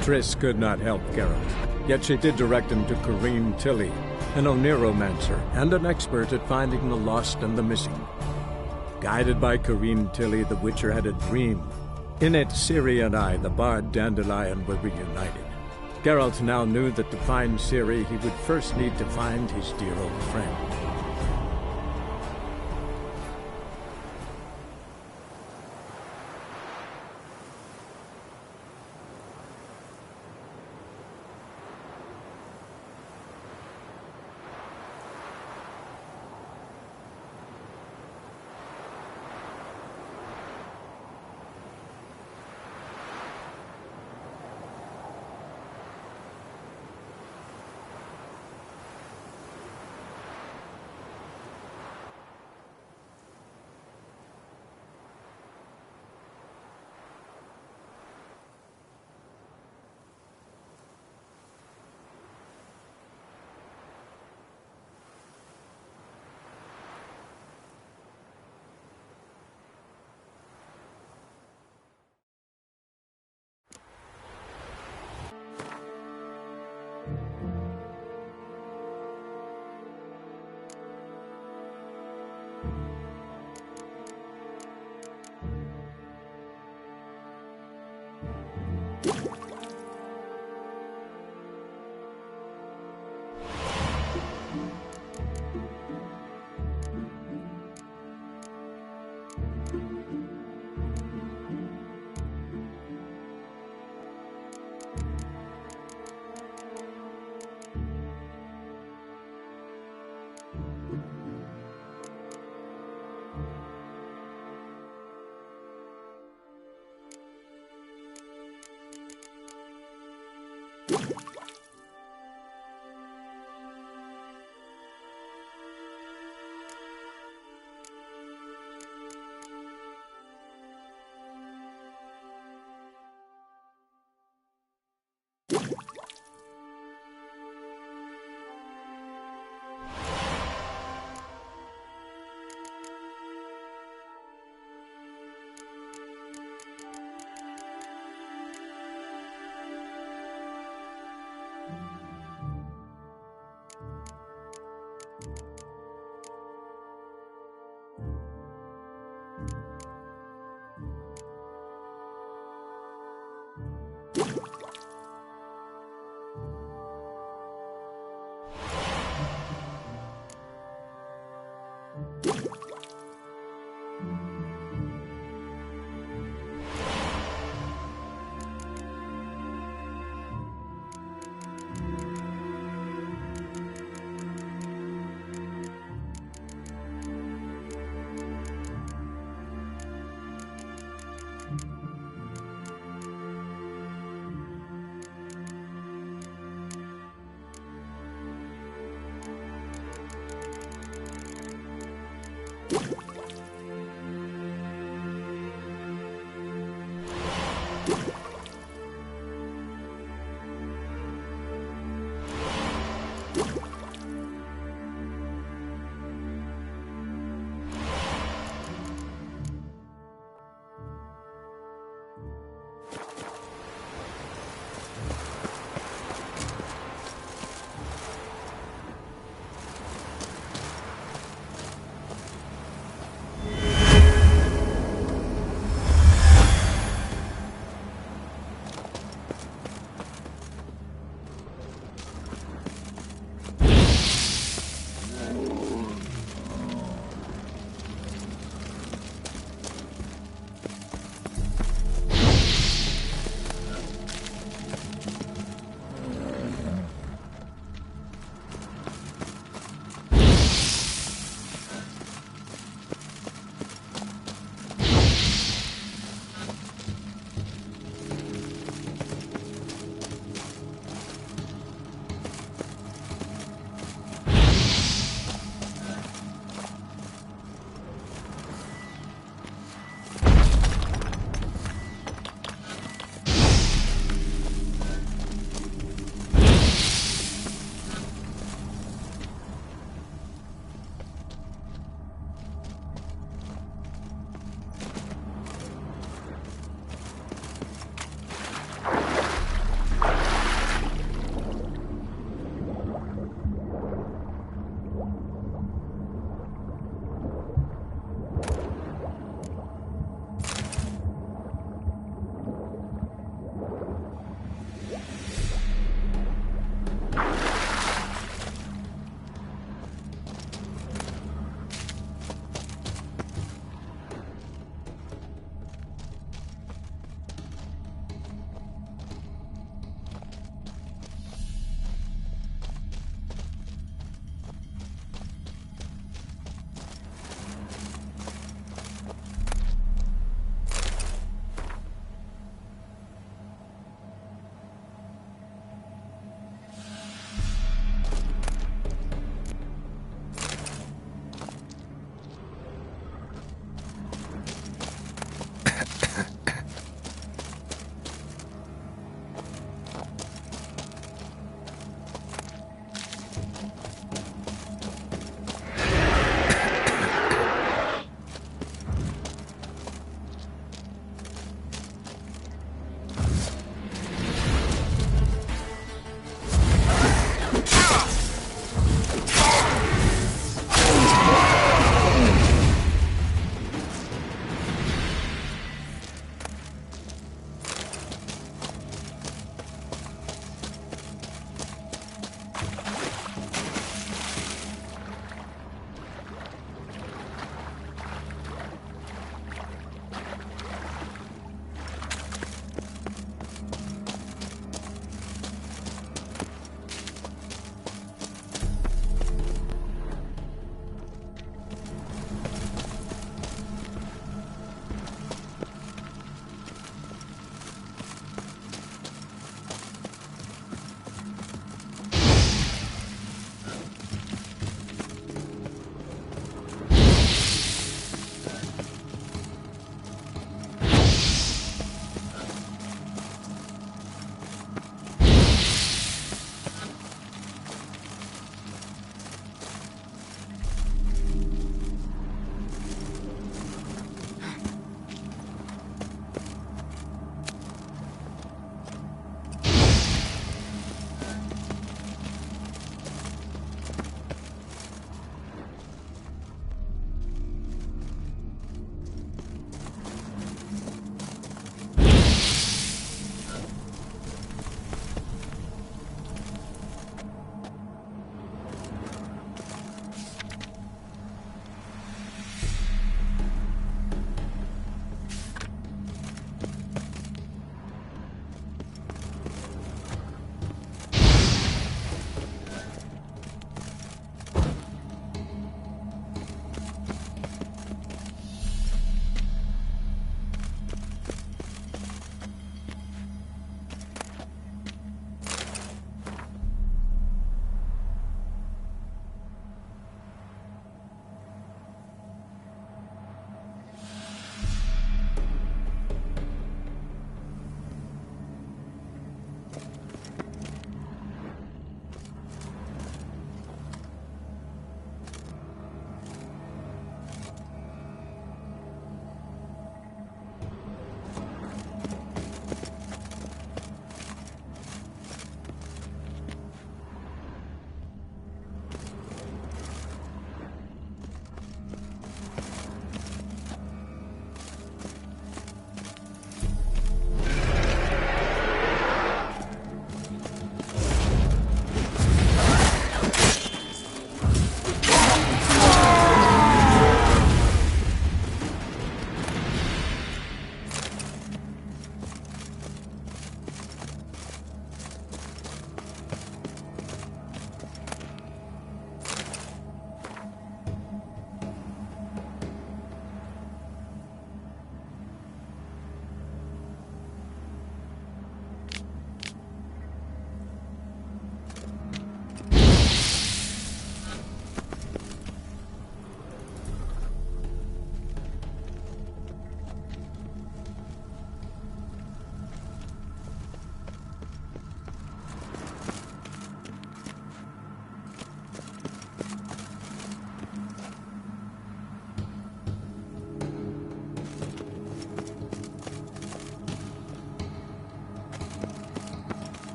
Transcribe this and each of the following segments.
Triss could not help Geralt, yet she did direct him to Corrine Tilly, an Oniromancer and an expert at finding the lost and the missing. Guided by Corrine Tilly, the Witcher had a dream. In it, Ciri and I, the bard Dandelion, were reunited. Geralt now knew that to find Ciri, he would first need to find his dear old friend.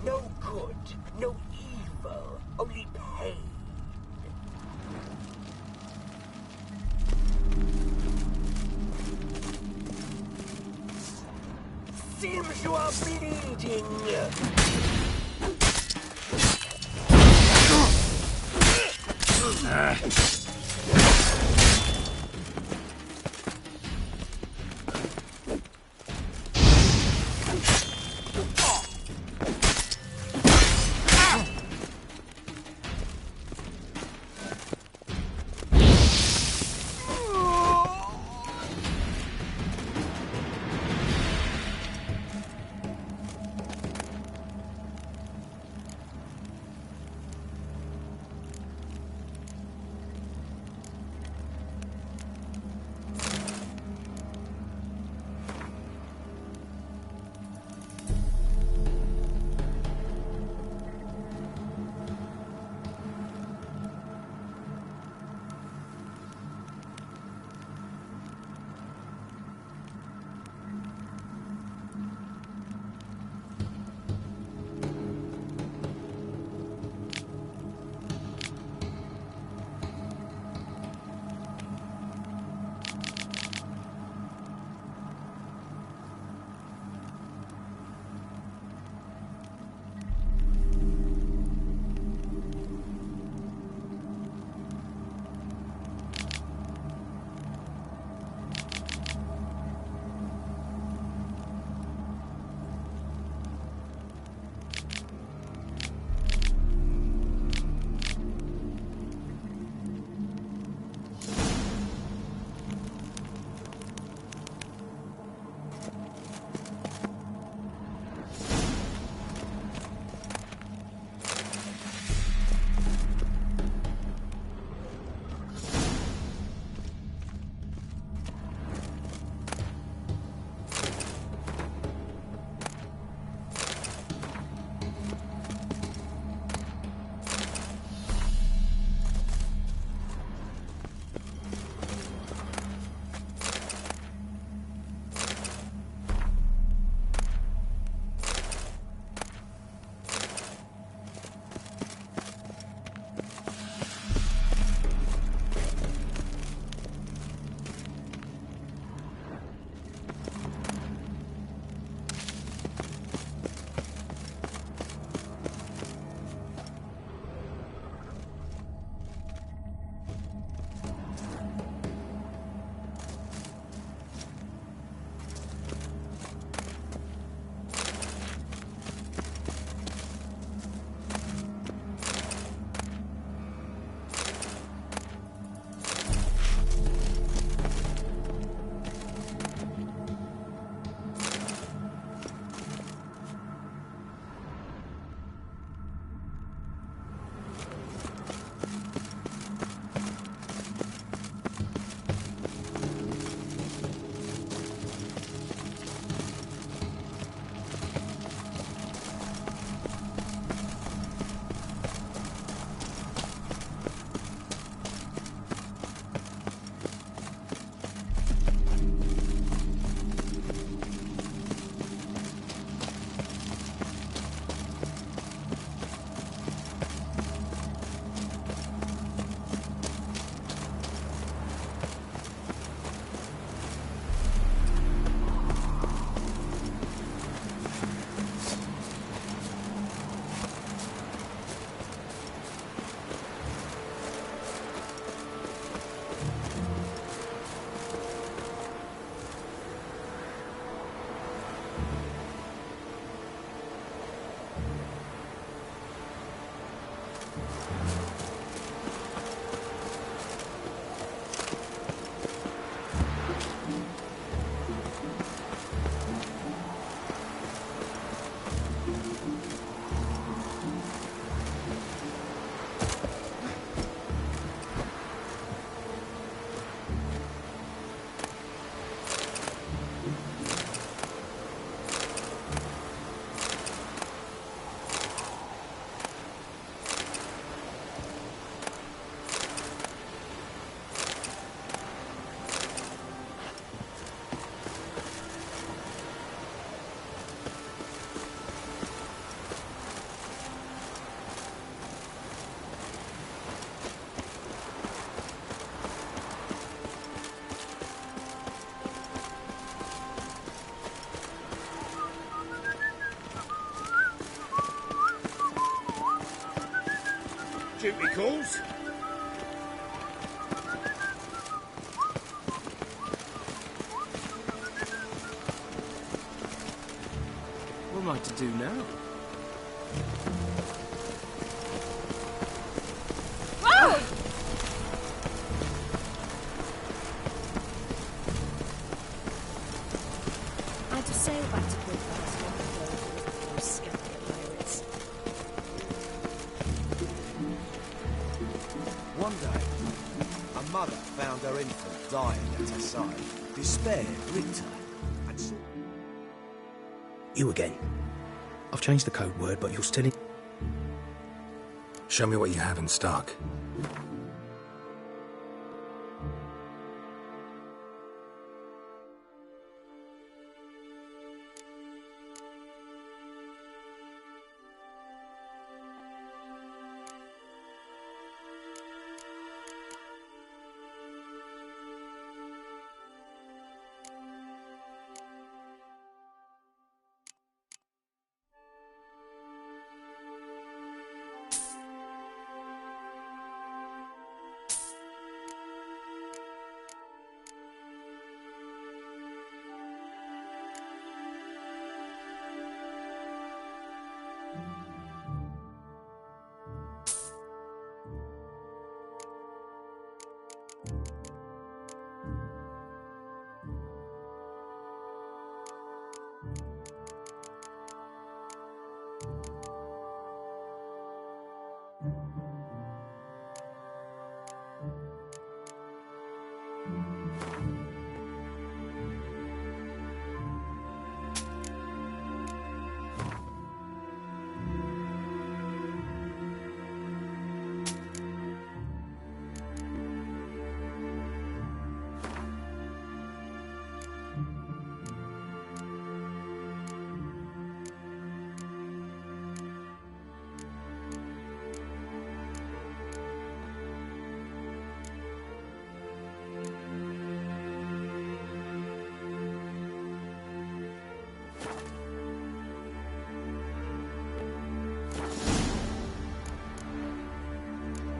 No good, no evil, only pain. Seems you are bleeding. duty calls. What am I to do now? I had to sail back to Belfast one of those scandal pirates. One day, a mother found her infant dying at her side. Despair gripped her, and so... You again. I've changed the code word, but you're still in... Show me what you have in stock.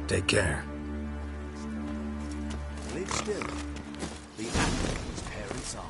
Take care. Live still. The apple in his parents' eye.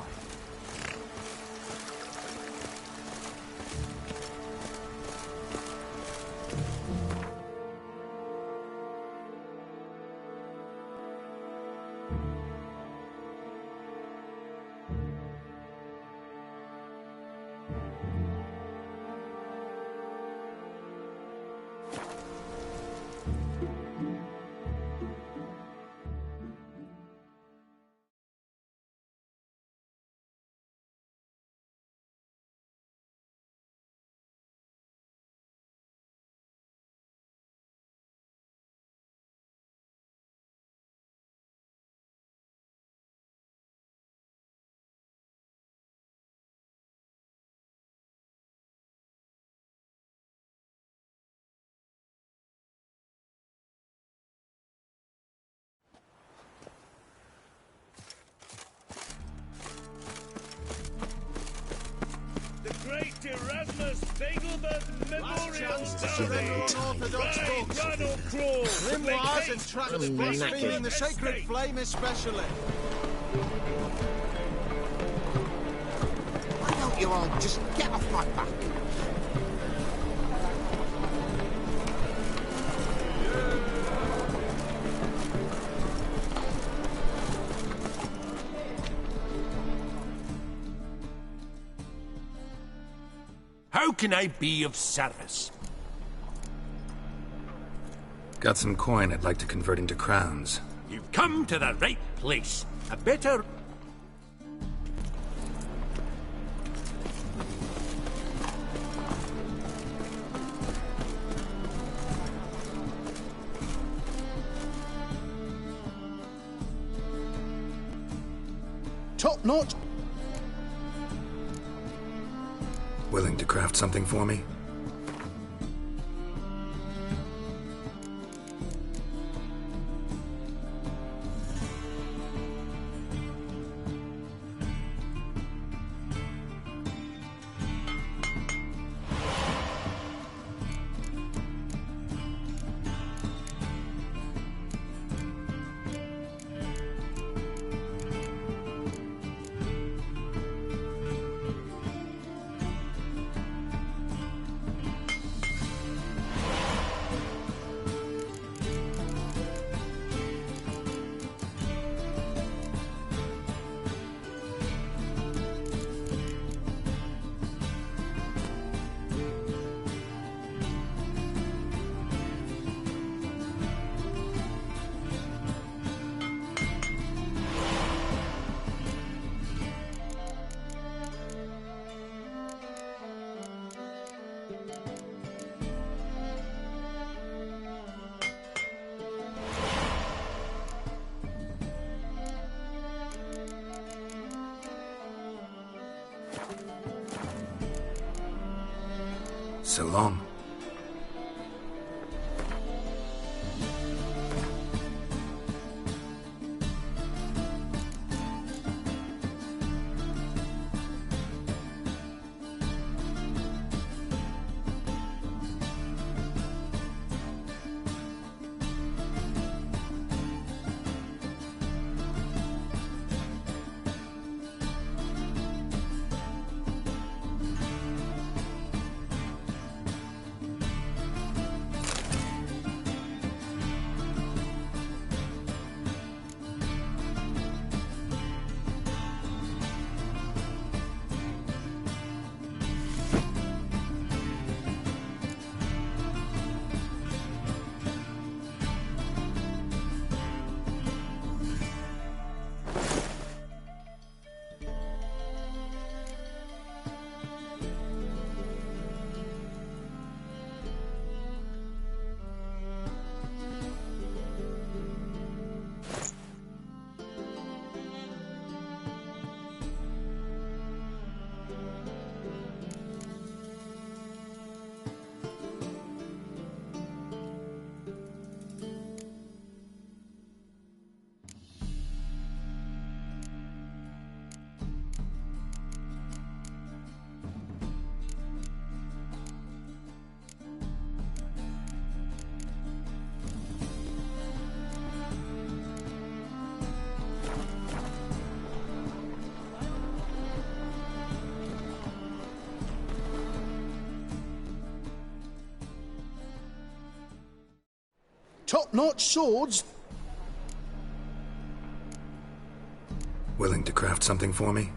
Great Erasmus Dagelberg Memorial Gallery. Orthodox books, Run or crawl. grimoires and tracts blaspheming the sacred flame especially. Why don't you all just get off my back? How can I be of service? Got some coin I'd like to convert into crowns. You've come to the right place. A better... Top notch. Willing to craft something for me? So long. Top-notch swords. Willing to craft something for me?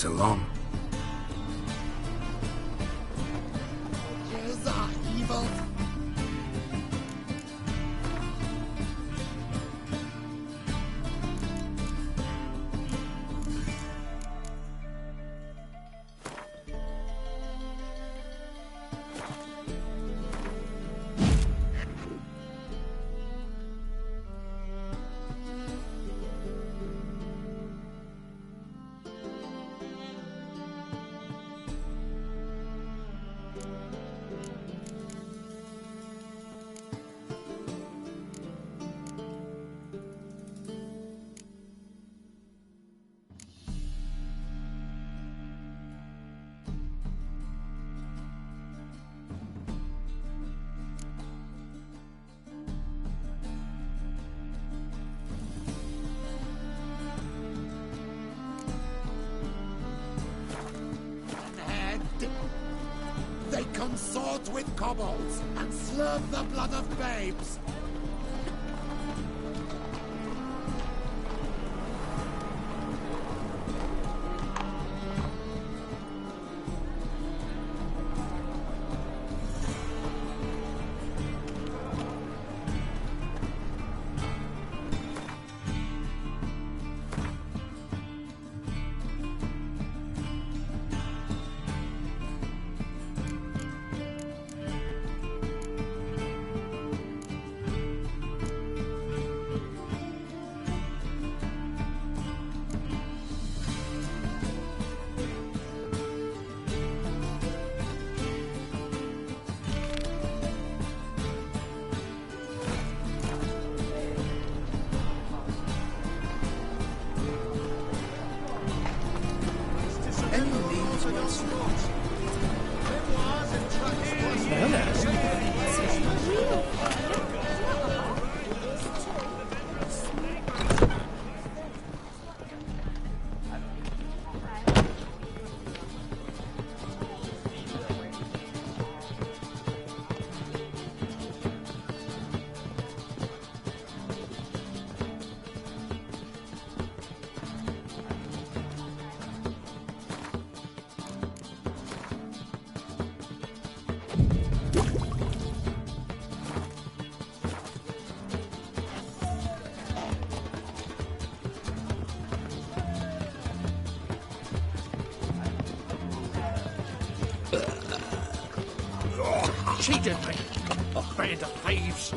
So long. You are evil. They consort with kobolds and slurp the blood of babes. Cheated me! A band of thieves!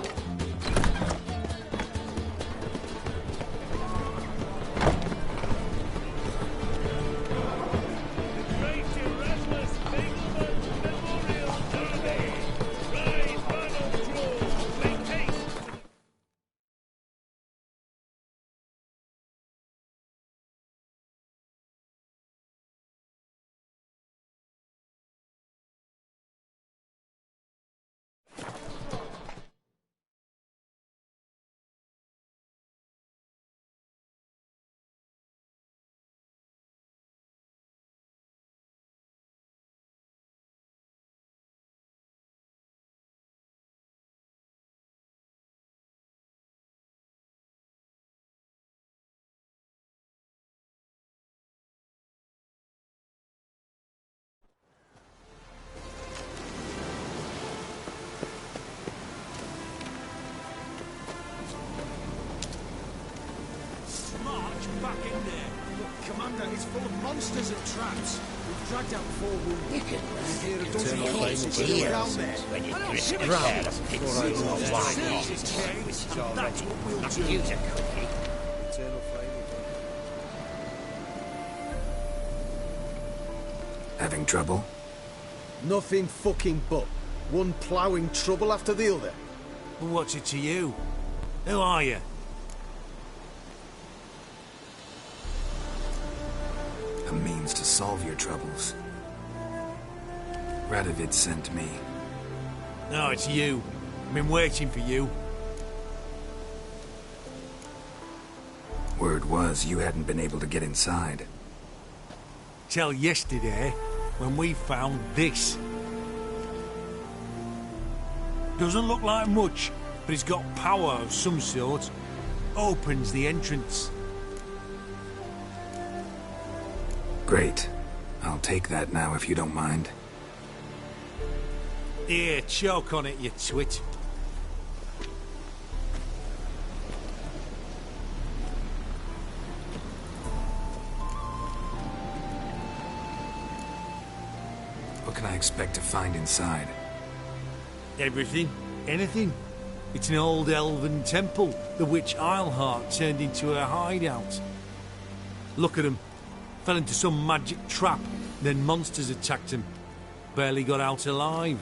Back in there. Look, Commander, it's full of monsters and traps. We've dragged out 4 wounded. You hear a dozen corpses around there. When you grip a careless pixie or wine, that's what we'll do. Use a cookie. Eternal flame. Having trouble? Nothing fucking but. One ploughing trouble after the other. Well, what's it to you? Who are you? A means to solve your troubles. Radovid sent me. No, it's you. I've been waiting for you. Word was you hadn't been able to get inside. Till yesterday, when we found this. Doesn't look like much, but it's got power of some sort. Opens the entrance. Great. I'll take that now if you don't mind. Here, choke on it, you twit. What can I expect to find inside? Everything. Anything. It's an old elven temple, the witch Isleheart turned into a hideout. Look at him. Fell into some magic trap, then monsters attacked him. Barely got out alive.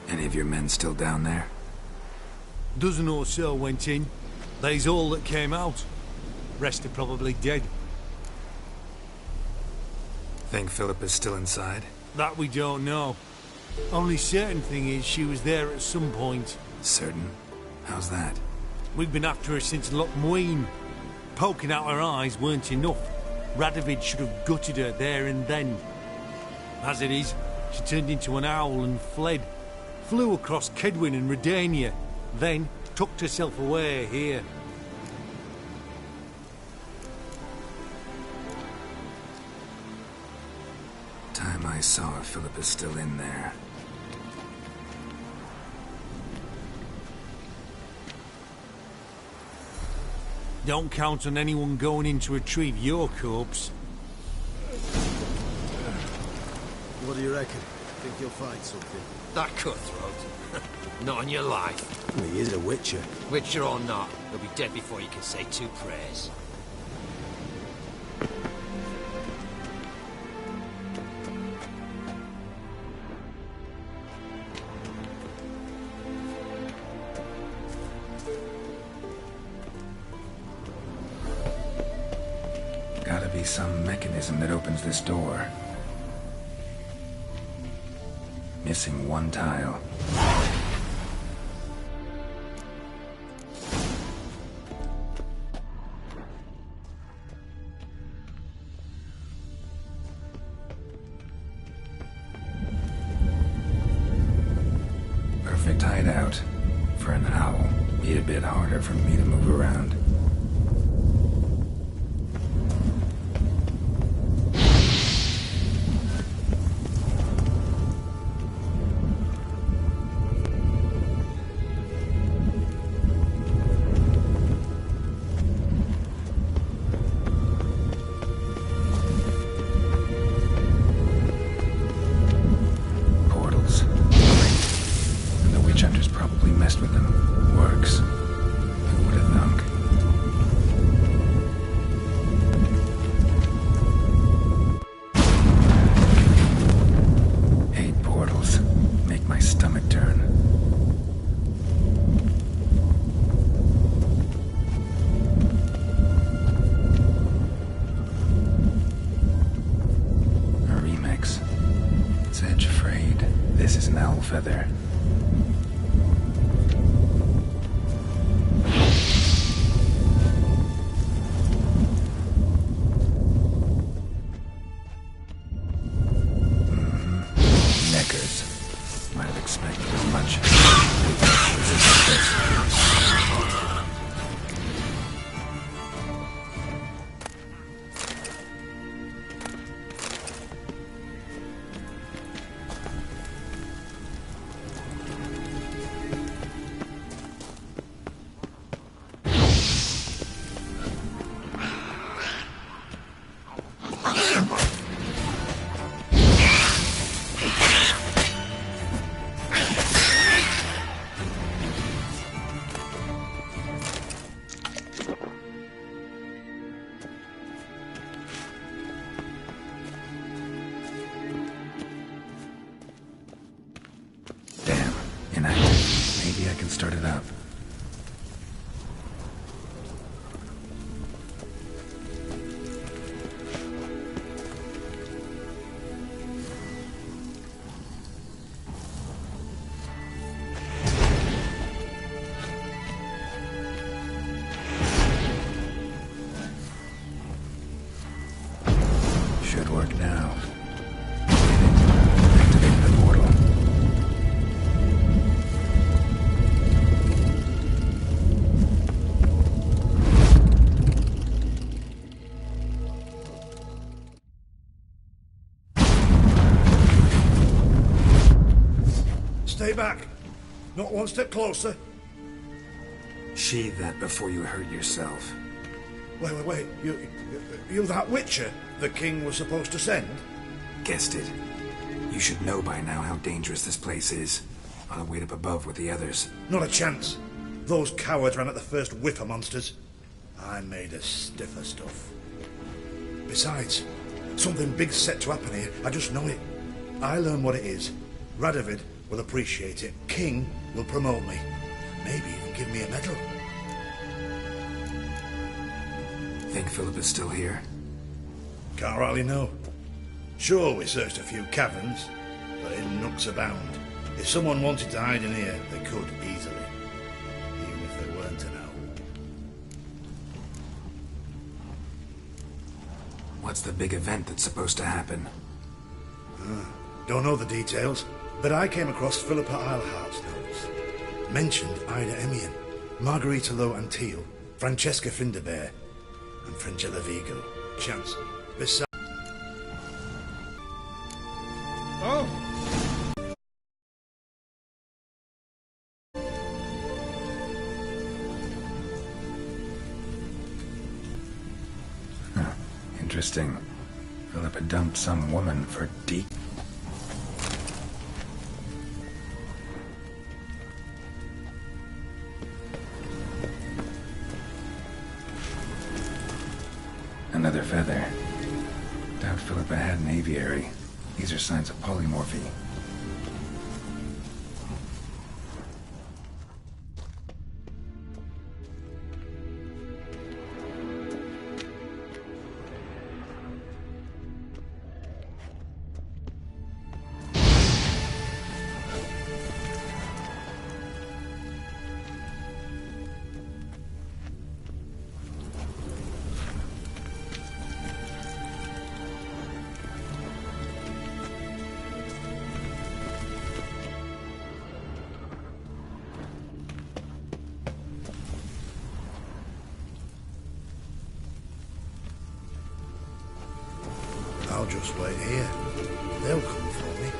Any of your men still down there? Dozen or so went in. They's all that came out. Rest are probably dead. Think Philip is still inside? That we don't know. Only certain thing is she was there at some point. Certain? How's that? We've been after her since Lochmuin. Poking out her eyes weren't enough. Radovid should have gutted her there and then. As it is, she turned into an owl and fled. Flew across Kedwin and Redania, then tucked herself away here. Time I saw her, Philip is still in there. Don't count on anyone going in to retrieve your corpse. What do you reckon? Think you'll find something? That cutthroat. Not on your life. Well, he is a witcher. Witcher or not, he'll be dead before you can say two prayers. Gotta be some mechanism that opens this door. Missing one tile. Perfect hideout. For an owl. Be a bit harder for me to move around. Feather. Neckers. Might have expected as much. Maybe I can start it up. Should work now. Activate the portal. back. Not one step closer. Sheathe that before you hurt yourself. Wait. You that Witcher the king was supposed to send? Guessed it. You should know by now how dangerous this place is. I'll wait up above with the others. Not a chance. Those cowards ran at the first whiff of monsters. I'm made of stiffer stuff. Besides, something big's set to happen here. I just know it. I learn what it is. Radovid will appreciate it. King will promote me. Maybe even give me a medal. Think Philip is still here? Can't rightly know. Sure, we searched a few caverns, but in nooks abound. If someone wanted to hide in here, they could easily. Even if they weren't an owl. What's the big event that's supposed to happen? Don't know the details, but I came across Philippa Eilhart's notes. Mentioned Ida Emian, Margarita Lo Antille, Francesca Finderbear, and Frangella Vigo. Chance. Besides... Oh! Interesting. Philippa dumped some woman for deep. Another feather. Doubt Philippa had an aviary. These are signs of polymorphy. I'll just wait here. They'll come for me.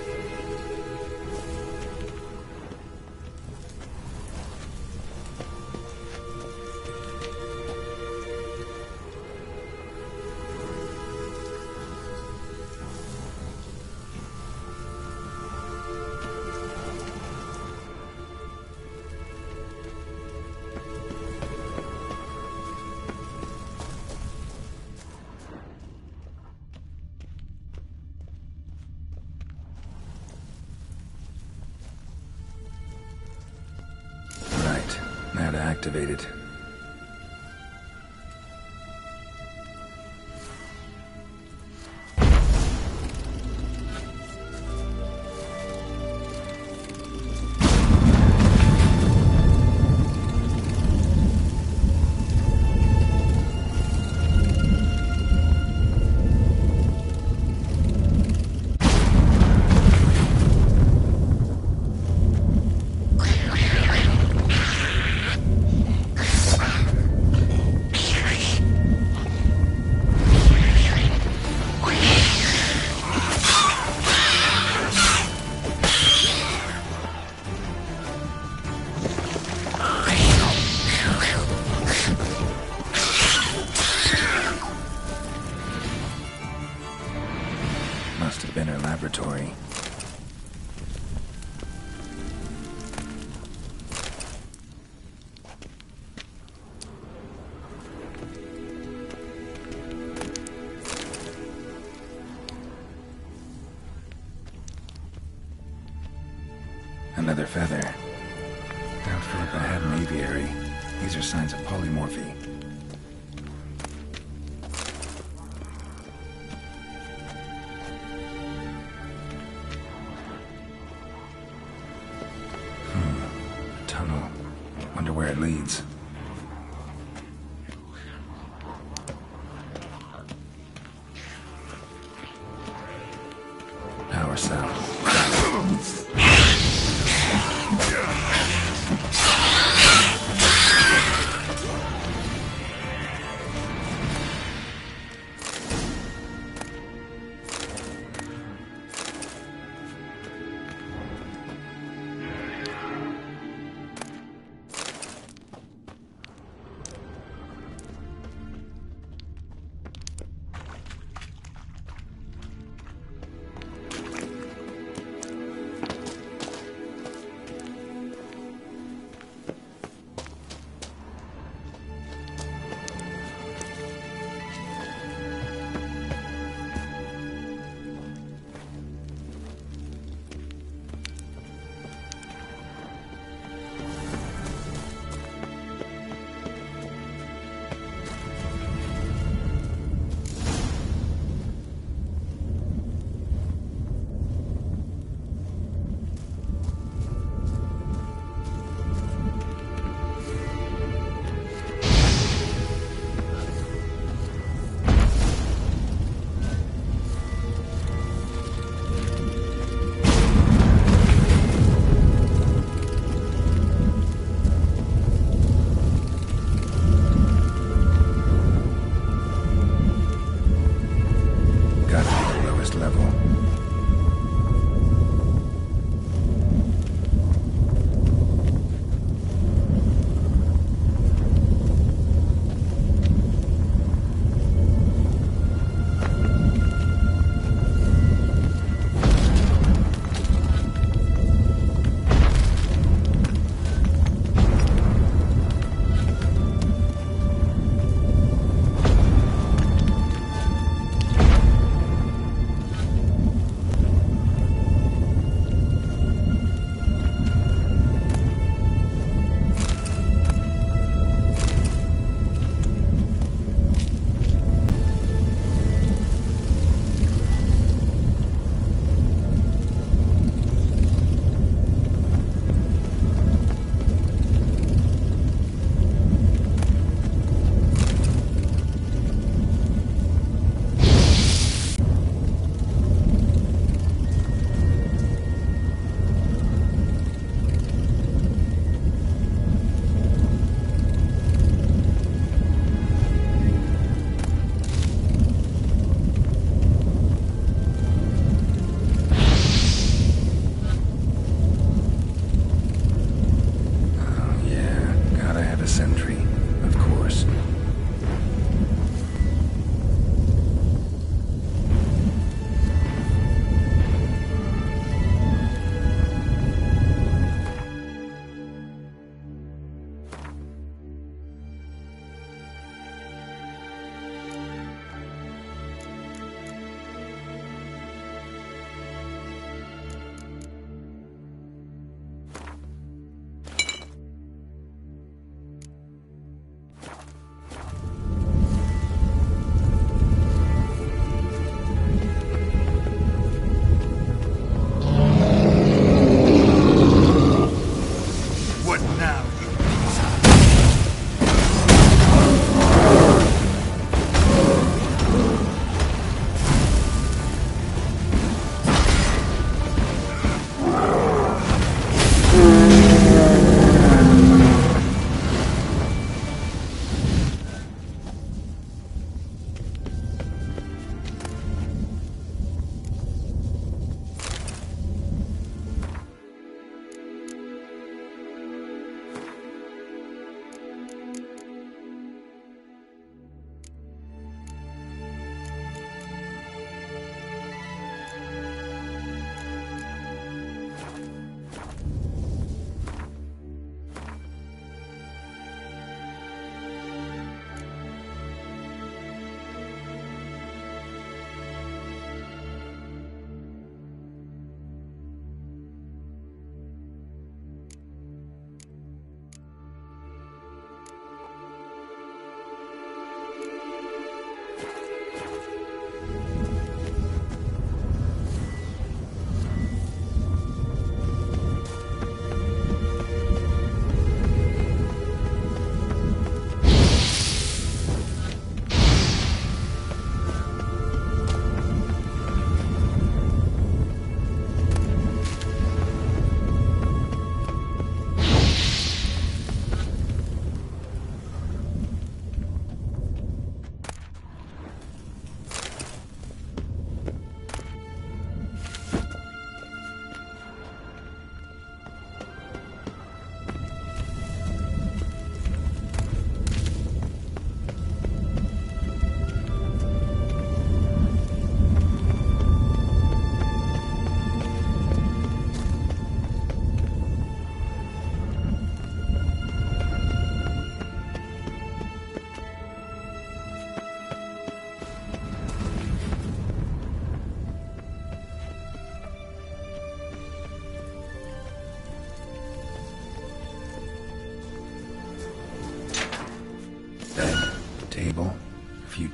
Now to activate it. Must have been her laboratory. Another feather. Doubt Philippa had an aviary. These are signs of polymorphy. Tunnel. Wonder where it leads. Power cell.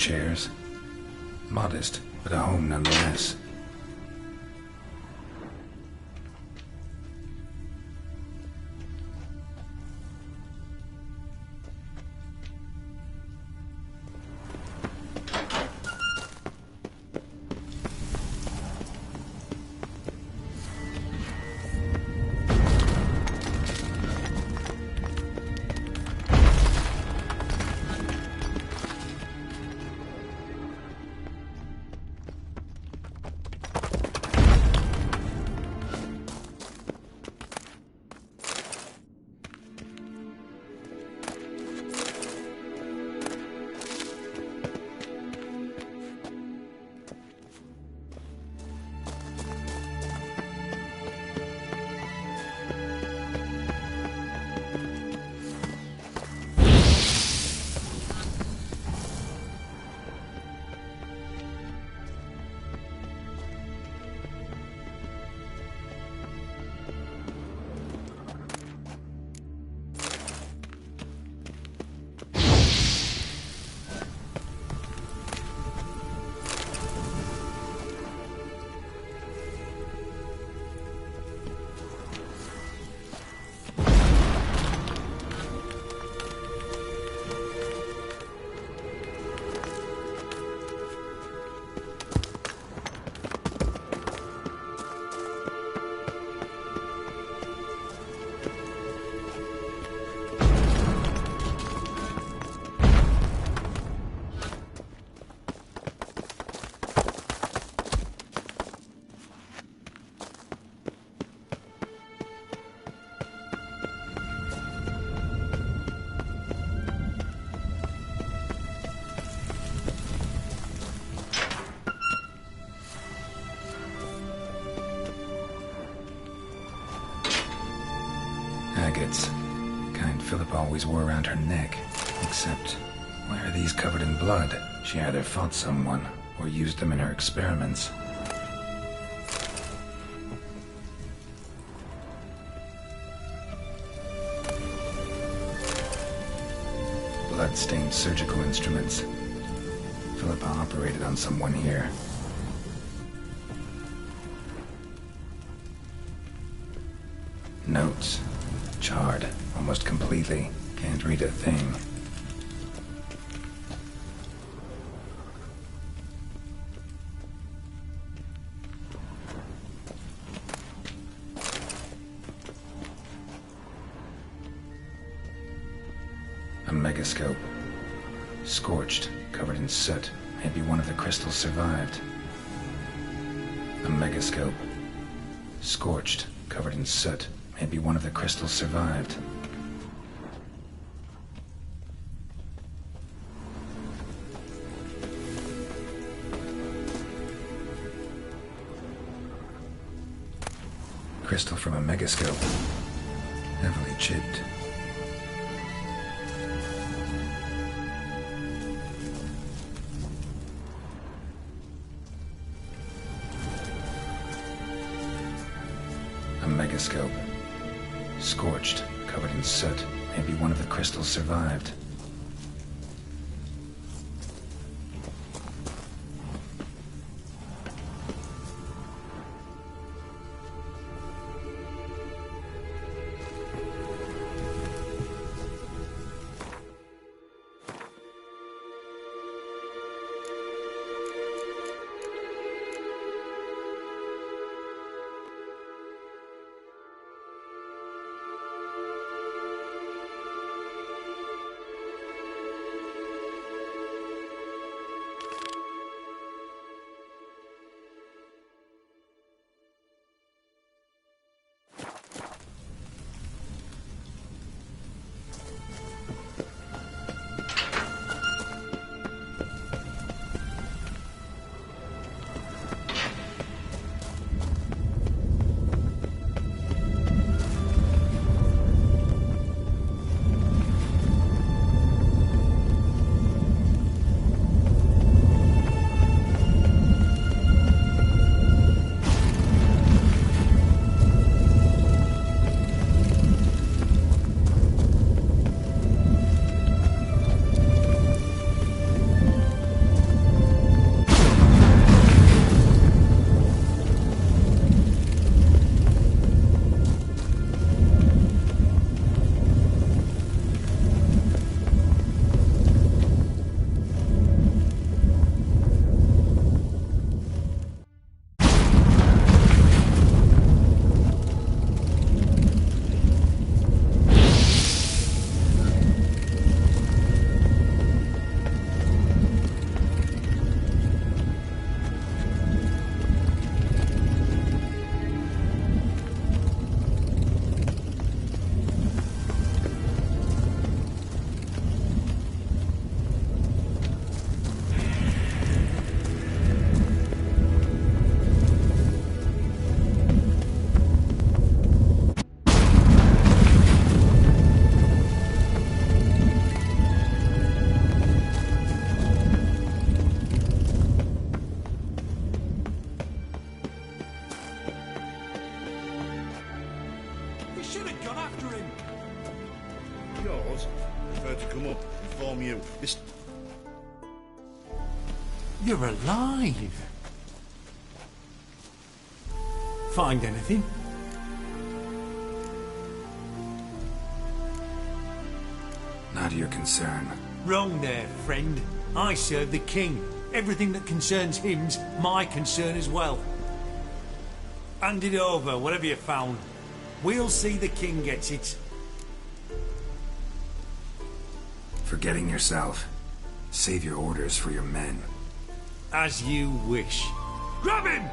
chairs. Modest, but a home nonetheless. Agates. Kind Philip always wore around her neck. Except, why are these covered in blood? She either fought someone, or used them in her experiments. Blood-stained surgical instruments. Philippa operated on someone here. Notes. Charred, almost completely. Can't read a thing. A megascope. Scorched, covered in soot. Maybe one of the crystals survived. A megascope. Scorched, covered in soot. Maybe one of the crystals survived. Crystal from a megascope. Heavily chipped. A megascope. Scorched, covered in soot. Maybe one of the crystals survived. You're alive. Find anything? Not your concern. Wrong there, friend. I serve the king. Everything that concerns him's my concern as well. Hand it over, whatever you found. We'll see the king gets it. Forgetting yourself. Save your orders for your men. As you wish. Grab him!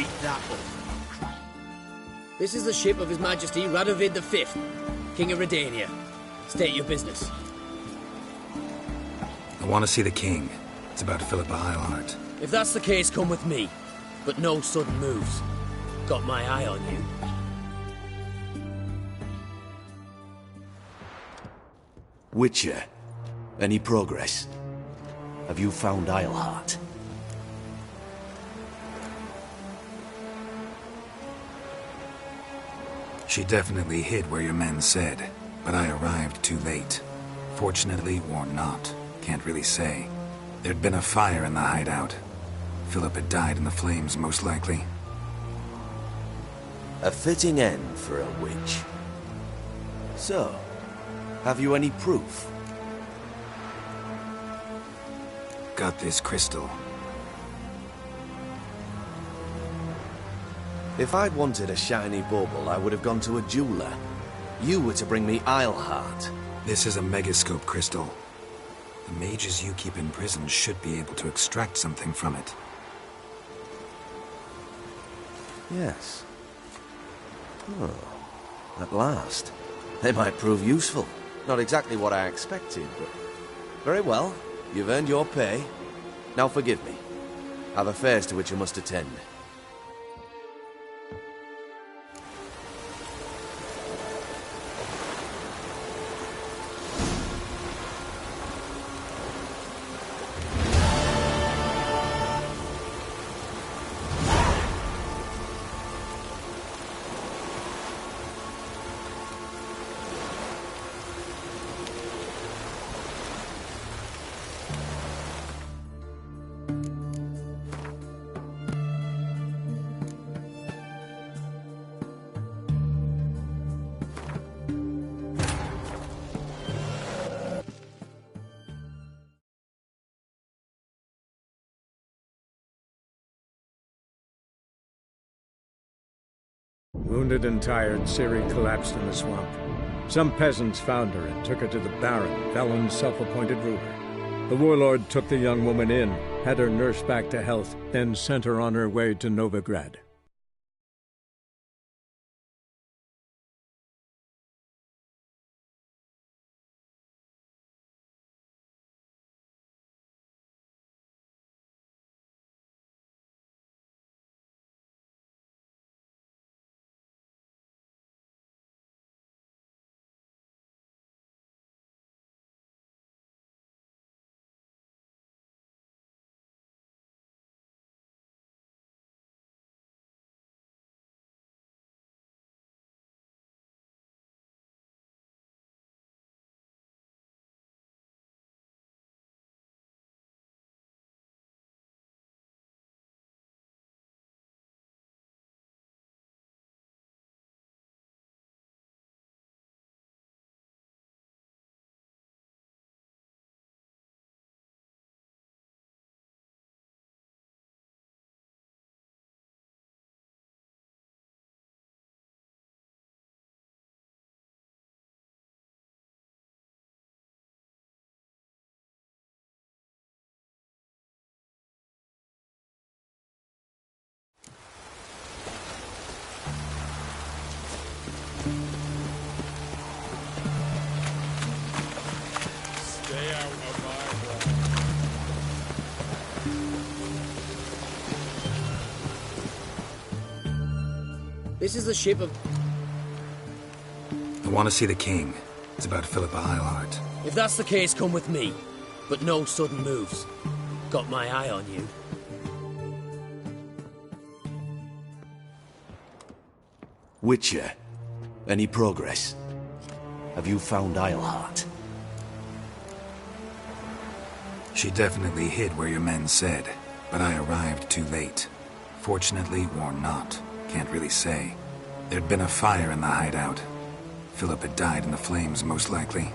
Pick that up. This is the ship of His Majesty Radovid V, King of Redania. State your business. I want to see the king. It's about Philippa Eilhart. If that's the case, come with me. But no sudden moves. Got my eye on you. Witcher, any progress? Have you found Eilhart? She definitely hid where your men said, but I arrived too late. Fortunately or not, can't really say. There'd been a fire in the hideout. Philip had died in the flames, most likely. A fitting end for a witch. So, have you any proof? Got this crystal. If I'd wanted a shiny bauble, I would have gone to a jeweler. You were to bring me Eilhart. This is a megascope crystal. The mages you keep in prison should be able to extract something from it. Yes. Oh, at last. They might prove useful. Not exactly what I expected, but... Very well. You've earned your pay. Now forgive me. I've affairs to which I must attend. Wounded and tired, Ciri collapsed in the swamp. Some peasants found her and took her to the Baron, Velen's self-appointed ruler. The warlord took the young woman in, had her nursed back to health, then sent her on her way to Novigrad. This is the ship of... I want to see the king. It's about Philippa Eilhart. If that's the case, come with me. But no sudden moves. Got my eye on you. Witcher, any progress? Have you found Eilhart? She definitely hid where your men said, but I arrived too late. Fortunately or not, can't really say. There'd been a fire in the hideout. Philip had died in the flames, most likely.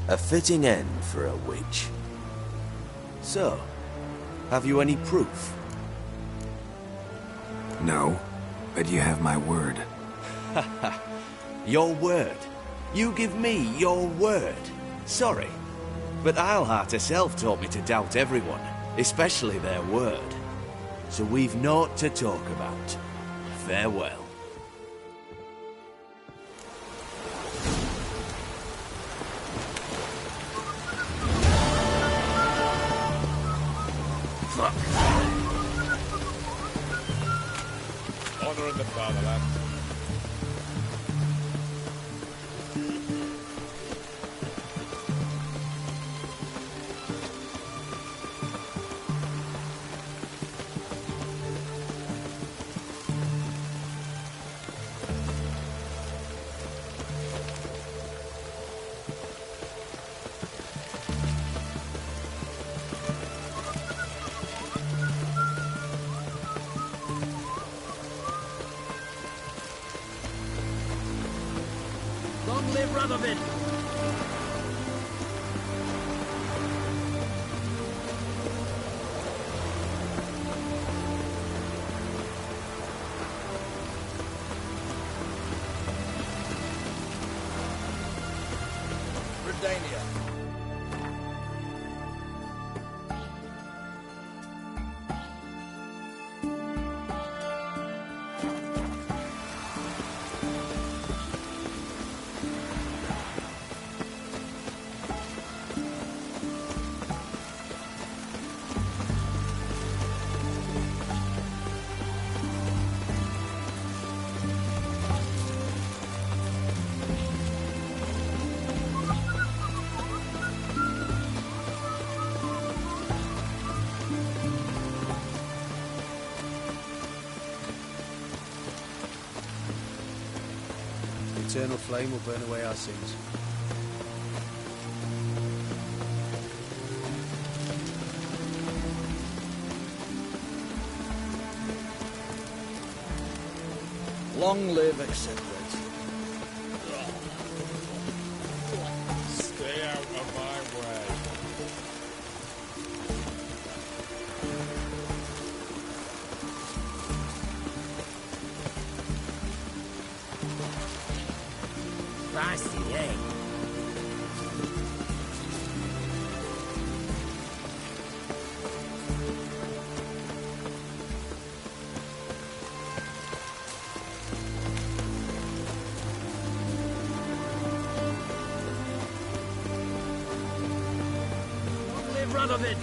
A fitting end for a witch. So, have you any proof? No, but you have my word. Your word? You give me your word? Sorry, but Eilhart herself taught me to doubt everyone, especially their word. so we've naught to talk about. Farewell. Fuck. Honor in the fatherland. Long live Radovid! Redania. The eternal flame will burn away our sins. Long live Accepted. Stay out of my way. Feisty, eh? Long live Radovid!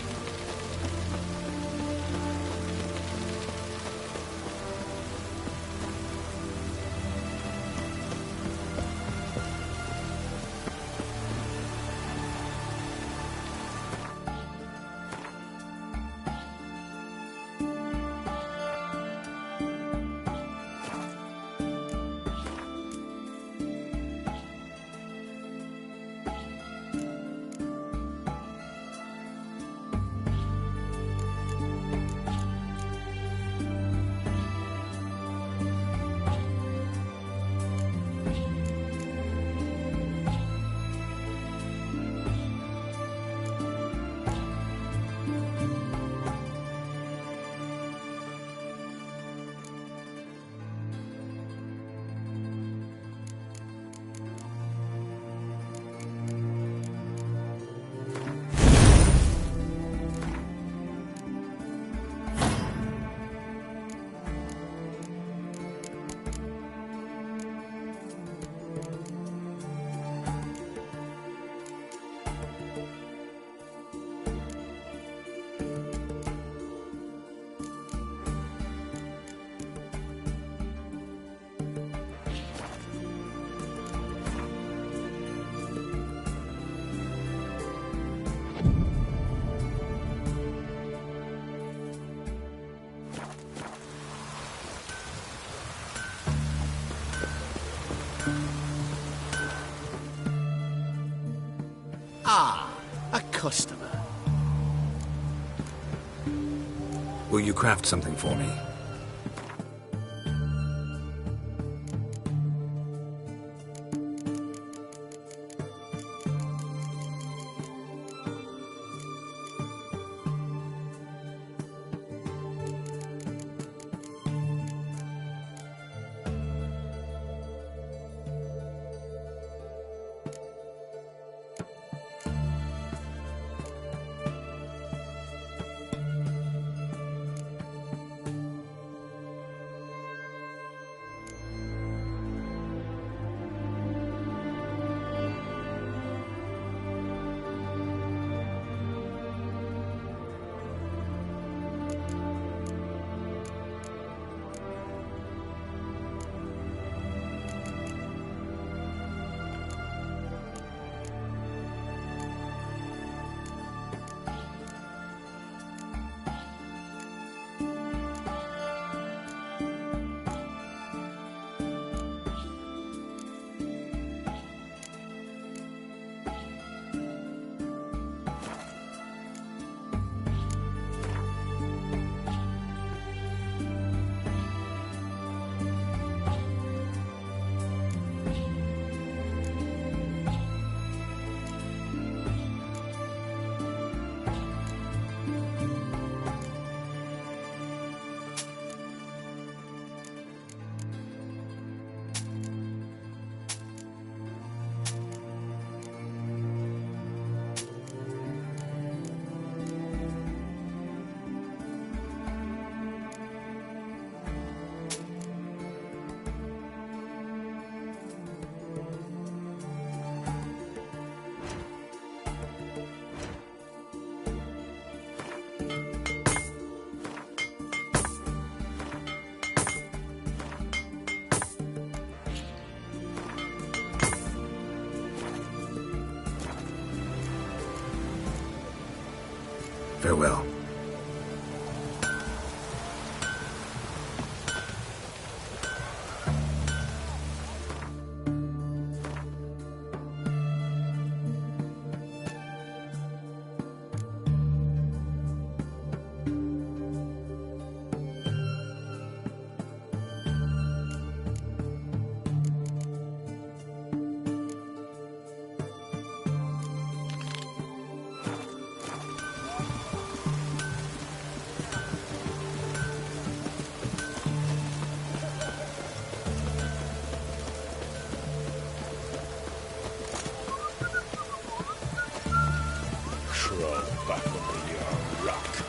Ah, a customer. Will you craft something for me? Farewell. Back under your rock.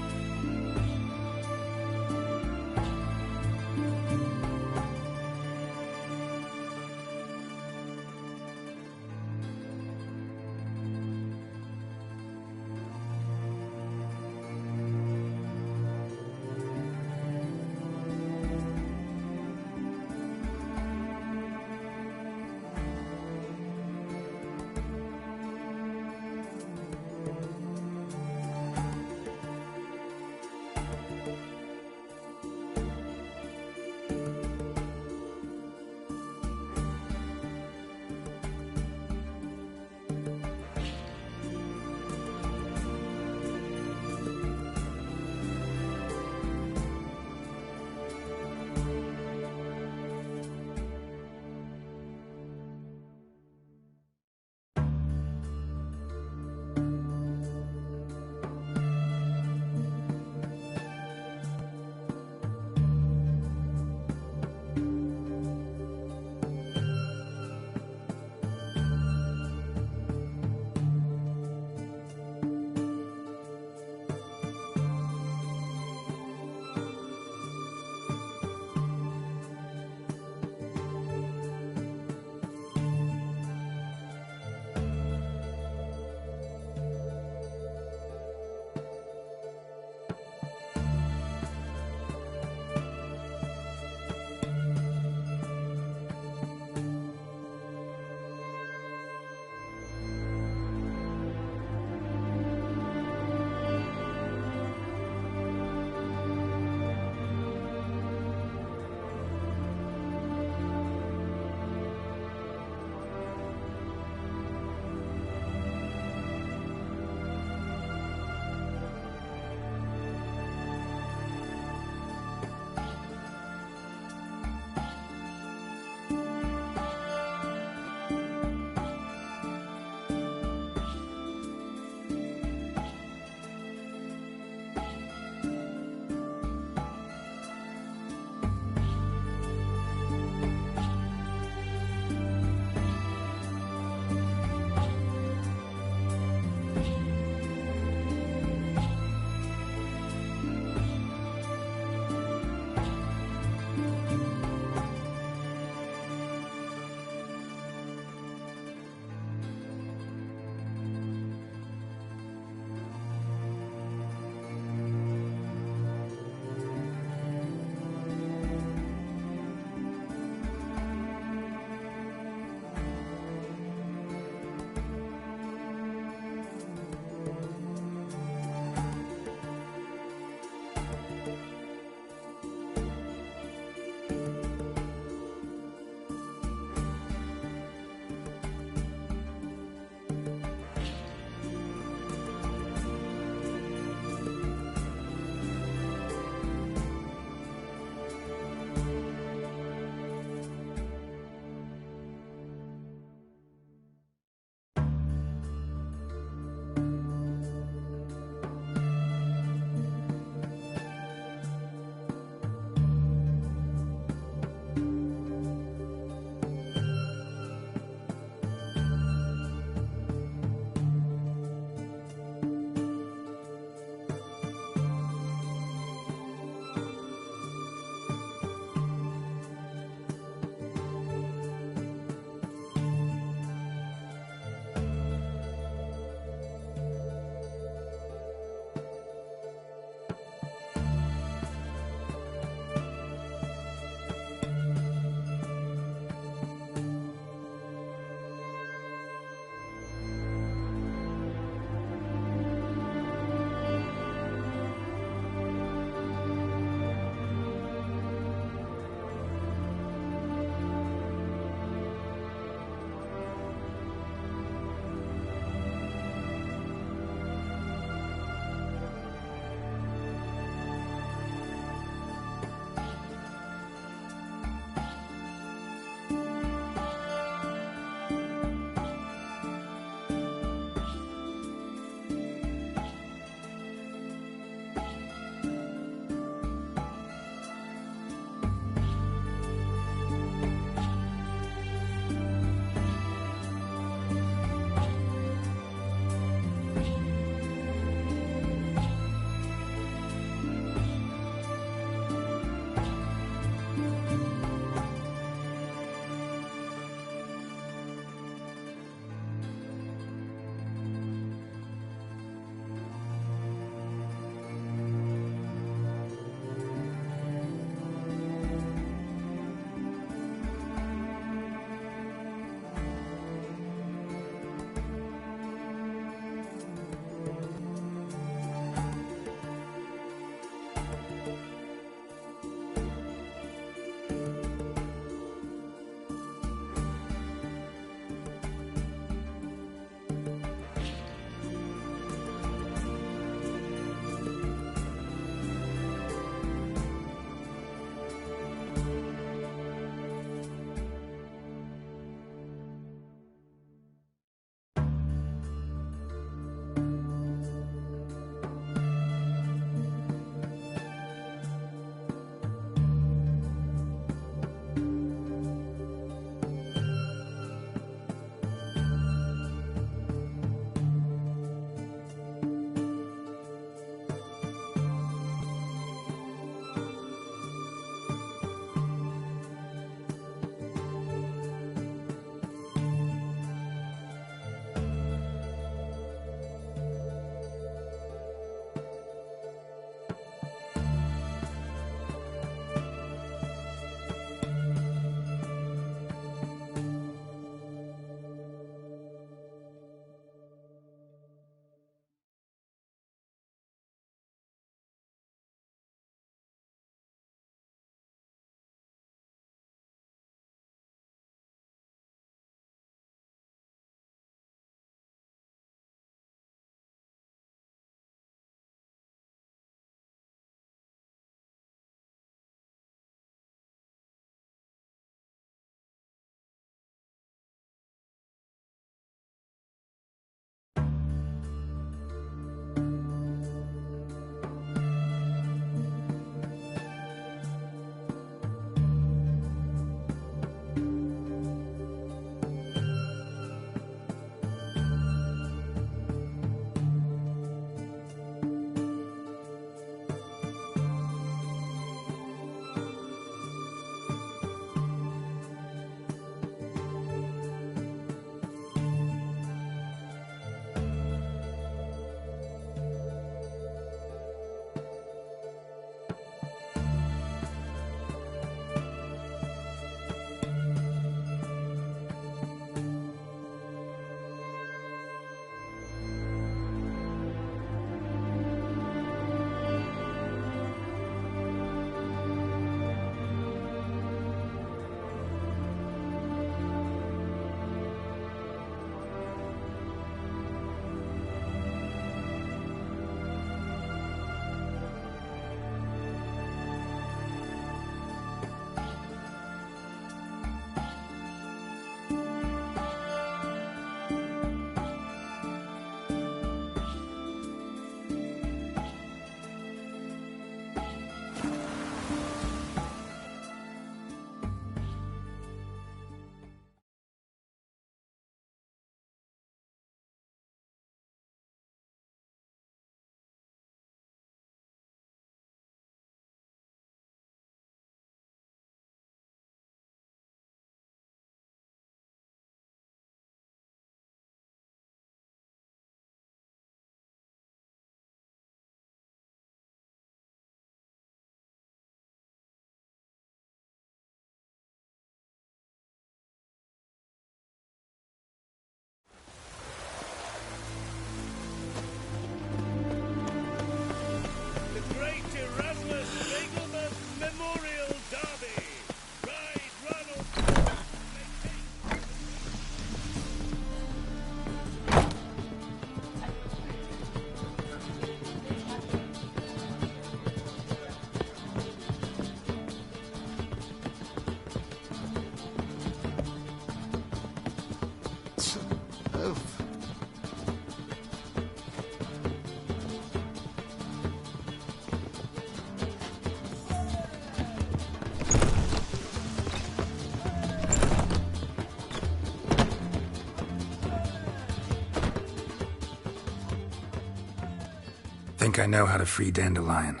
Think I know how to free Dandelion.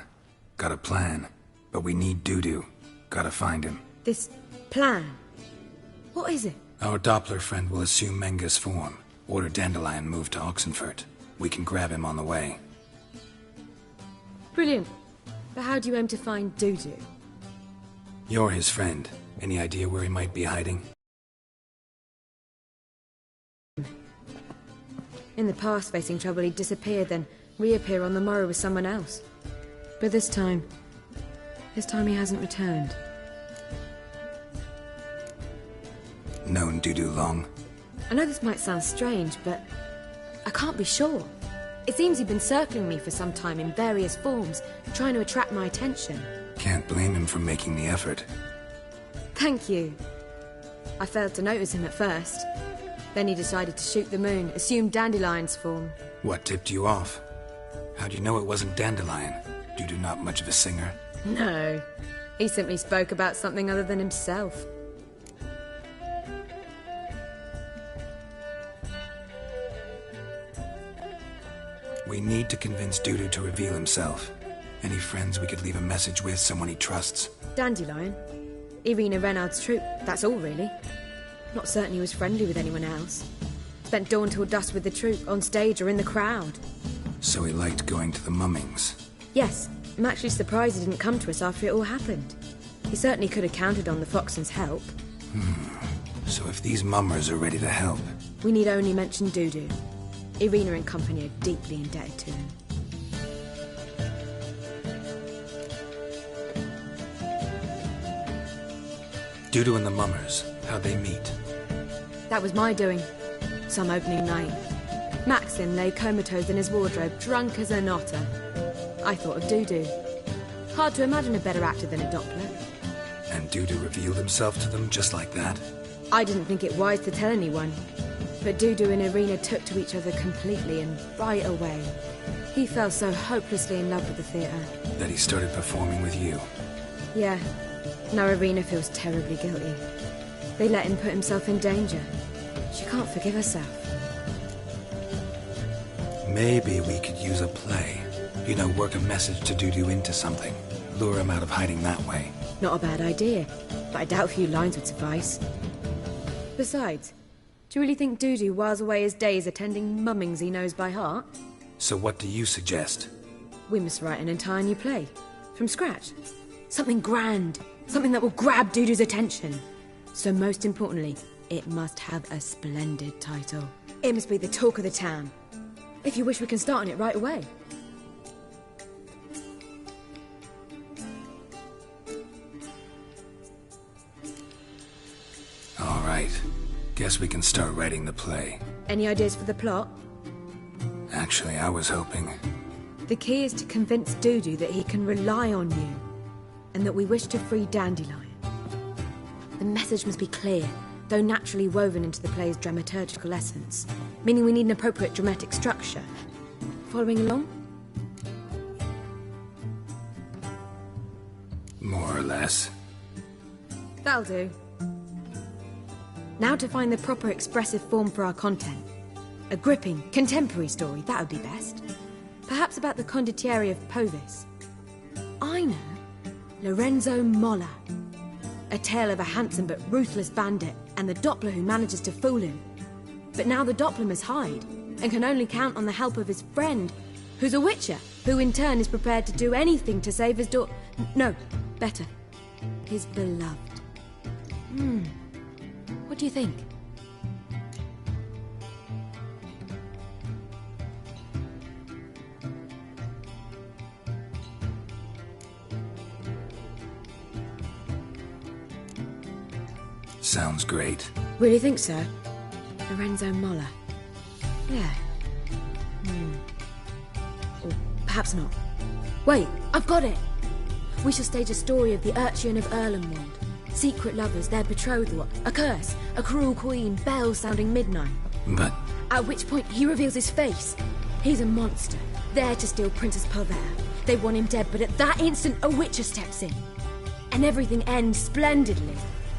Got a plan. But we need Dudu. Gotta find him. This plan? What is it? Our Doppler friend will assume Menga's form. Order Dandelion moved to Oxenfurt. We can grab him on the way. Brilliant. But how do you aim to find Dudu? You're his friend. Any idea where he might be hiding? In the past, facing trouble, he'd disappear, then reappear on the morrow with someone else. But this time he hasn't returned. Known Dudu long? I know this might sound strange, but I can't be sure. It seems he'd been circling me for some time in various forms, trying to attract my attention. Can't blame him for making the effort. Thank you. I failed to notice him at first. Then he decided to shoot the moon, assumed Dandelion's form. What tipped you off? How'd you know it wasn't Dandelion? Dudu not much of a singer? No. He simply spoke about something other than himself. We need to convince Dudu to reveal himself. Any friends we could leave a message with, someone he trusts? Dandelion? Irina Reynard's troupe, that's all really. Not certain he was friendly with anyone else. Spent dawn till dusk with the troupe, on stage or in the crowd. So he liked going to the mummings? Yes. I'm actually surprised he didn't come to us after it all happened. He certainly could have counted on the Foxton's help. So if these mummers are ready to help... We need only mention Dudu. Irina and company are deeply indebted to him. Dudu and the mummers, how'd they meet? That was my doing. Some opening night. Maxim lay comatose in his wardrobe, drunk as an otter. I thought of Dudu. Hard to imagine a better actor than a Doppler. And Dudu revealed himself to them just like that? I didn't think it wise to tell anyone. But Dudu and Irina took to each other completely and right away. He fell so hopelessly in love with the theatre. That he started performing with you? Yeah. Now Irina feels terribly guilty. They let him put himself in danger. She can't forgive herself. Maybe we could use a play. You know, work a message to Dudu into something. Lure him out of hiding that way. Not a bad idea, but I doubt a few lines would suffice. Besides, do you really think Dudu whiles away his days attending mummings he knows by heart? So what do you suggest? We must write an entire new play. From scratch. Something grand. Something that will grab Dudu's attention. So most importantly, it must have a splendid title. It must be the talk of the town. If you wish, we can start on it right away. All right. Guess we can start writing the play. Any ideas for the plot? Actually, I was hoping... The key is to convince Dudu that he can rely on you, and that we wish to free Dandelion. The message must be clear, though naturally woven into the play's dramaturgical essence, meaning we need an appropriate dramatic structure. Following along? More or less. That'll do. Now to find the proper expressive form for our content. A gripping, contemporary story, that would be best. Perhaps about the condottieri of Povis. I know. Lorenzo Molla. A tale of a handsome but ruthless bandit and the Doppler who manages to fool him. But now the Doppler must hide and can only count on the help of his friend, who's a witcher, who in turn is prepared to do anything to save his No, better. His beloved. What do you think? Sounds great. Really think so? Lorenzo Molla. Yeah. Or perhaps not. Wait, I've got it! We shall stage a story of the Urcheon of Erlenwald. Secret lovers, their betrothal, a curse, a cruel queen, bells sounding midnight. But... At which point he reveals his face. He's a monster, there to steal Princess Pavere. They want him dead, but at that instant a witcher steps in. And everything ends splendidly.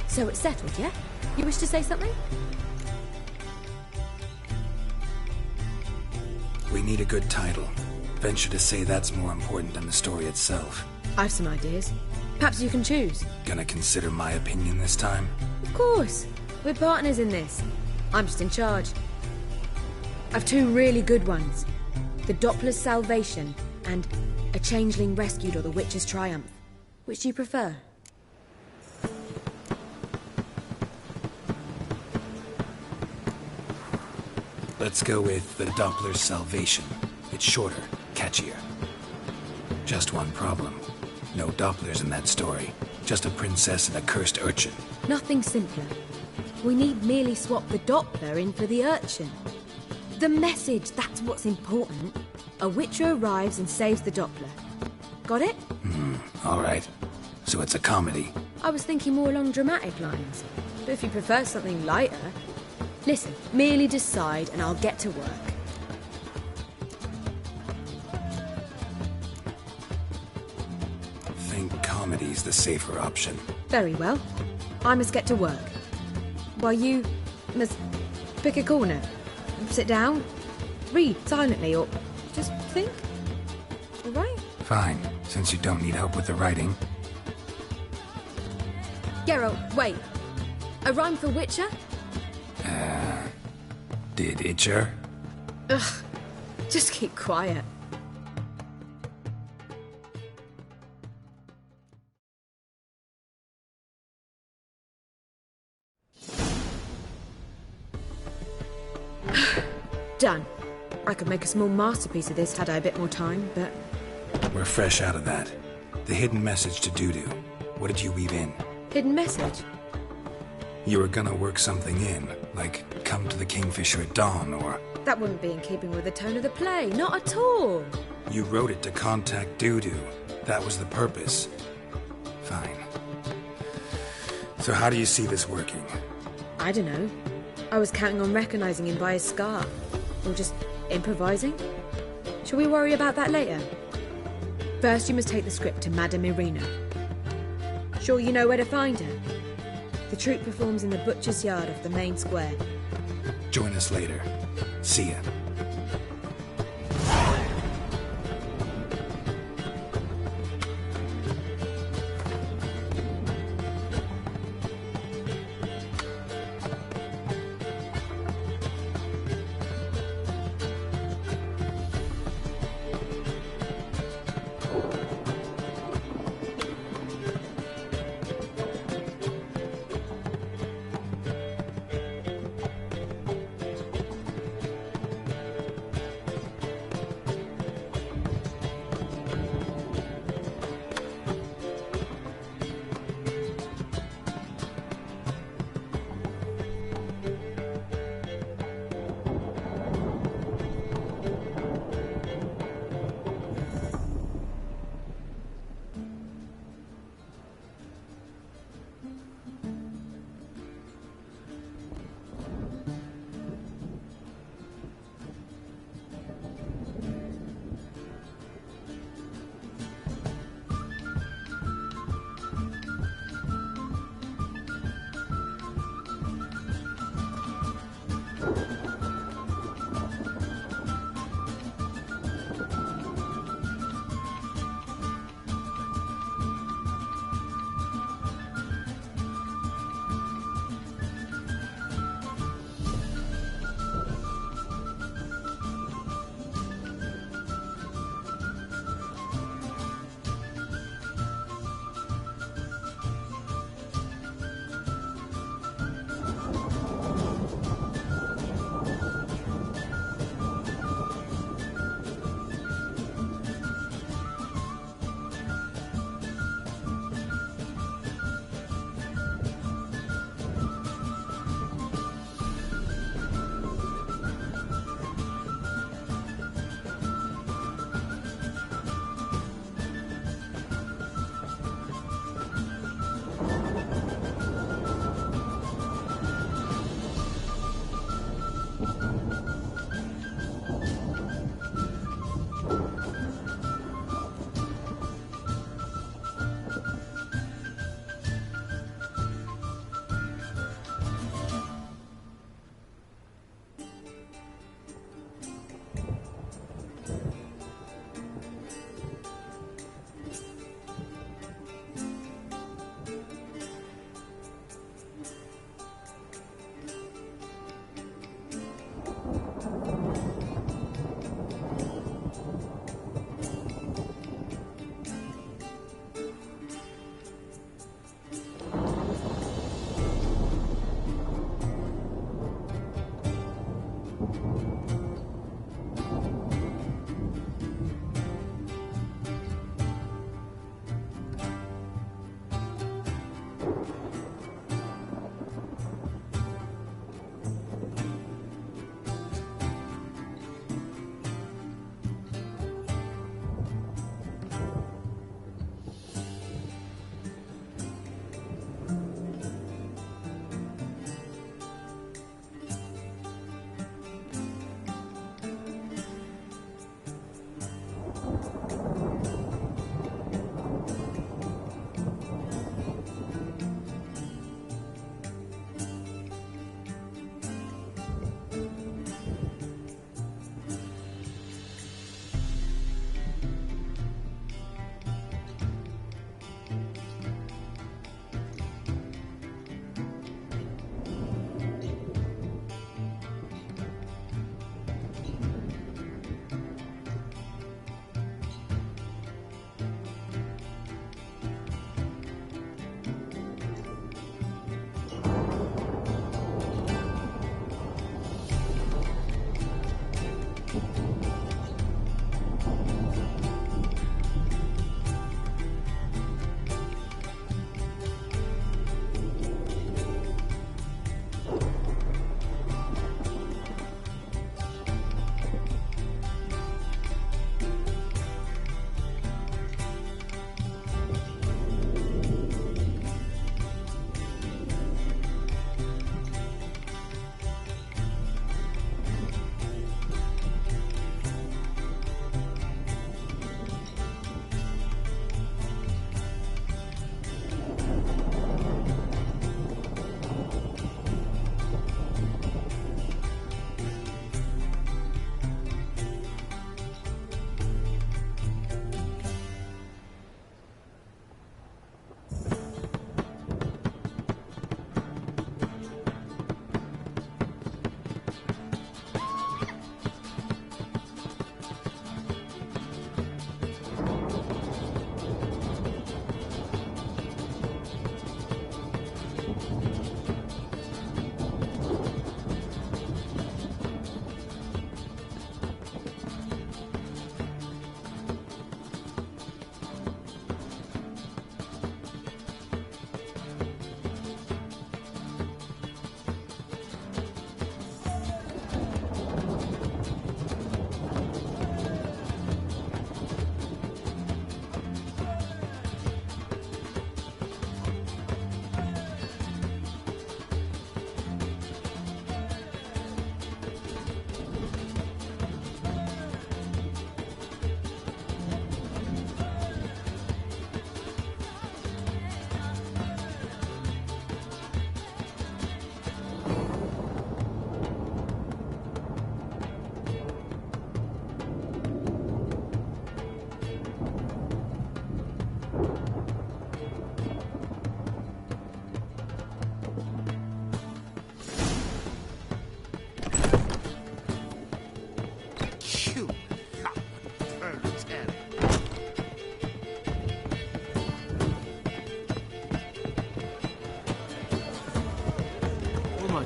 So it's settled, yeah? You wish to say something? We need a good title. Venture to say that's more important than the story itself. I've some ideas. Perhaps you can choose. Gonna consider my opinion this time? Of course. We're partners in this. I'm just in charge. I've two really good ones. The Doppler's Salvation and A Changeling Rescued or The Witcher's Triumph. Which do you prefer? Let's go with the Doppler's Salvation. It's shorter, catchier. Just one problem. No Dopplers in that story. Just a princess and a cursed urchin. Nothing simpler. We need merely swap the Doppler in for the urchin. The message, that's what's important. A Witcher arrives and saves the Doppler. Got it? All right. So it's a comedy. I was thinking more along dramatic lines. But if you prefer something lighter... Listen, merely decide and I'll get to work. Think comedy's the safer option. Very well. I must get to work. While you must pick a corner. Sit down, read silently, or just think. All right? Fine, since you don't need help with the writing. Geralt, wait. A rhyme for Witcher? Did Itcher? Ugh, just keep quiet. Done. I could make a small masterpiece of this had I a bit more time, but... We're fresh out of that. The hidden message to Dudu. What did you weave in? Hidden message? You were gonna work something in, like come to the Kingfisher at dawn, or... That wouldn't be in keeping with the tone of the play, not at all. You wrote it to contact Dudu. That was the purpose. Fine. So how do you see this working? I don't know. I was counting on recognizing him by his scar. Or just improvising. Shall we worry about that later? First, you must take the script to Madame Irina. Sure you know where to find her? The troupe performs in the butcher's yard off the main square. Join us later. See ya.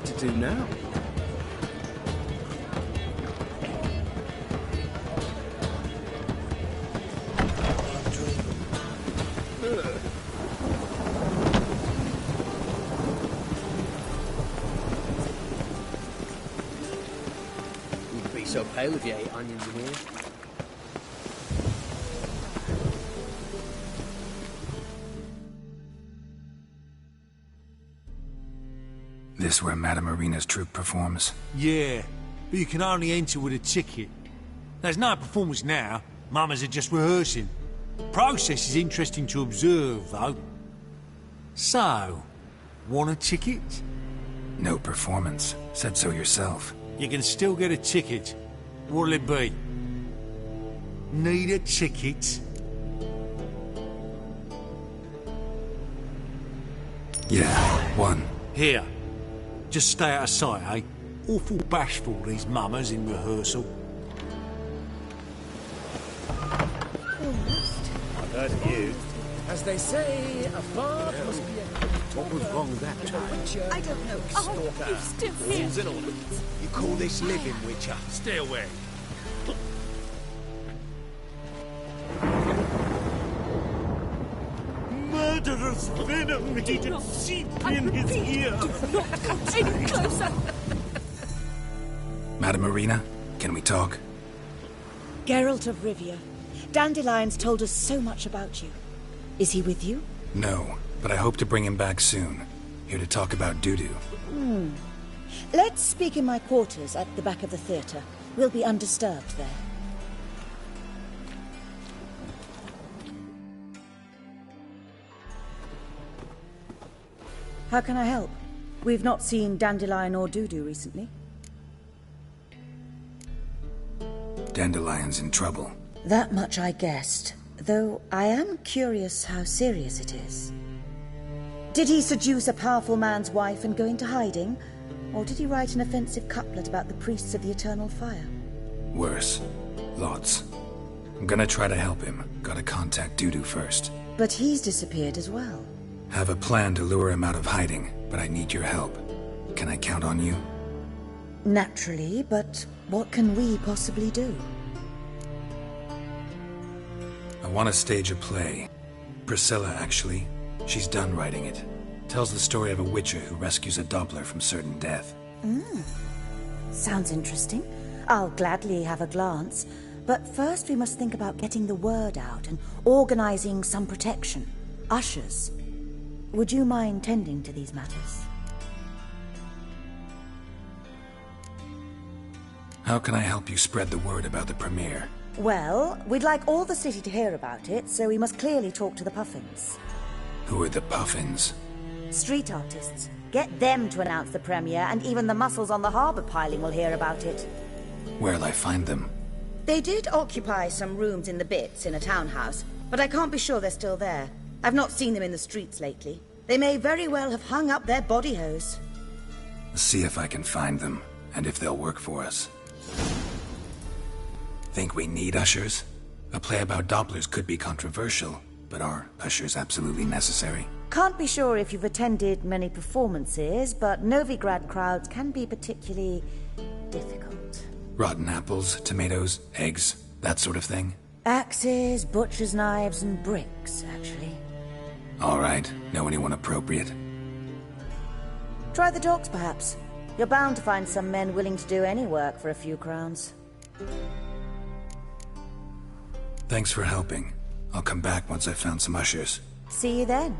like to do now? You'd be so pale if you ate onions in here. This where Madame Marina's troupe performs? Yeah, but you can only enter with a ticket. There's no performance now. Mamas are just rehearsing. The process is interesting to observe, though. So, want a ticket? No performance. Said so yourself. You can still get a ticket. What'll it be? Need a ticket? Yeah, one. Here. Just stay out of sight, eh? Awful bashful, these mamas in rehearsal. I've heard of you. As they say, a fart must be a... What was wrong that time? I don't know. Oh, you still here. All's in order. You call this living, Witcher? Stay away. Murderous venom heated seep in his ear. Do not come any closer. Madame Marina, can we talk? Geralt of Rivia. Dandelion's told us so much about you. Is he with you? No, but I hope to bring him back soon. Here to talk about Dudu. Let's speak in my quarters at the back of the theatre. We'll be undisturbed there. How can I help? We've not seen Dandelion or Dudu recently. Dandelion's in trouble. That much I guessed, though I am curious how serious it is. Did he seduce a powerful man's wife and go into hiding? Or did he write an offensive couplet about the priests of the eternal fire? Worse. Lots. I'm gonna try to help him. Gotta contact Dudu first. But he's disappeared as well. Have a plan to lure him out of hiding, but I need your help. Can I count on you? Naturally, but what can we possibly do? I want to stage a play. Priscilla, actually. She's done writing it. Tells the story of a witcher who rescues a Doppler from certain death. Sounds interesting. I'll gladly have a glance. But first we must think about getting the word out and organizing some protection. Ushers. Would you mind tending to these matters? How can I help you spread the word about the premiere? Well, we'd like all the city to hear about it, so we must clearly talk to the Puffins. Who are the Puffins? Street artists. Get them to announce the premiere, and even the muscles on the harbour piling will hear about it. Where'll I find them? They did occupy some rooms in the Bits in a townhouse, but I can't be sure they're still there. I've not seen them in the streets lately. They may very well have hung up their body hose. See if I can find them, and if they'll work for us. Think we need ushers? A play about Dopplers could be controversial, but are ushers absolutely necessary? Can't be sure if you've attended many performances, but Novigrad crowds can be particularly difficult. Rotten apples, tomatoes, eggs, that sort of thing? Axes, butcher's knives, and bricks, actually. All right. Know anyone appropriate? Try the docks, perhaps. You're bound to find some men willing to do any work for a few crowns. Thanks for helping. I'll come back once I've found some ushers. See you then.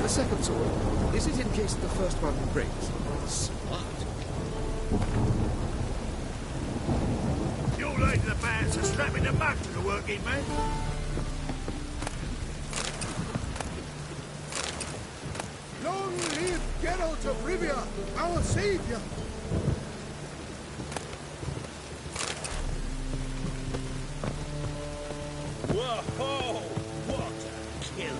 The second sword, is it in case the first one breaks? Smart. You're late to the man, so strapping the mug to the working man. Long live Geralt of Rivia, our savior! Whoa! What a killer!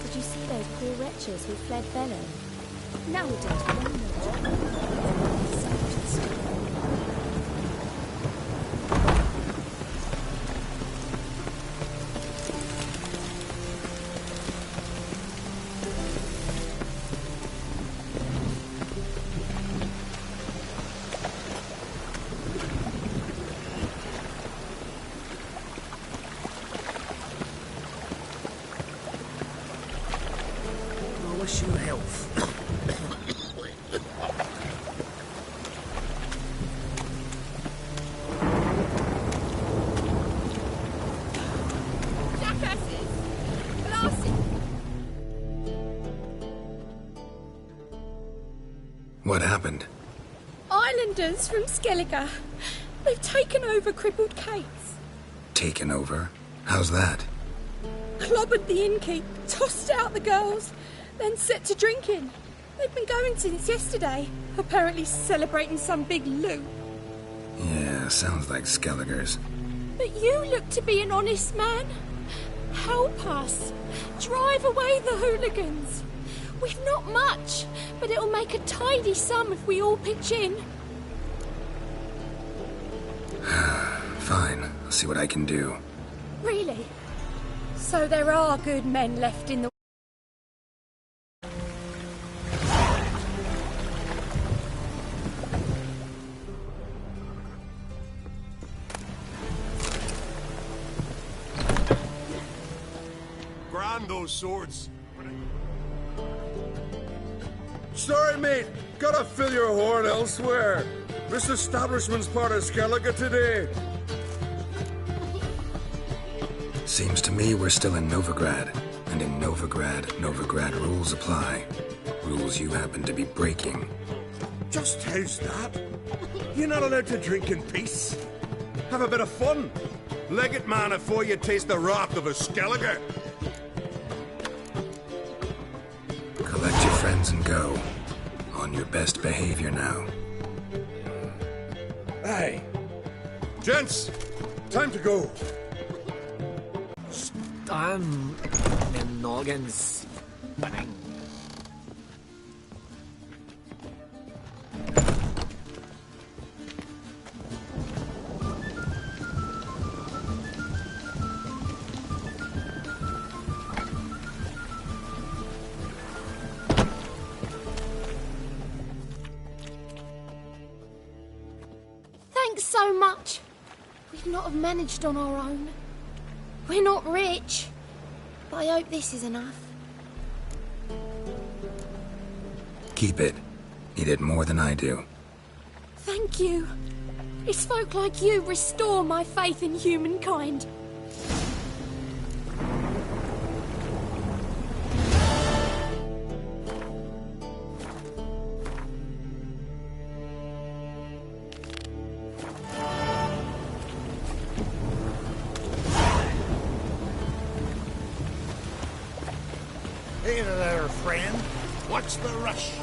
Did you see those poor wretches who fled Velen? Now we're down to one more. I wish you health. What happened? Islanders from Skellige. They've taken over crippled Kate's. Taken over? How's that? Clobbered the innkeep, tossed out the girls, then set to drinking. They've been going since yesterday, apparently celebrating some big loot. Yeah, sounds like Skelligers. But you look to be an honest man. Help us. Drive away the hooligans. We've not much, but it'll make a tidy sum if we all pitch in. Fine, I'll see what I can do. Really? So there are good men left in the... Grind those swords. Sorry, mate. Gotta fill your horn elsewhere. This establishment's part of Skellige today. Seems to me we're still in Novigrad. And in Novigrad rules apply. Rules you happen to be breaking. Just how's that? You're not allowed to drink in peace. Have a bit of fun. Leg it, man, before you taste the wrath of a Skellige. Collect your friends and go. On your best behavior now. Aye. Gents, time to go. I'm in noggins. Bang. Thanks so much. We'd not have managed on our own. We're not rich, but I hope this is enough. Keep it. You did more than I do. Thank you. It's folk like you restore my faith in humankind. Hey there, friend. What's the rush?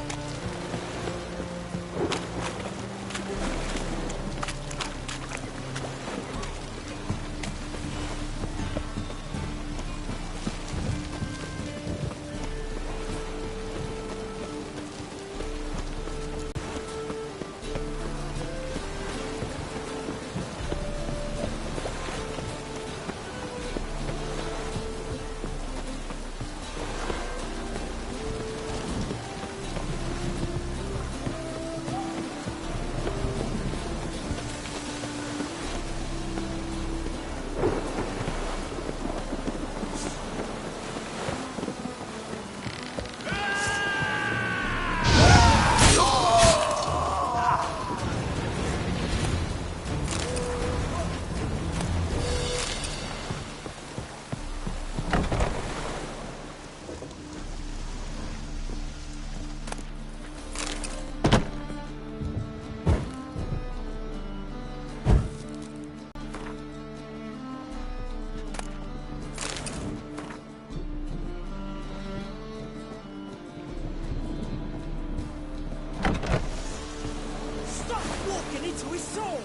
walking into his sword.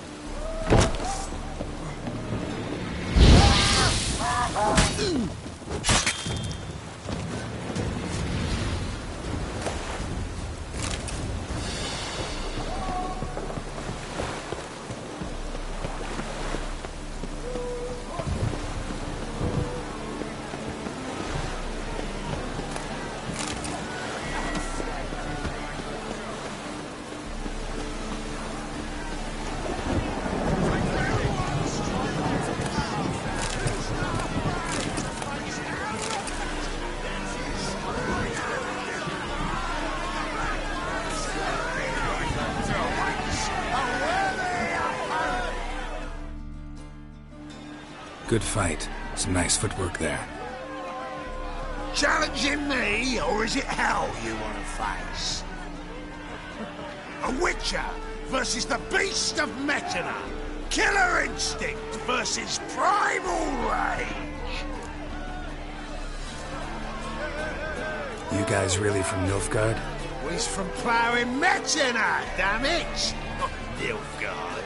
Good fight. Some nice footwork there. Challenging me, or is it hell you want to face? A Witcher versus the Beast of Metina. Killer instinct versus primal rage. You guys really from Nilfgaard? He's from ploughing Metina, damn it! Not Nilfgaard.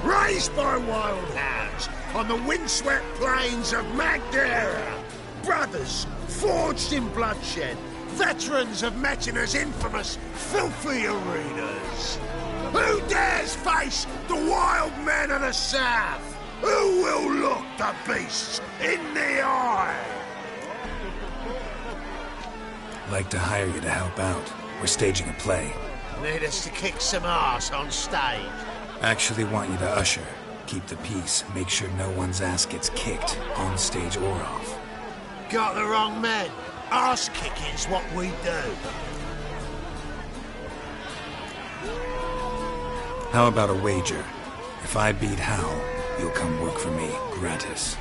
Raised by wild hounds on the windswept plains of Magdera. Brothers forged in bloodshed. Veterans of Metina's infamous filthy arenas. Who dares face the wild men of the south? Who will look the beasts in the eye? Like to hire you to help out. We're staging a play. Need us to kick some ass on stage? Actually want you to usher. Keep the peace. Make sure no one's ass gets kicked, on stage or off. Got the wrong men. Arse kicking's what we do. How about a wager? If I beat Hal, you'll come work for me, gratis.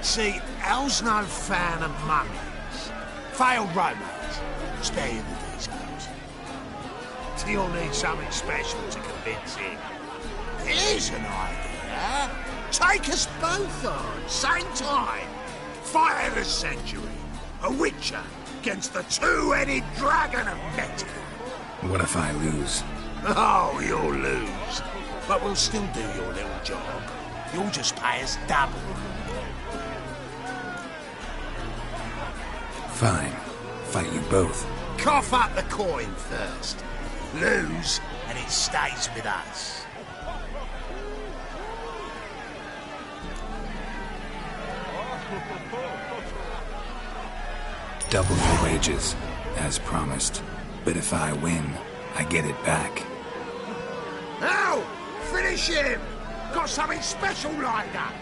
See, Hal's no fan of mummies. Failed romance. Spare you the details. You'll need something special to convince him. Here's an idea. Take us both on, same time. Fight of the century. A Witcher against the two-headed dragon of Metina. What if I lose? Oh, you'll lose. But we'll still do your little job. You'll just pay us double. Fine. Fight you both. Cough up the coin first. Lose, and it stays with us. Double your wages, as promised. But if I win, I get it back. Now, finish him! Got something special lined up.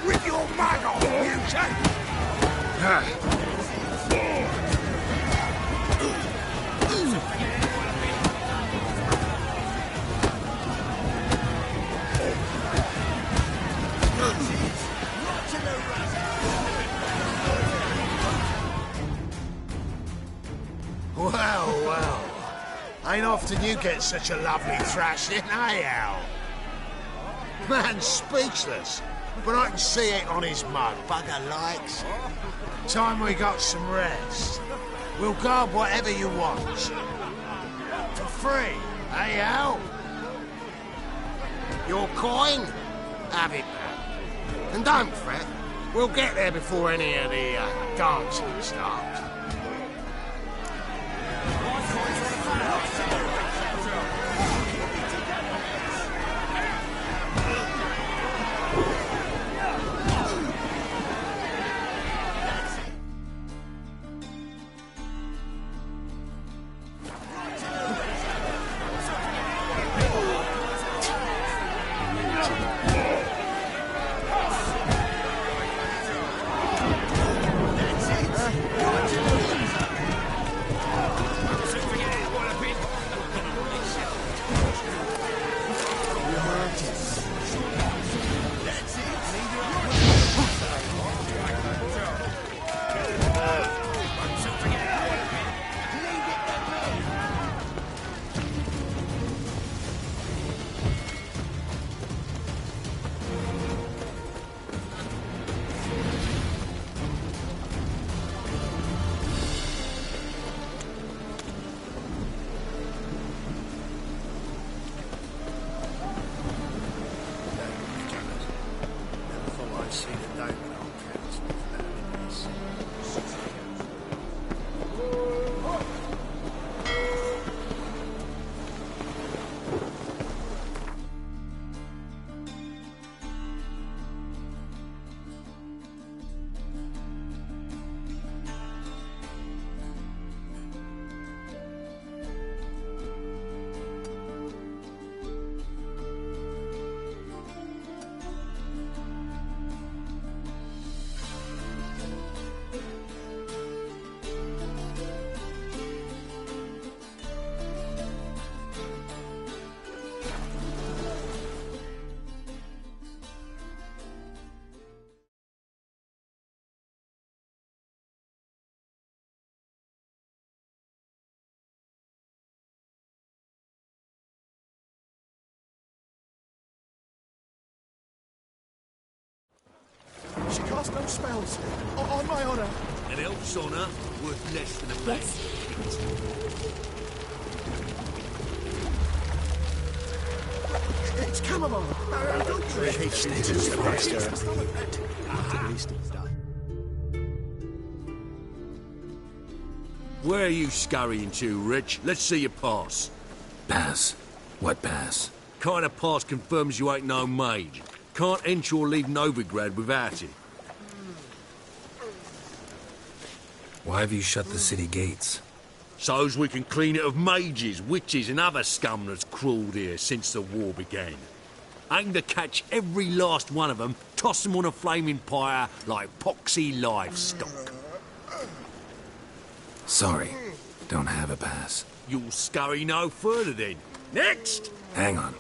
With your mug on, you Well. Ain't often you get such a lovely thrashing, eh, Al? Man's speechless. But I can see it on his mug. Bugger likes. Time we got some rest. We'll guard whatever you want. For free, eh, Al? Your coin? Have it back. And don't fret. We'll get there before any of the dancing starts. no spells. On my honour. An elf's honour worth less than a man's shit. It's chamomile. Where are you scurrying to, Rich? Let's see your pass. Pass? What pass? Kind of pass confirms you ain't no mage. Can't enter or leave Novigrad without it. Why have you shut the city gates? So's we can clean it of mages, witches and other scum that's crawled here since the war began. Aim to catch every last one of them, toss them on a flaming pyre like poxy livestock. Sorry, don't have a pass. You'll scurry no further then. Next! Hang on.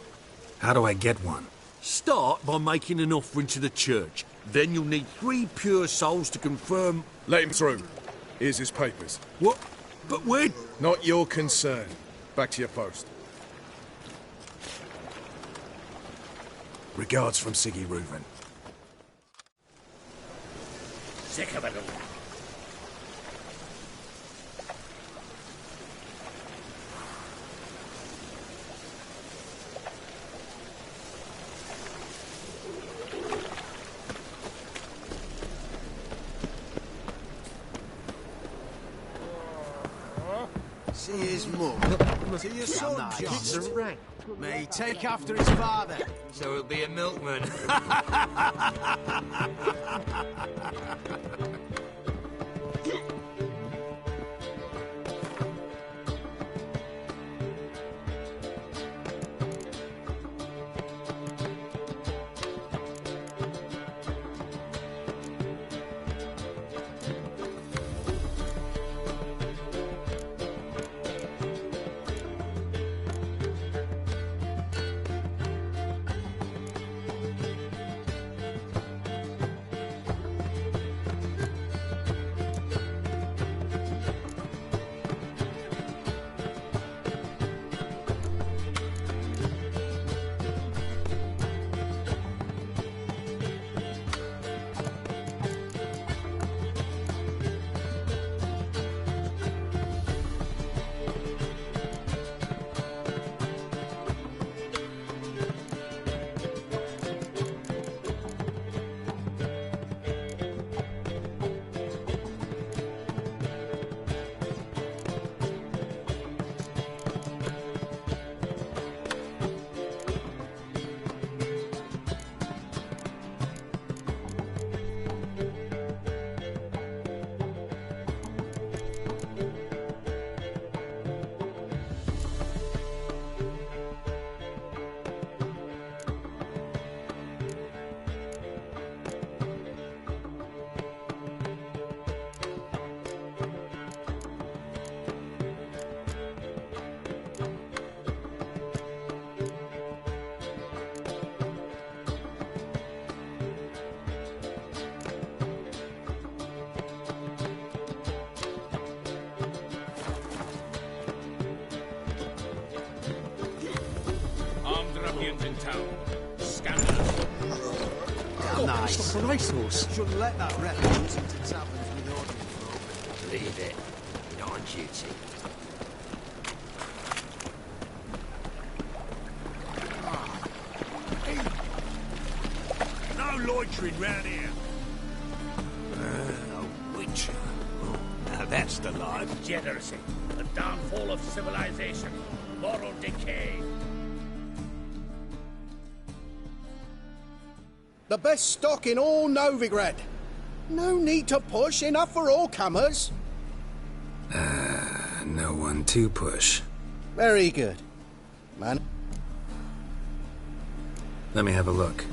How do I get one? Start by making an offering to the church. Then you'll need 3 pure souls to confirm... Let him through. Here's his papers. What? But when? Not your concern. Back to your post. Regards from Siggy Reuven. Sick of it all. See his mum. See your son, John. May take after his father. So he'll be a milkman. In town. Scandalous. Nice. Like a racehorse. Shouldn't let that ref lose into taverns with ordinary folk. Leave it. Not on duty. No loitering round here. A witcher. Oh, now that's the life. Degeneracy. The downfall of civilization. Moral decay. The best stock in all Novigrad. No need to push, enough for all comers. No one to push. Very good. Man. Let me have a look.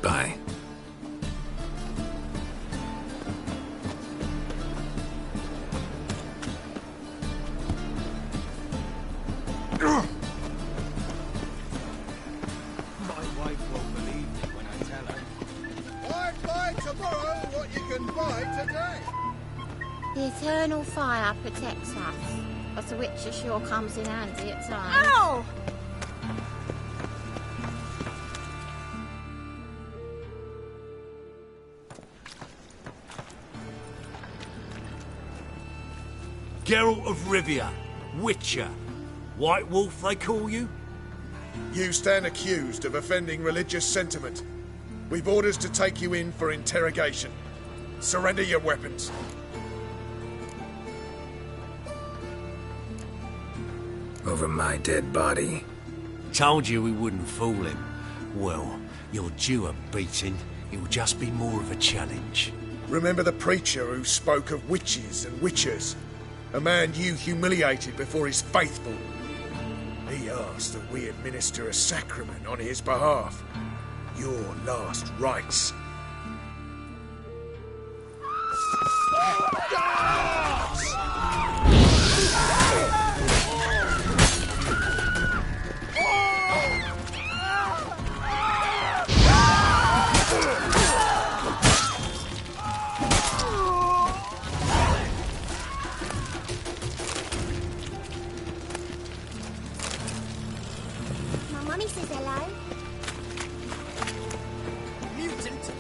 Bye. My wife won't believe me when I tell her. Why buy tomorrow what you can buy today? The eternal fire protects us, but the witcher sure comes in handy at times. Ow! Geralt of Rivia, Witcher. White Wolf, they call you? You stand accused of offending religious sentiment. We've orders to take you in for interrogation. Surrender your weapons. Over my dead body. Told you we wouldn't fool him. Well, you're due a beating. It'll just be more of a challenge. Remember the preacher who spoke of witches and witchers? A man you humiliated before his faithful. He asked that we administer a sacrament on his behalf. Your last rites. My mummy says hello. Mutant!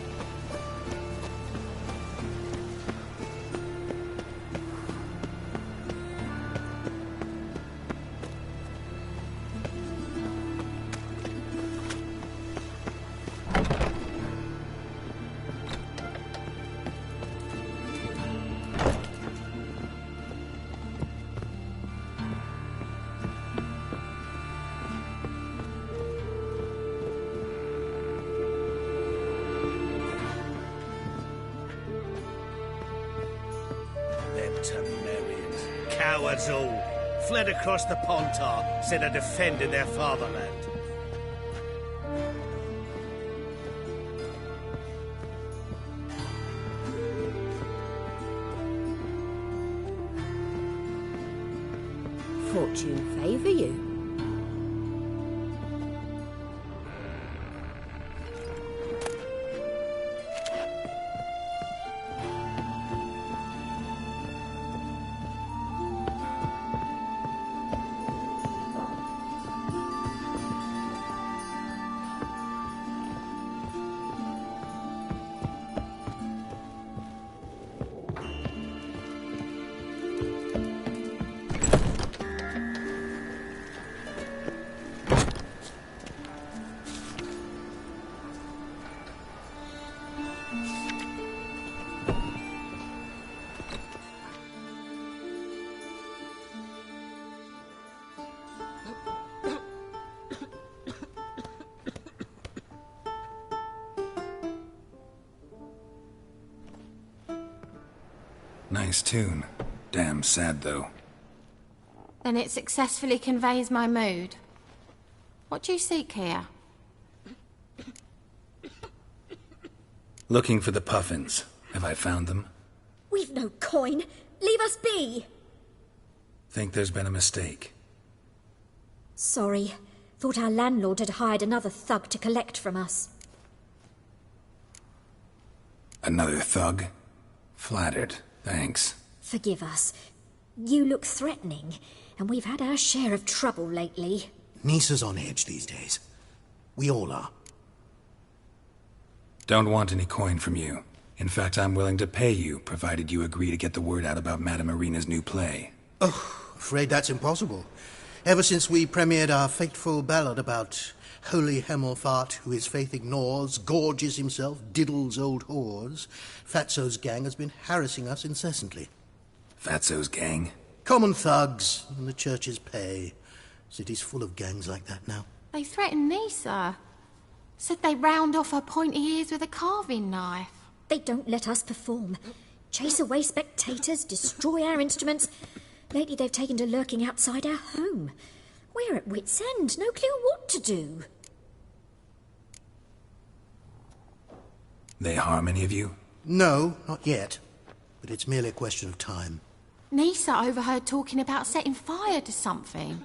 Them Temerians, cowards all, fled across the Pontar, instead of defending their fatherland. Fortune favour you. Nice tune. Damn sad, though. Then it successfully conveys my mood. What do you seek here? Looking for the puffins. Have I found them? We've no coin. Leave us be. Think there's been a mistake. Sorry. Thought our landlord had hired another thug to collect from us. Another thug? Flattered. Thanks. Forgive us. You look threatening, and we've had our share of trouble lately. Nisa's on edge these days. We all are. Don't want any coin from you. In fact, I'm willing to pay you, provided you agree to get the word out about Madame Irina's new play. Oh, afraid that's impossible. Ever since we premiered our fateful ballad about holy Hemelfart, who his faith ignores, gorges himself, diddles old whores, Fatso's gang has been harassing us incessantly. Fatso's gang? Common thugs in the church's pay. City's full of gangs like that now. They threatened Nisa. Said they round off her pointy ears with a carving knife. They don't let us perform. Chase away spectators, destroy our instruments. Lately they've taken to lurking outside our home. We're at wit's end, no clue what to do. They harm any of you? No, not yet. But it's merely a question of time. Nisa overheard talking about setting fire to something.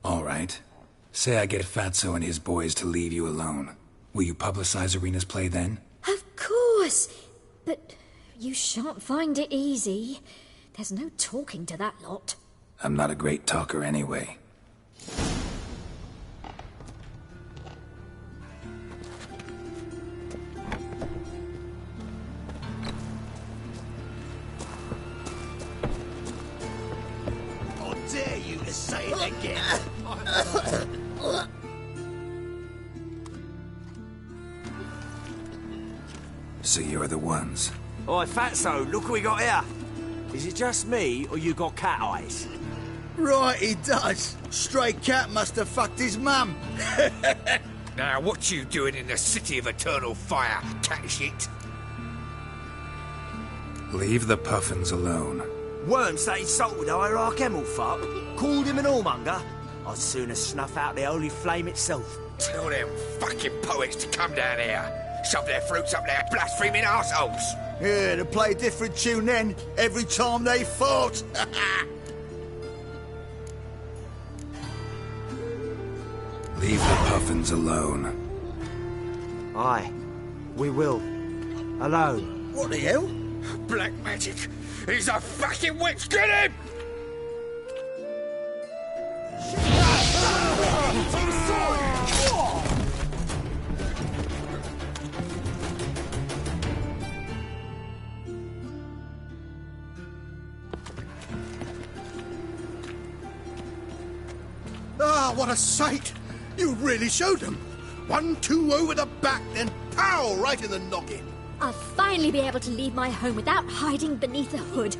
All right. Say I get Fatso and his boys to leave you alone. Will you publicize Arena's play then? Of course! But you shan't find it easy. There's no talking to that lot. I'm not a great talker anyway. I dare you to say it again. So you're the ones. Oi, Fatso, look what we got here. Is it just me, or you got cat eyes? Right, he does. Stray cat must have fucked his mum. Now, what you doing in the City of Eternal Fire, cat shit? Leave the puffins alone. Worms that insulted Hierarch Emelfuck, called him an whoremonger. I'd sooner snuff out the holy flame itself. Tell them fucking poets to come down here. Shove their fruits up their blaspheming arseholes. Yeah, to play a different tune then, every time they fought. Leave the puffins alone. Aye, we will. Alone. What the hell? Black magic. He's a fucking witch. Get him! Ah, what a sight! You really showed them. 1-2 over the back, then pow, right in the noggin. I'll finally be able to leave my home without hiding beneath a hood.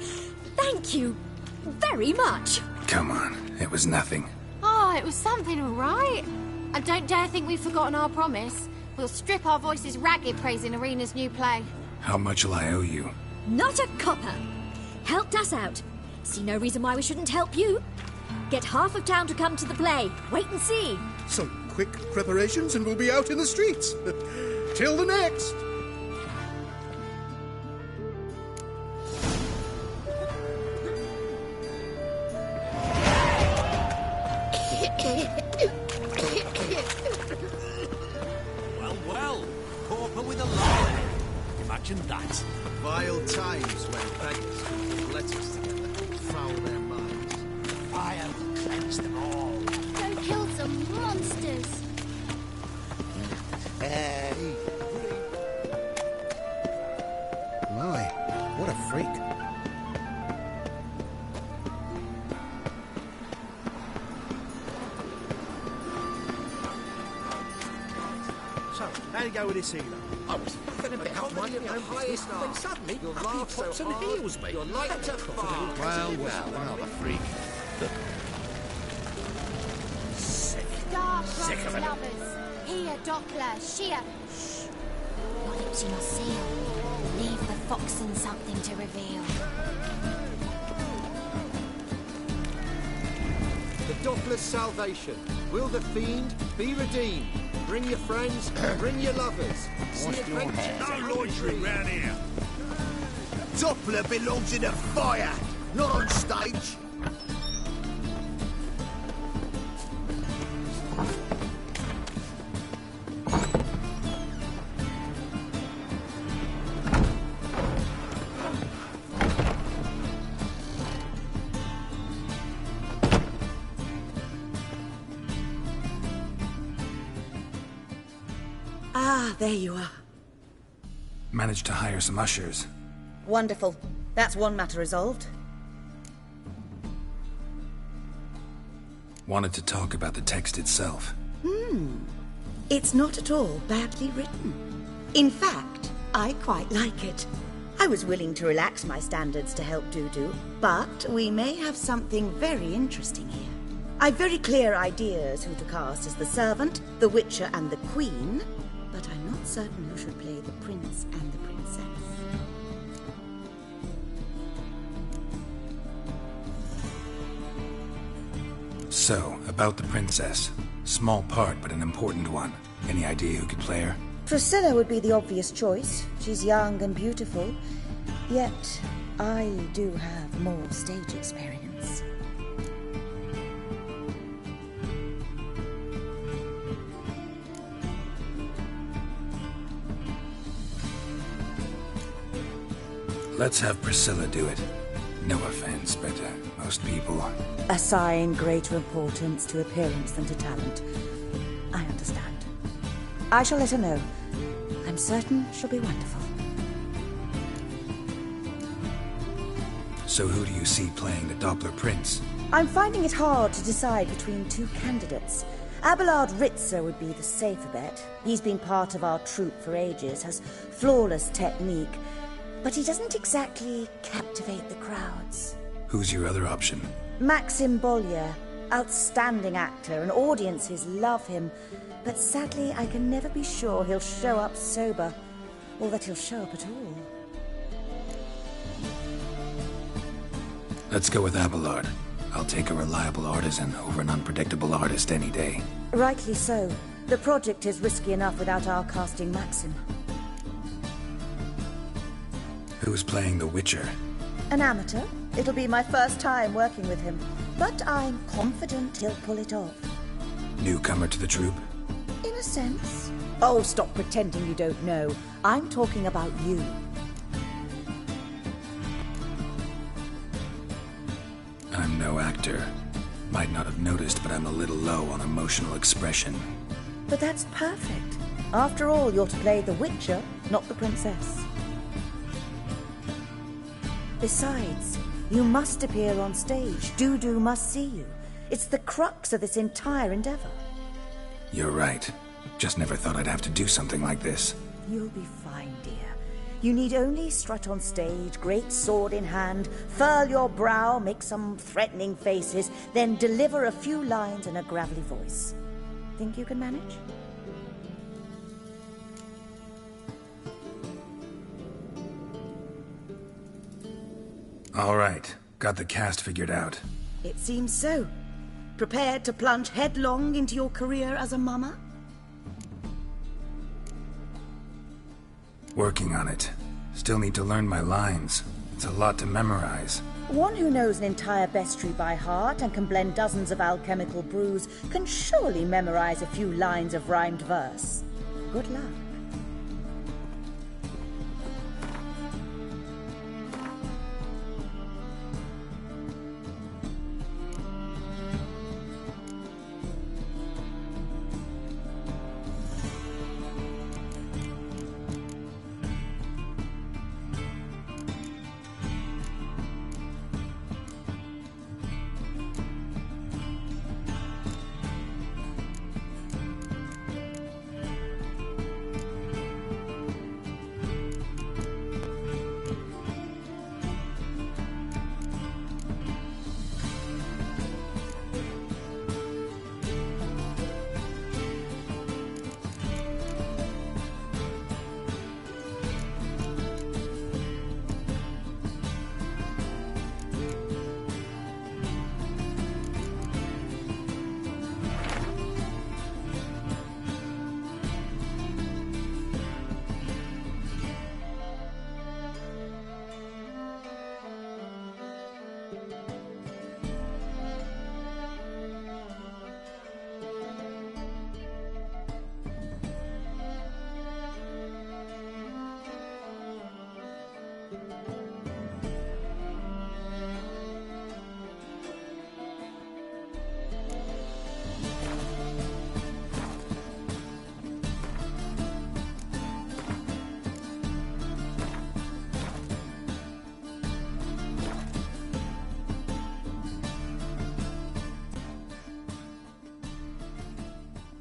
Thank you very much. Come on, it was nothing. Oh, it was something, all right. I don't dare think we've forgotten our promise. We'll strip our voices ragged praising Arena's new play. How much will I owe you? Not a copper. Helped us out. See no reason why we shouldn't help you. Get half of town to come to the play. Wait and see. Some quick preparations and we'll be out in the streets. Till the next. Well, pauper with a lie. Imagine that. Vile times when beggars put letters together and foul their minds. Fire will cleanse them all. Go kill some monsters. My, what a freak. So, how do you go with this healer? I was fucking a bit out my highest when suddenly Your up he laugh so pops and hard, heals me. you're like That's a a fart. Well, another freak. Dark Sick of it. lovers. He a Doppler, she a... Shh. Your lips in your seal. Leave the foxen something to reveal. The Doppler's salvation. Will the fiend be redeemed? Bring your friends, bring your lovers. See adventures No loitering round here. Doppler belongs in a fire, not on stage. Ah, there you are. Managed to hire some ushers. Wonderful. That's one matter resolved. Wanted to talk about the text itself. It's not at all badly written. In fact, I quite like it. I was willing to relax my standards to help Dudu, but we may have something very interesting here. I've very clear ideas who to cast as the servant, the witcher and the queen, but I'm not certain who should play the prince and the princess. So, about the princess. Small part, but an important one. Any idea who could play her? Priscilla would be the obvious choice. She's young and beautiful. Yet, I do have more stage experience. Let's have Priscilla do it. No offense, but most people... Assign greater importance to appearance than to talent. I understand. I shall let her know. I'm certain she'll be wonderful. So who do you see playing the Doppler Prince? I'm finding it hard to decide between two candidates. Abelard Ritzer would be the safer bet. He's been part of our troupe for ages, has flawless technique, but he doesn't exactly captivate the crowds. Who's your other option? Maxim Bollier, outstanding actor, and audiences love him. But sadly, I can never be sure he'll show up sober, or that he'll show up at all. Let's go with Abelard. I'll take a reliable artisan over an unpredictable artist any day. Rightly so. The project is risky enough without our casting Maxim. Who's playing the Witcher? An amateur. It'll be my first time working with him, but I'm confident he'll pull it off. Newcomer to the troupe? In a sense. Oh, stop pretending you don't know. I'm talking about you. I'm no actor. Might not have noticed, but I'm a little low on emotional expression. But that's perfect. After all, you're to play the Witcher, not the princess. Besides, you must appear on stage. Dudu must see you. It's the crux of this entire endeavor. You're right. Just never thought I'd have to do something like this. You'll be fine, dear. You need only strut on stage, great sword in hand, furl your brow, make some threatening faces, then deliver a few lines in a gravelly voice. Think you can manage? All right. Got the cast figured out. It seems so. Prepared to plunge headlong into your career as a mama? Working on it. Still need to learn my lines. It's a lot to memorize. One who knows an entire bestiary by heart and can blend dozens of alchemical brews can surely memorize a few lines of rhymed verse. Good luck.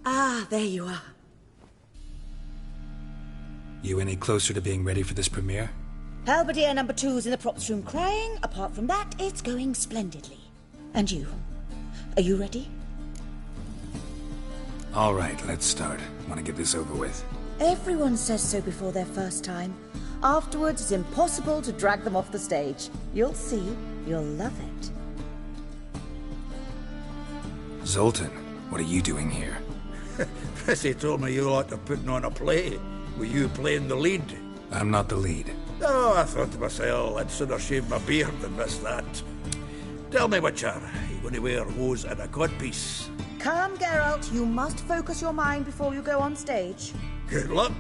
Ah, there you are. You any closer to being ready for this premiere? Halberdier number 2's in the props room crying. Apart from that, it's going splendidly. And you? Are you ready? All right, let's start. Want to get this over with. Everyone says so before their first time. Afterwards, it's impossible to drag them off the stage. You'll see. You'll love it. Zoltan, What are you doing here? Pressy told me you like to put on a play. Were you playing the lead? I'm not the lead. Oh, I thought to myself, I'd sooner shave my beard than miss that. Tell me, Witcher, you going to wear hose and a codpiece? Come, Geralt. You must focus your mind before you go on stage. Good luck.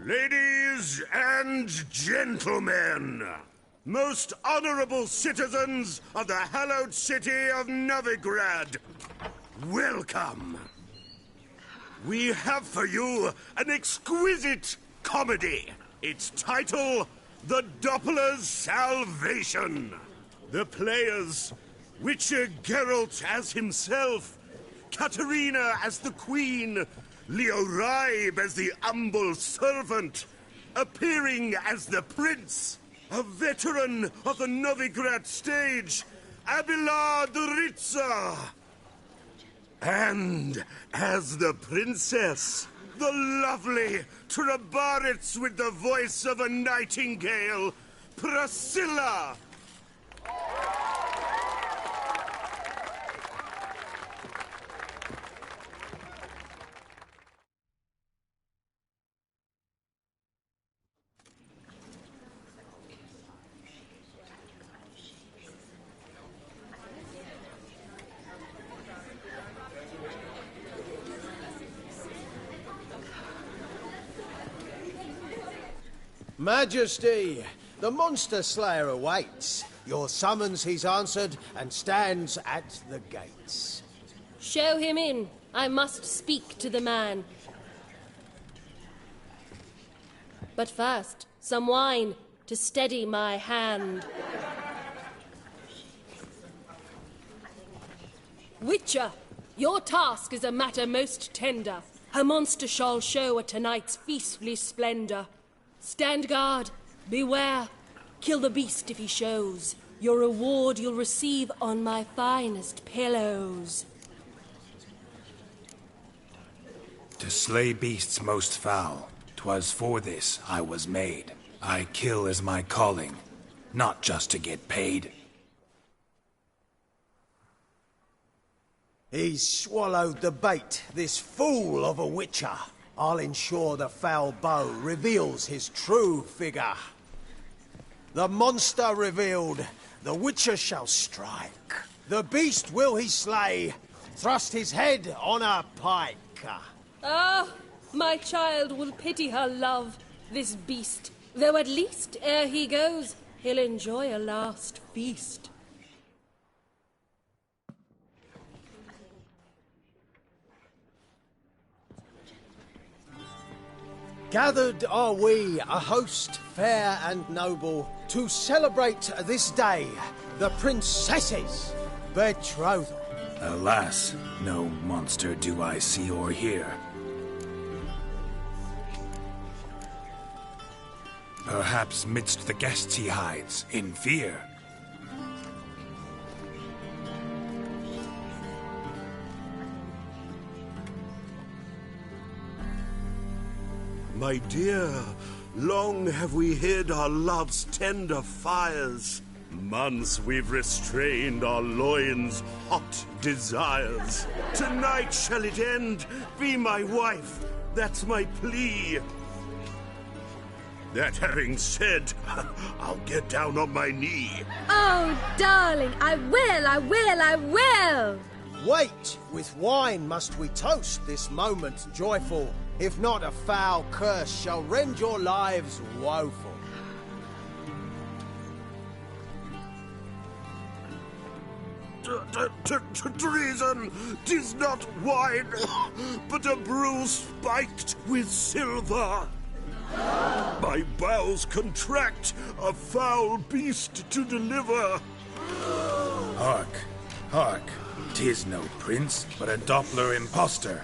Ladies and gentlemen, most honorable citizens of the hallowed city of Novigrad, welcome. We have for you an exquisite comedy. Its title, The Doppler's Salvation. The players, Witcher Geralt as himself, Katerina as the Queen, Leo Raib as the humble servant, appearing as the Prince, a veteran of the Novigrad stage, Abelard Ritza. And as the Princess, the lovely Trabaritz with the voice of a nightingale, Priscilla. Majesty, the monster slayer awaits. Your summons he's answered and stands at the gates. Show him in. I must speak to the man. But first, some wine to steady my hand. Witcher, your task is a matter most tender. A monster shall show at tonight's feastly splendor. Stand guard, beware, kill the beast if he shows. Your reward you'll receive on my finest pillows. To slay beasts most foul, 'twas for this I was made. I kill as my calling, not just to get paid. He's swallowed the bait, this fool of a witcher. I'll ensure the foul bow reveals his true figure. The monster revealed, the witcher shall strike. The beast will he slay, thrust his head on a pike. Ah, my child will pity her love, this beast. Though at least, ere he goes, he'll enjoy a last feast. Gathered are we, a host fair and noble, to celebrate this day, the princess's betrothal. Alas, no monster do I see or hear. Perhaps midst the guests he hides, in fear. My dear, long have we hid our love's tender fires. Months we've restrained our loins' hot desires. Tonight shall it end, be my wife, that's my plea. That having said, I'll get down on my knee. Oh, darling, I will! Wait, with wine must we toast this moment joyful. If not, a foul curse shall rend your lives woeful. Treason! 'Tis not wine, but a brew spiked with silver. My bowels contract, a foul beast to deliver. Hark, hark, 'tis no prince, but a Doppler impostor.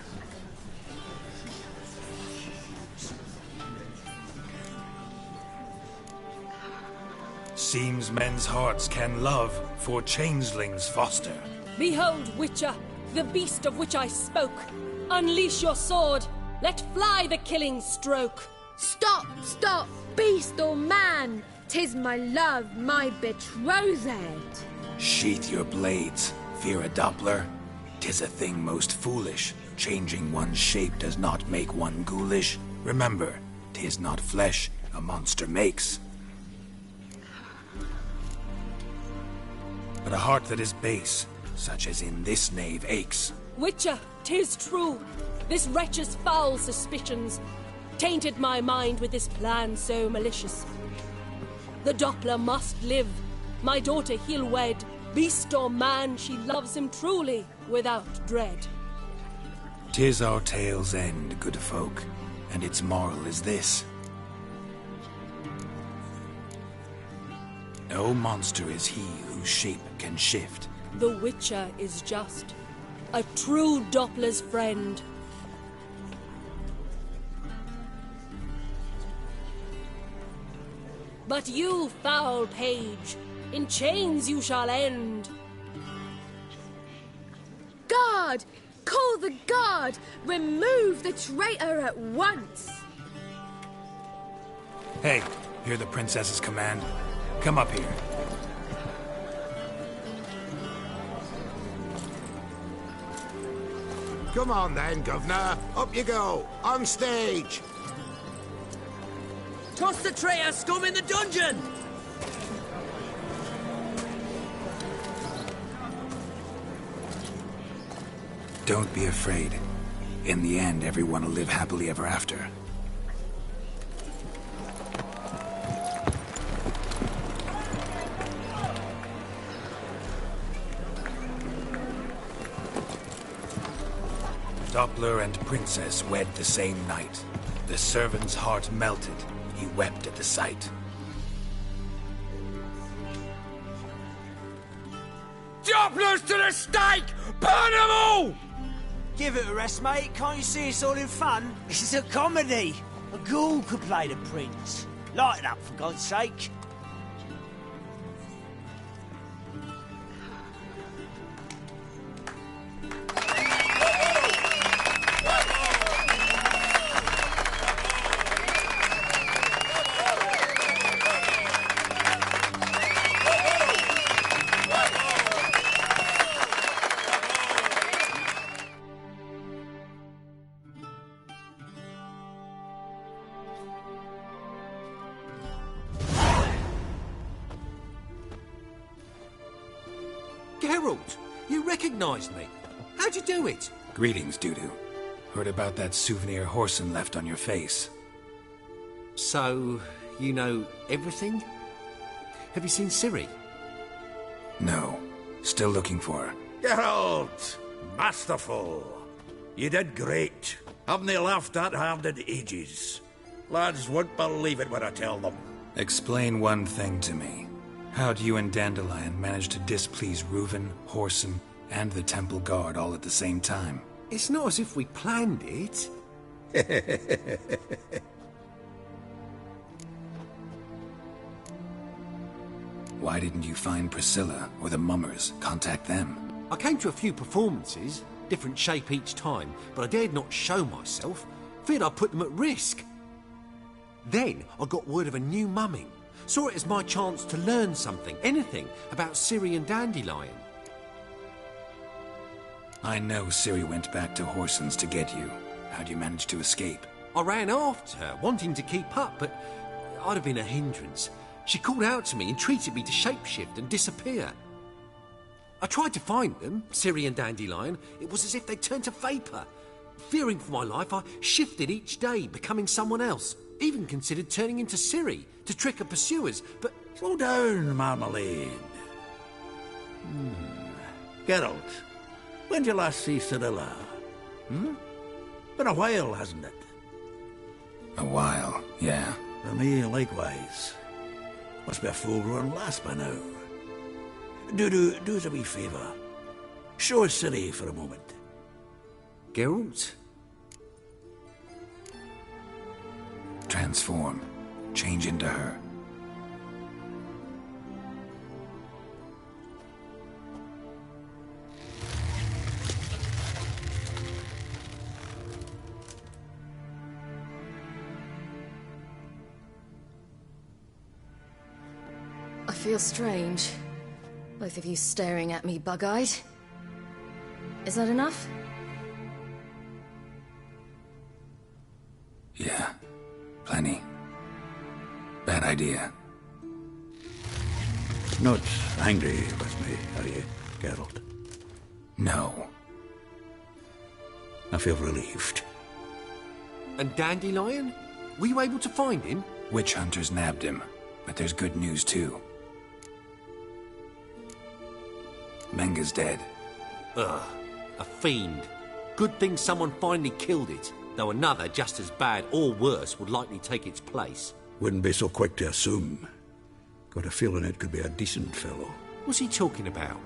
Seems men's hearts can love, for changelings foster. Behold, Witcher, the beast of which I spoke. Unleash your sword. Let fly the killing stroke. Stop, stop, beast or man. 'Tis my love, my betrothed. Sheath your blades, fear a Doppler. 'Tis a thing most foolish. Changing one's shape does not make one ghoulish. Remember, 'tis not flesh a monster makes, but a heart that is base, such as in this knave aches. Witcher, 'tis true. This wretch's foul suspicions tainted my mind with this plan so malicious. The Doppler must live. My daughter he'll wed. Beast or man, she loves him truly, without dread. 'Tis our tale's end, good folk, and its moral is this. No monster is he whose shape can shift. The Witcher is just a true Doppler's friend. But you, foul page, in chains you shall end. Guard! Call the guard! Remove the traitor at once! Hey, hear the princess's command? Come up here. Come on then, Governor. Up you go. On stage. Toss the traitor scum in the dungeon! Don't be afraid. In the end, everyone will live happily ever after. Doppler and princess wed the same night. The servant's heart melted. He wept at the sight. Dopplers to the stake! Burn them all! Give it a rest, mate. Can't you see it's all in fun? This is a comedy. A ghoul could play the prince. Lighten up, for God's sake. Geralt, you recognized me. How'd you do it? Greetings, Dudu. Heard about that souvenir Horson left on your face. So, you know everything? Have you seen Ciri? No. Still looking for her. Geralt! Masterful! You did great. Haven't they laughed that hard in ages? Lads won't believe it when I tell them. Explain one thing to me. How'd you and Dandelion manage to displease Reuven, Horson, and the Temple Guard all at the same time? It's not as if we planned it. Why didn't you find Priscilla or the Mummers? Contact them. I came to a few performances, different shape each time, but I dared not show myself. Feared I'd put them at risk. Then I got word of a new mumming. Saw it as my chance to learn something, anything, about Ciri and Dandelion. I know Ciri went back to Horson's to get you. How'd you manage to escape? I ran after her, wanting to keep up, but I'd have been a hindrance. She called out to me, entreated me to shapeshift and disappear. I tried to find them, Ciri and Dandelion. It was as if they'd turned to vapour. Fearing for my life, I shifted each day, becoming someone else. Even considered turning into Ciri to trick her pursuers, but... Slow down, Marmalade. Geralt, when did you last see Cyrilla? Been a while, hasn't it? A while, yeah. For me, likewise. Must be a full-grown lass by now. Do us a wee favour. Show us Ciri for a moment. Geralt? Transform. Change into her. feel strange. Both of you staring at me bug-eyed. Is that enough? Yeah, plenty. Bad idea. Not angry with me, are you, Geralt? No. I feel relieved. And Dandelion? Were you able to find him? Witch hunters nabbed him, but there's good news too. Menga's dead. Ugh, a fiend. Good thing someone finally killed it, though another just as bad or worse would likely take its place. Wouldn't be so quick to assume. Got a feeling it could be a decent fellow. What's he talking about?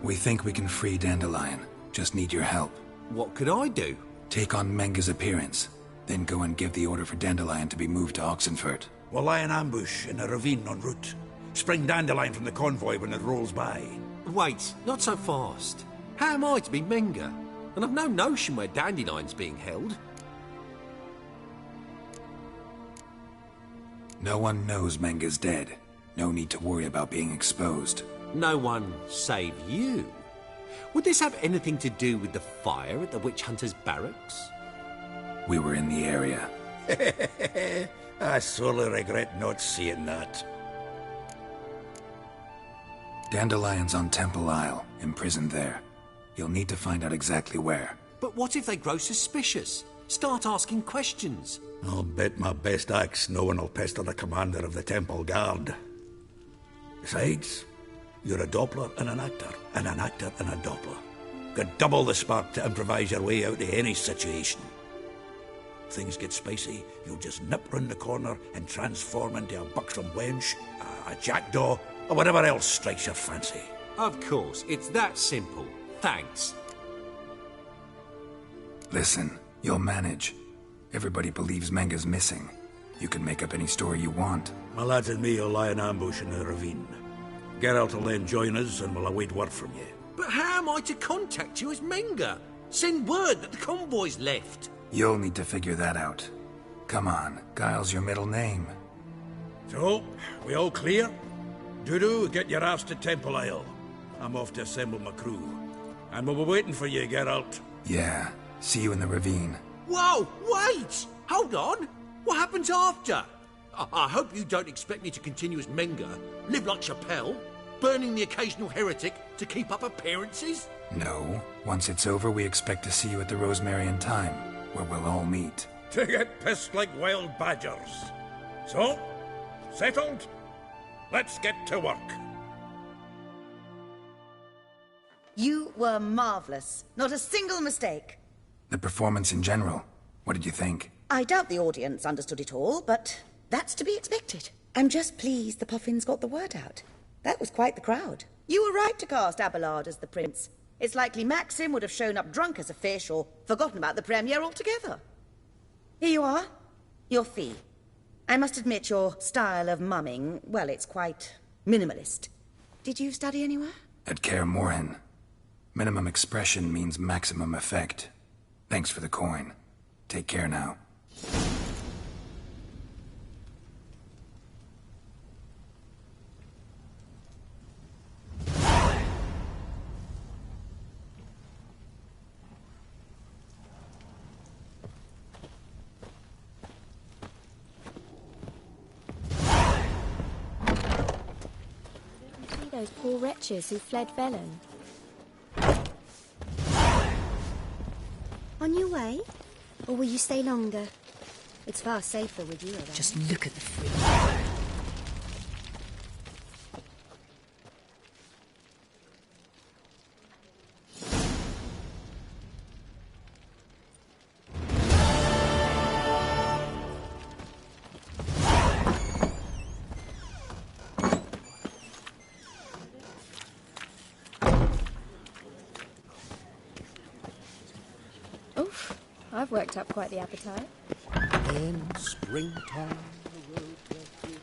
We think we can free Dandelion. Just need your help. What could I do? Take on Menga's appearance, then go and give the order for Dandelion to be moved to Oxenfurt. We'll lie in ambush in a ravine en route. Spring Dandelion from the convoy when it rolls by. Wait, not so fast. How am I to be Menga? And I've no notion where Dandelion's being held. No one knows Menga's dead. No need to worry about being exposed. No one save you. Would this have anything to do with the fire at the witch hunters' barracks? We were in the area. I sorely regret not seeing that. Dandelion's on Temple Isle, imprisoned there. You'll need to find out exactly where. But what if they grow suspicious? Start asking questions? I'll bet my best axe no one will pester the commander of the Temple Guard. Besides, you're a Doppler and an actor and a Doppler. Got double the spark to improvise your way out of any situation. If things get spicy, you'll just nip round the corner and transform into a buxom wench, a jackdaw, or whatever else strikes your fancy. Of course, it's that simple. Thanks. Listen, you'll manage. Everybody believes Menga's missing. You can make up any story you want. My lads and me will lie in ambush in the ravine. Geralt will then join us and we'll await word from you. But how am I to contact you as Menga? Send word that the convoy's left. You'll need to figure that out. Come on, Guile's your middle name. So, we all clear? Dudu, get your ass to Temple Isle. I'm off to assemble my crew. And we'll be waiting for you, Geralt. Yeah, see you in the ravine. Whoa, wait! Hold on! What happens after? I hope you don't expect me to continue as Menga, live like Chappelle, burning the occasional heretic to keep up appearances? No. Once it's over, we expect to see you at the Rosemary in Time, where we'll all meet. To get pissed like wild badgers. So, settled? Let's get to work. You were marvellous. Not a single mistake. The performance in general, what did you think? I doubt the audience understood it all, but that's to be expected. I'm just pleased the Puffins got the word out. That was quite the crowd. You were right to cast Abelard as the prince. It's likely Maxim would have shown up drunk as a fish or forgotten about the premiere altogether. Here you are. Your fee. I must admit your style of mumming, well, it's quite minimalist. Did you study anywhere? At Kaer Morhen. Minimum expression means maximum effect. Thanks for the coin. Take care now. See those poor wretches who fled Velen. On your way? Or will you stay longer? It's far safer with you around. Just look at the freak. Oof, I've worked up quite the appetite. In springtime, the world doth give.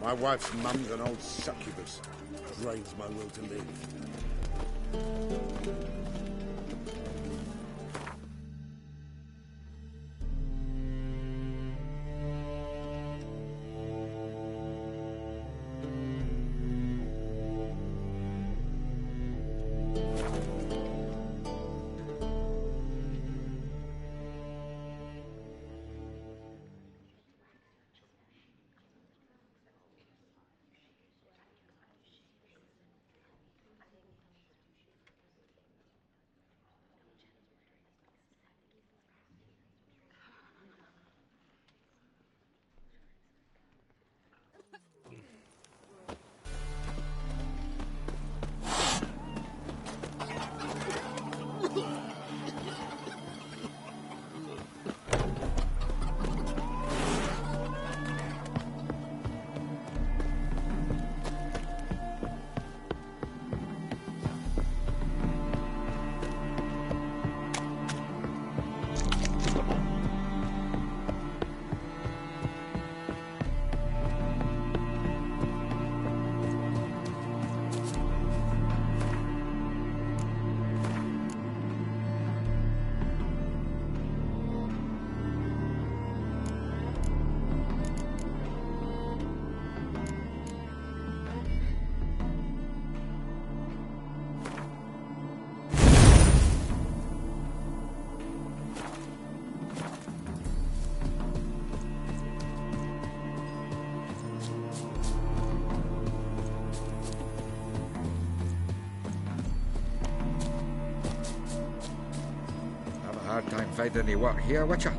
My wife's mum's an old succubus. Drains my will to live. Hard time finding any work here, Witcher.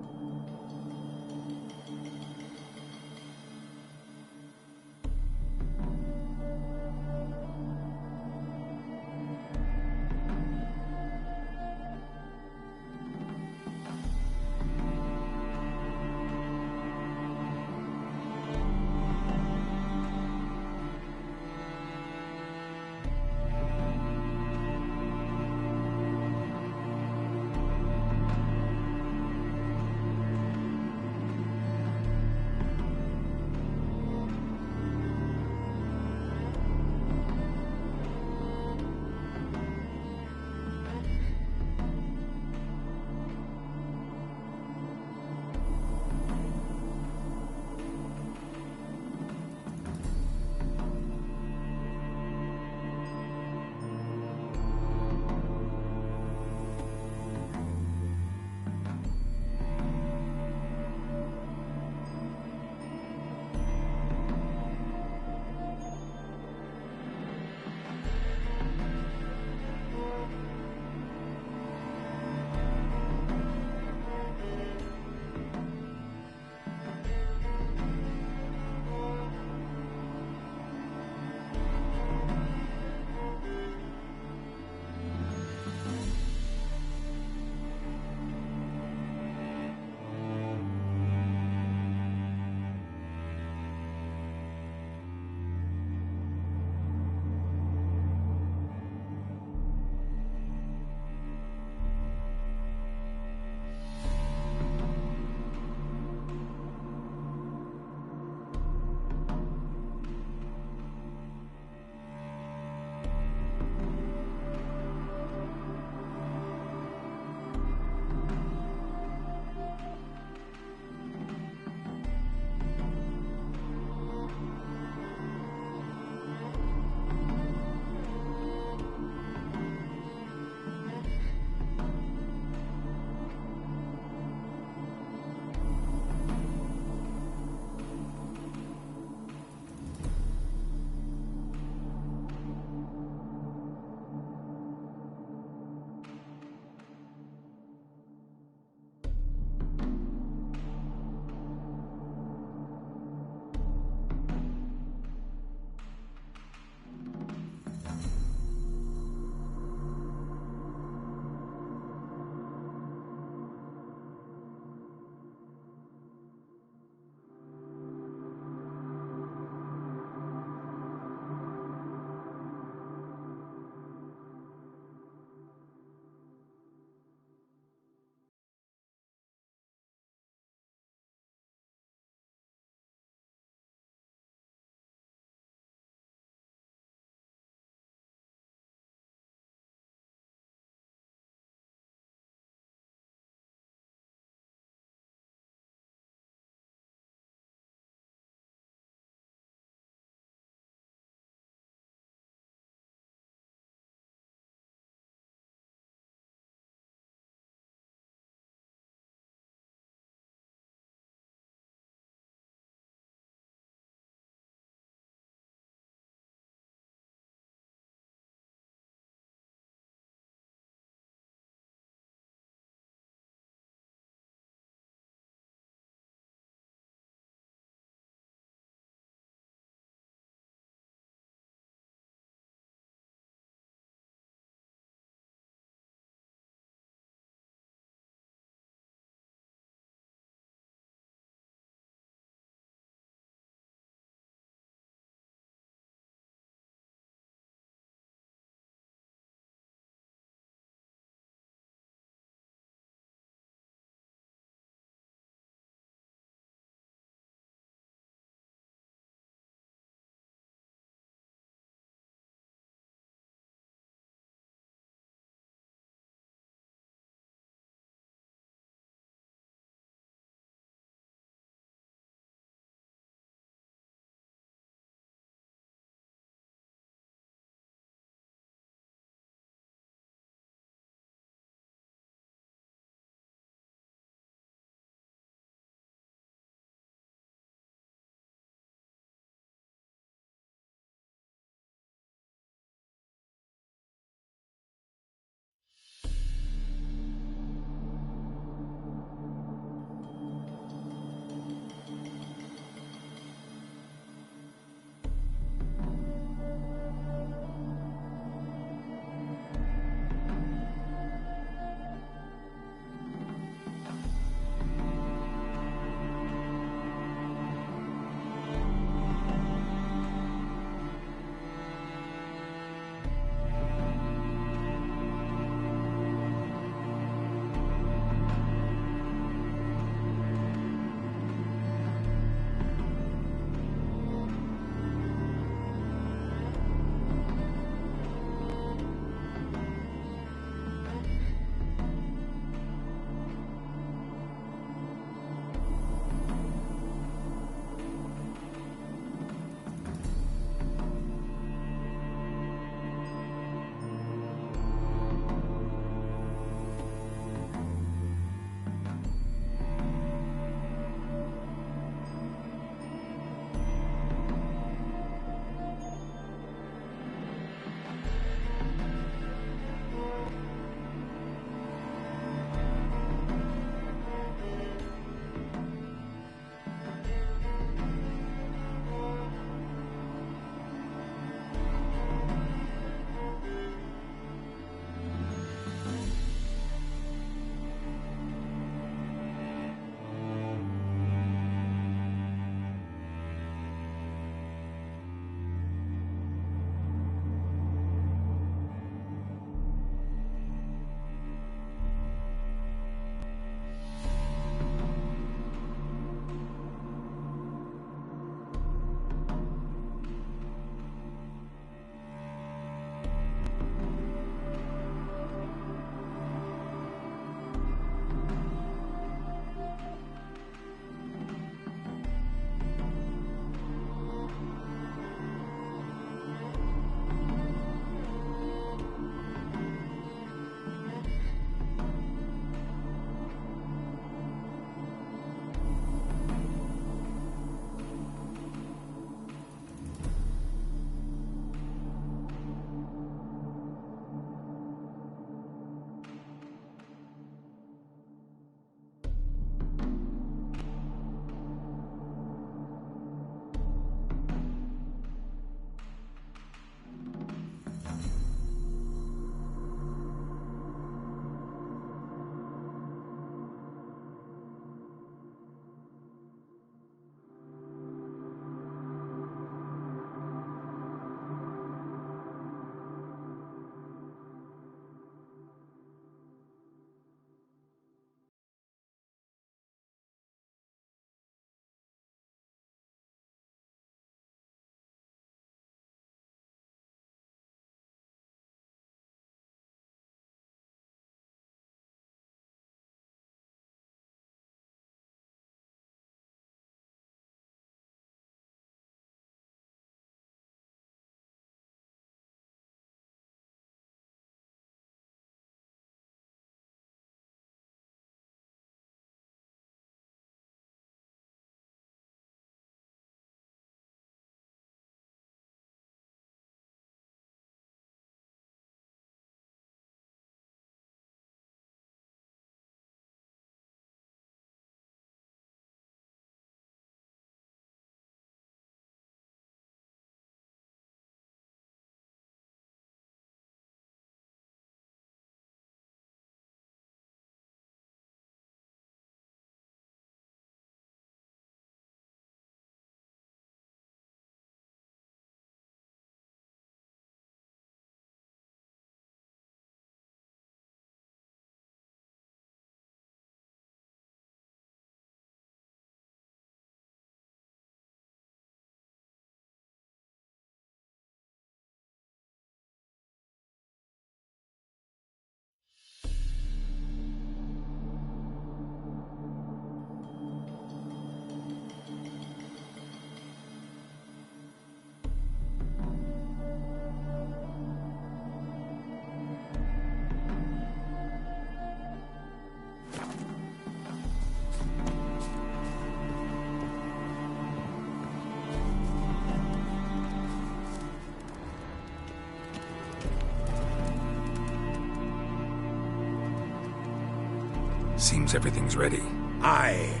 Seems everything's ready. Aye.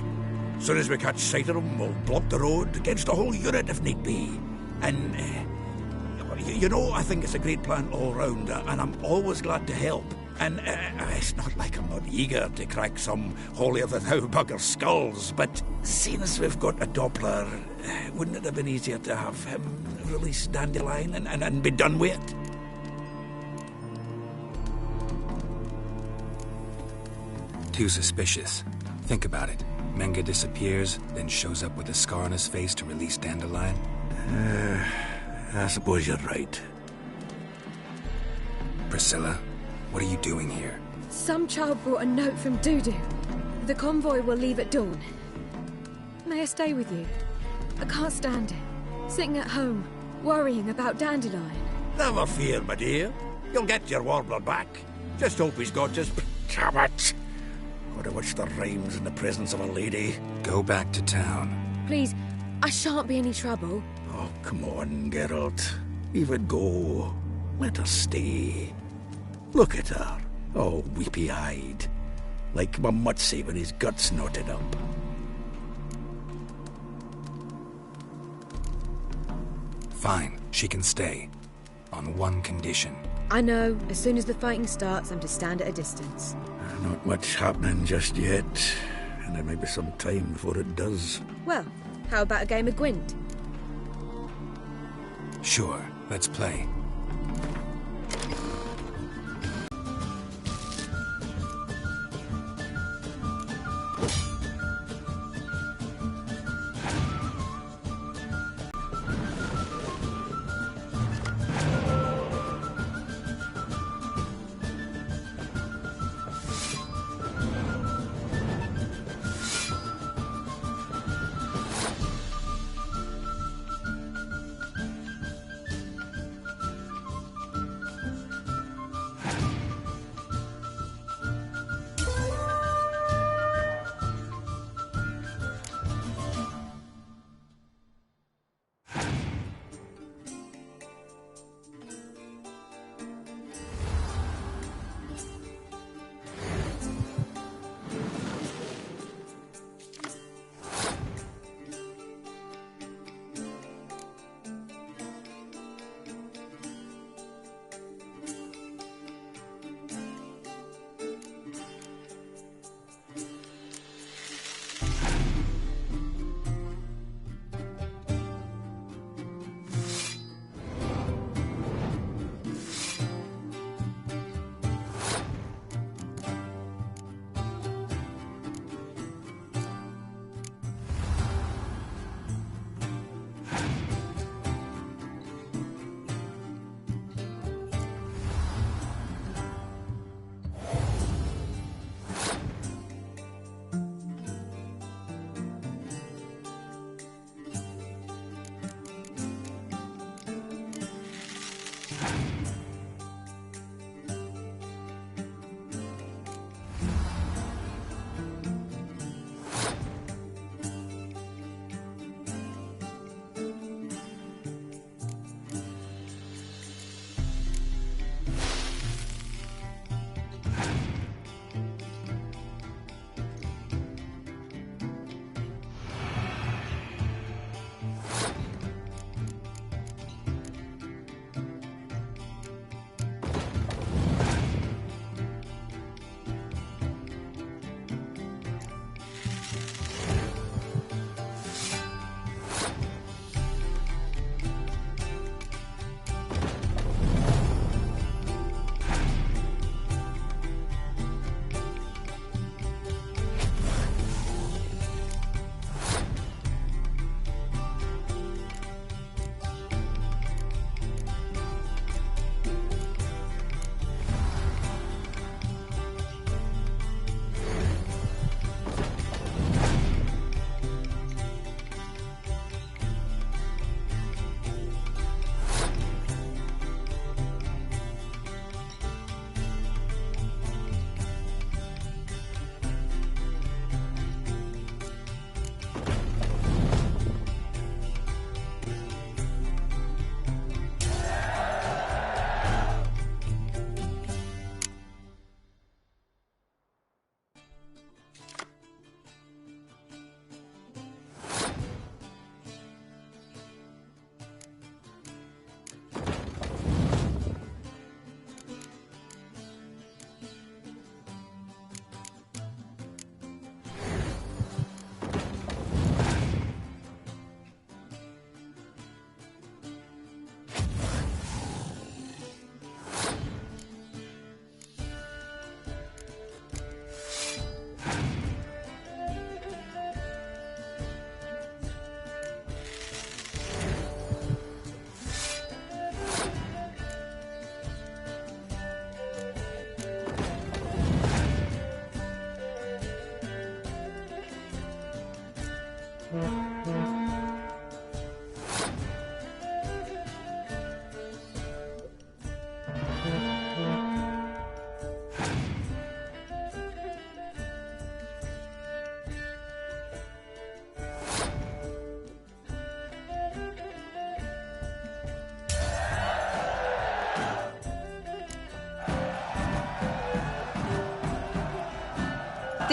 Soon as we catch sight of them, we'll block the road against the whole unit if need be. And, you know, I think it's a great plan all round, and I'm always glad to help. And it's not like I'm not eager to crack some holier-than-thou bugger skulls, but seeing as we've got a Doppler, wouldn't it have been easier to have him release Dandelion and be done with it? Too suspicious. Think about it. Menga disappears, then shows up with a scar on his face to release Dandelion. I suppose you're right. Priscilla, what are you doing here? Some child brought a note from Dudu. The convoy will leave at dawn. May I stay with you? I can't stand it. Sitting at home, worrying about Dandelion. Never fear, my dear. You'll get your warbler back. Just hope he's got his... Damn it! Would have wished the rhymes in the presence of a lady. Go back to town. Please, I shan't be any trouble. Oh, come on, Geralt. Leave it go. Let her stay. Look at her. Oh, weepy-eyed. Like my mutsy with his guts knotted up. Fine, she can stay. On one condition. I know, as soon as the fighting starts, I'm to stand at a distance. Not much happening just yet. And there may be some time before it does. Well, how about a game of Gwent? Sure, let's play.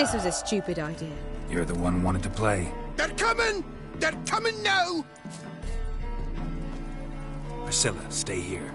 This was a stupid idea. You're the one who wanted to play. They're coming! They're coming now! Priscilla, stay here.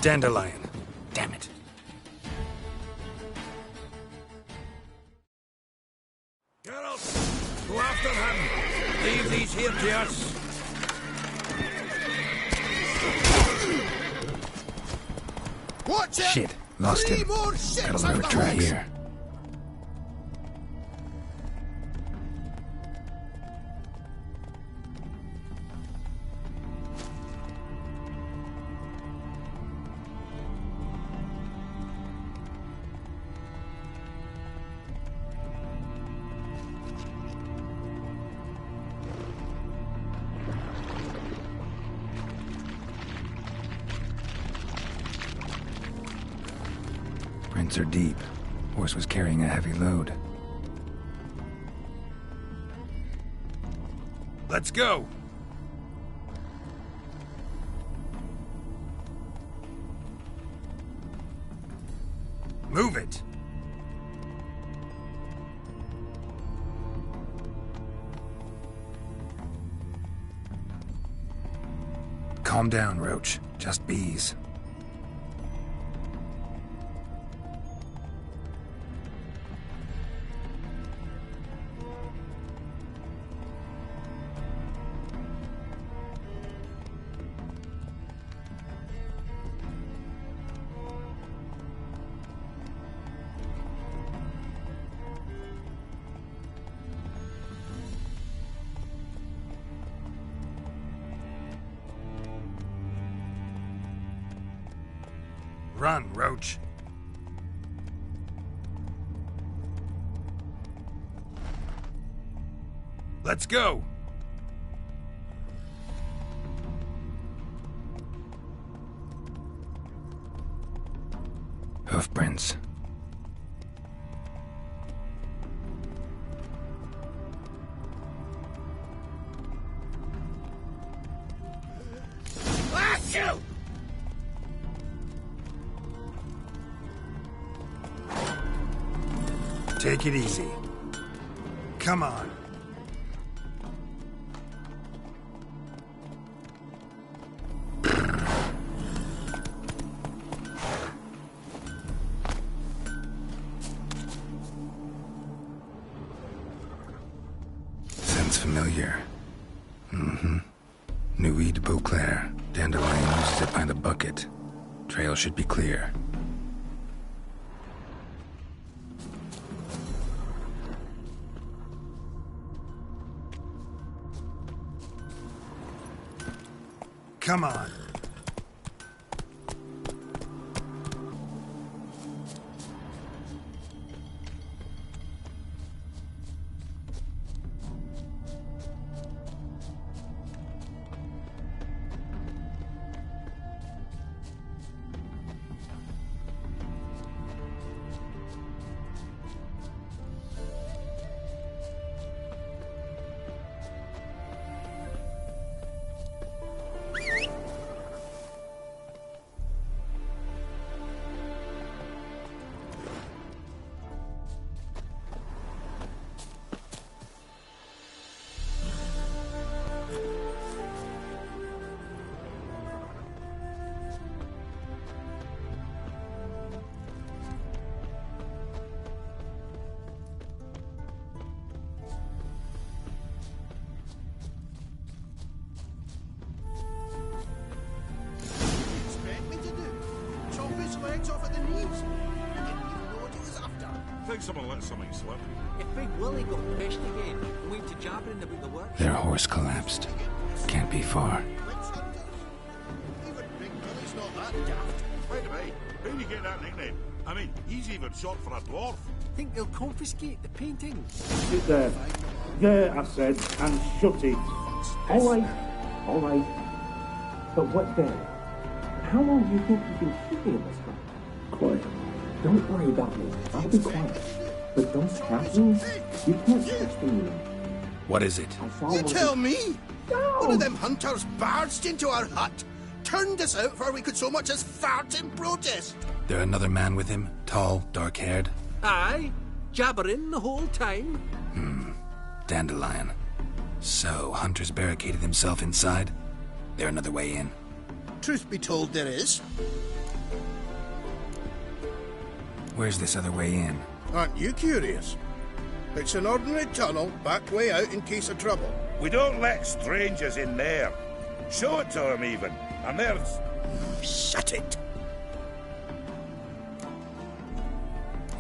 Dandelion. Damn it. Geralt, go after him. Leave these here to us. Watch it! Shit, lost him. Gotta learn to try here. Prints are deep. Horse was carrying a heavy load. Let's go. Move it. Calm down, Roach. Just bees. Run, Roach. Let's go. Hoofprints. Blast you! Take it easy. Come on. Sounds familiar. Nuit de Beauclair. Dandelion uses it by the bucket. Trail should be clear. Come on. think someone let something slip. If Big Willie got pissed again and went to jabbering about the work... Their horse collapsed. Can't be far. By the way, how do you get that nickname? I mean, he's even short for a dwarf. Think they'll confiscate the painting? Sit there. There, I said, and shut it. All right. But what then? How long do you think you've been keeping this from? Quiet. Don't worry about me. I'll be quiet. But those captains, you can't touch them. What is it? You tell me? One of them hunters barged into our hut, turned us out before we could so much as fart in protest. There another man with him? Tall, dark-haired? Aye. Jabbering the whole time. Dandelion. So, Hunter's barricaded himself inside? There another way in? Truth be told, there is. Where's this other way in? Aren't you curious? It's an ordinary tunnel, back way out in case of trouble. We don't let strangers in there. Show it to him, even. And there's... Shut it.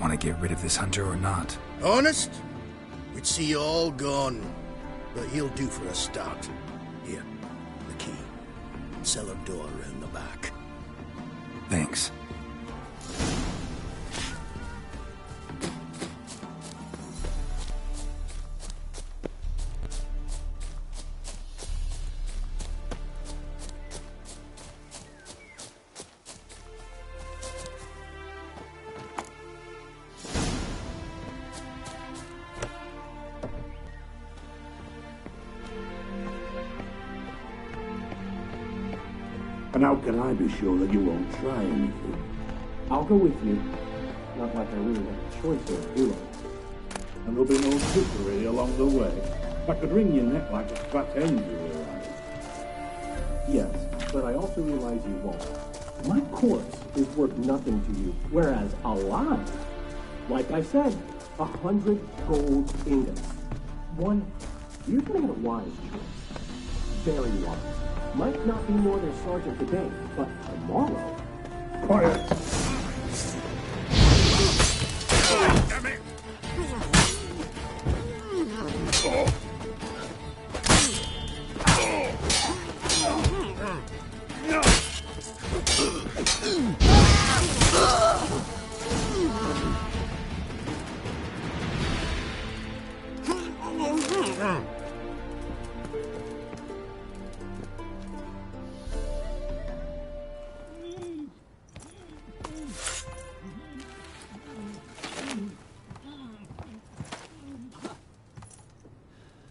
Want to get rid of this hunter or not? Honest? We'd see you all gone. But he'll do for a start. Here, the key. Cellar door round the back. Thanks. And how can I be sure that you won't try anything? I'll go with you. Not like I really have a choice here, do I? And there'll be no trickery along the way. I could wring your neck like a fat hen, you realize. Yes, but I also realize you won't. My corpse is worth nothing to you, whereas alive, like I said, 100 gold ingots. One, you're gonna get a wise choice. Very wise. Might not be more than sergeant today, but tomorrow... Quiet! Damn it!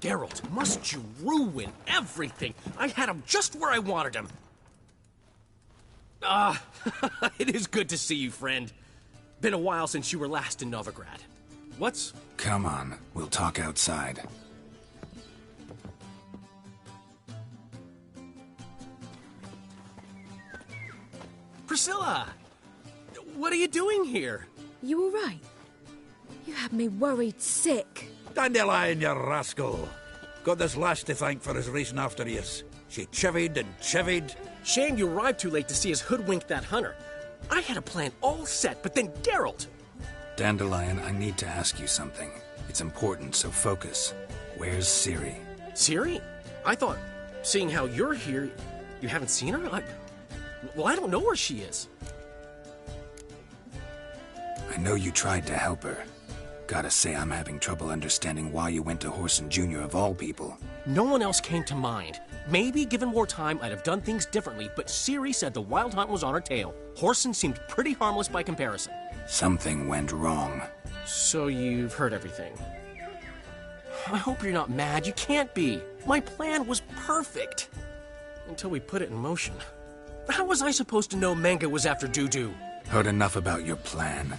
Geralt, must you ruin everything? I had him just where I wanted him. It is good to see you, friend. Been a while since you were last in Novigrad. What's... Come on, we'll talk outside. Priscilla! What are you doing here? You all right? You had me worried sick. Dandelion, you rascal. Got this lass to thank for his racing after years. She chivied and chivied. Shame you arrived too late to see us hoodwink that hunter. I had a plan all set, but then Geralt... Dandelion, I need to ask you something. It's important, so focus. Where's Ciri? Ciri? I thought, seeing how you're here, you haven't seen her? Well, I don't know where she is. I know you tried to help her. Gotta say, I'm having trouble understanding why you went to Whoreson Jr. of all people. No one else came to mind. Maybe, given more time, I'd have done things differently, but Ciri said the Wild Hunt was on her tail. Whoreson seemed pretty harmless by comparison. Something went wrong. So you've heard everything. I hope you're not mad. You can't be. My plan was perfect. Until we put it in motion. How was I supposed to know Manga was after Dudu? Heard enough about your plan.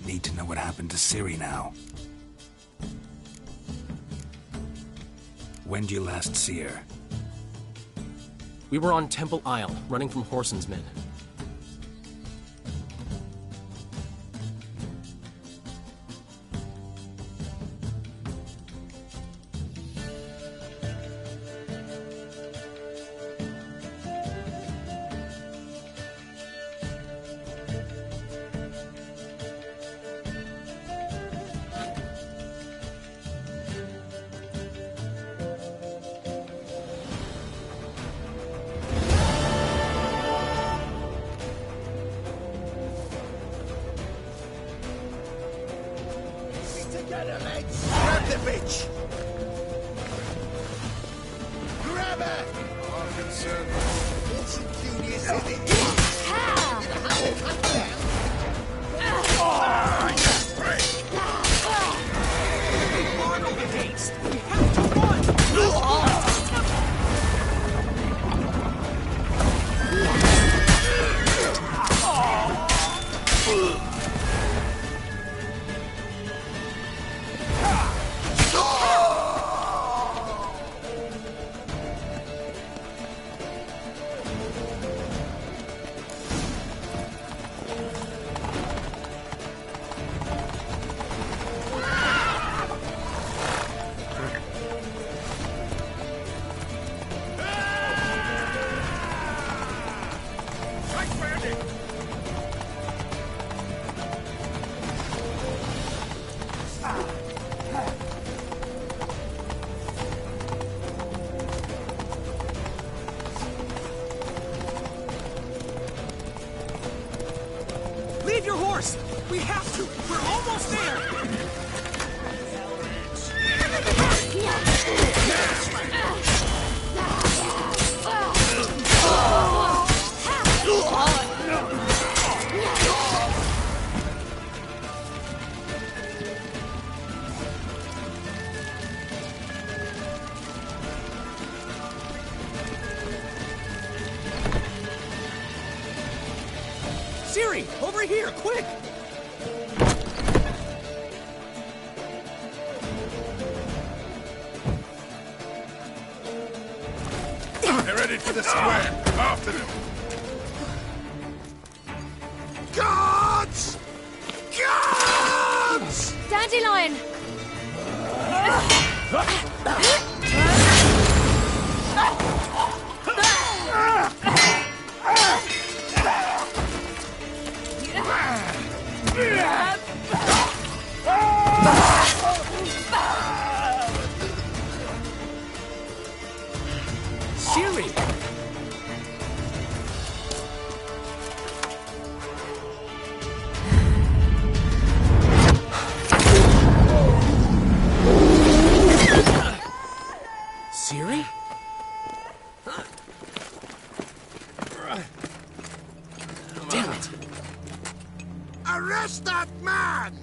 Need to know what happened to Ciri now. When'd you last see her? We were on Temple Isle, running from Whoreson's men. Grab the bitch! Grab her! I'm concerned. It's ingenious, isn't it? We have to run! Leave your horse! We have to! We're almost there! Siri, over here, quick! They're ready for the square. After them. Guards! Guards! Dandelion! Siri! Siri? Damn it! Arrest that man!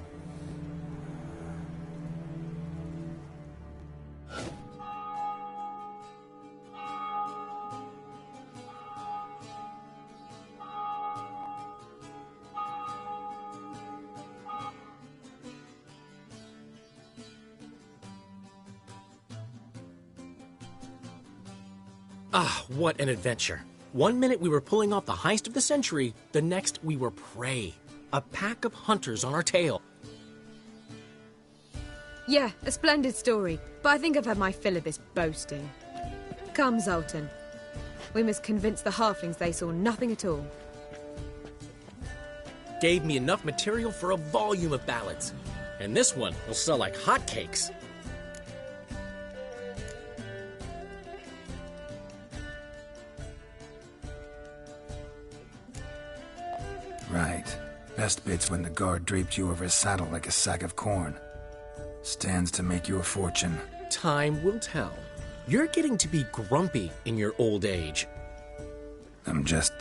Ah, what an adventure. One minute we were pulling off the heist of the century, the next we were prey. A pack of hunters on our tail. Yeah, a splendid story, but I think I've had my fill of this boasting. Come, Zoltan. We must convince the halflings they saw nothing at all. Gave me enough material for a volume of ballads. And this one will sell like hotcakes. Right. Best bit's when the guard draped you over his saddle like a sack of corn. Stands to make you a fortune. Time will tell. You're getting to be grumpy in your old age. I'm just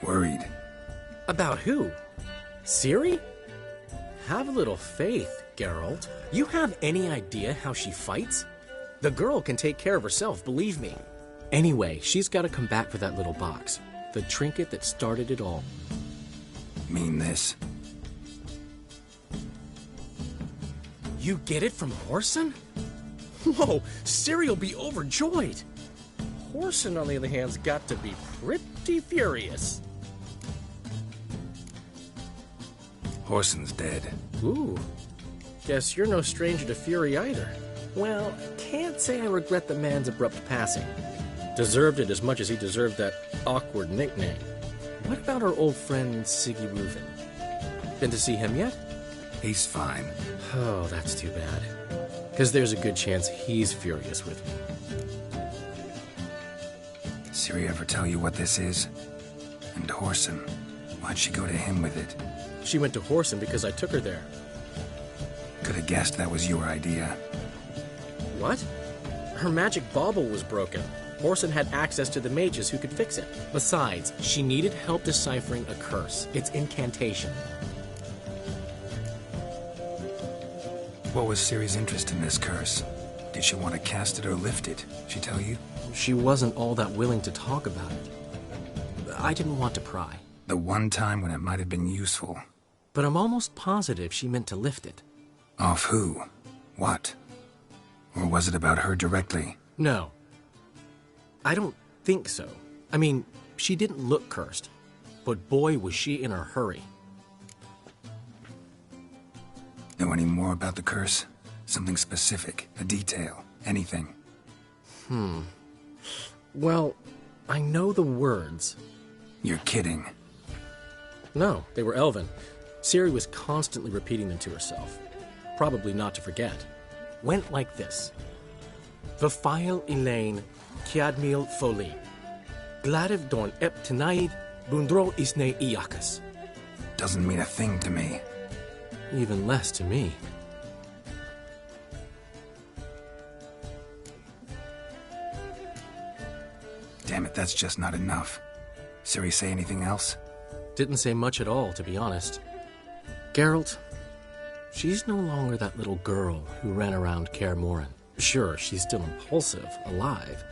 worried. About who? Ciri? Have a little faith, Geralt. You have any idea how she fights? The girl can take care of herself, believe me. Anyway, she's got to come back for that little box. The trinket that started it all. Mean this? You get it from Whoreson? Whoa, Ciri'll be overjoyed. Whoreson, on the other hand's got to be pretty furious. Whoreson's dead. Ooh, guess you're no stranger to fury either. Well, can't say I regret the man's abrupt passing. Deserved it as much as he deserved that awkward nickname. What about our old friend Siggy Reuven? Been to see him yet? He's fine. Oh, that's too bad. Because there's a good chance he's furious with me. Ciri ever tell you what this is? And Whoreson, why'd she go to him with it? She went to Whoreson because I took her there. Could have guessed that was your idea. What? Her magic bauble was broken. Orson had access to the mages who could fix it. Besides, she needed help deciphering a curse. It's incantation. What was Ciri's interest in this curse? Did she want to cast it or lift it? She tell you? She wasn't all that willing to talk about it. I didn't want to pry. The one time when it might have been useful. But I'm almost positive she meant to lift it. Off who? What? Or was it about her directly? No. I don't think so. I mean, she didn't look cursed. But boy, was she in a hurry. Know any more about the curse? Something specific, a detail, anything? Well, I know the words. You're kidding. No, they were Elven. Ciri was constantly repeating them to herself. Probably not to forget. Went like this. Vafail Elaine, Kiadmil Foli. Gladiv Dorn Ep Tanaid, Bundro Isne Iakas. Doesn't mean a thing to me. Even less to me. Damn it, that's just not enough. Ciri say anything else? Didn't say much at all, to be honest. Geralt, she's no longer that little girl who ran around Kaer Morhen. Sure, she's still impulsive, alive,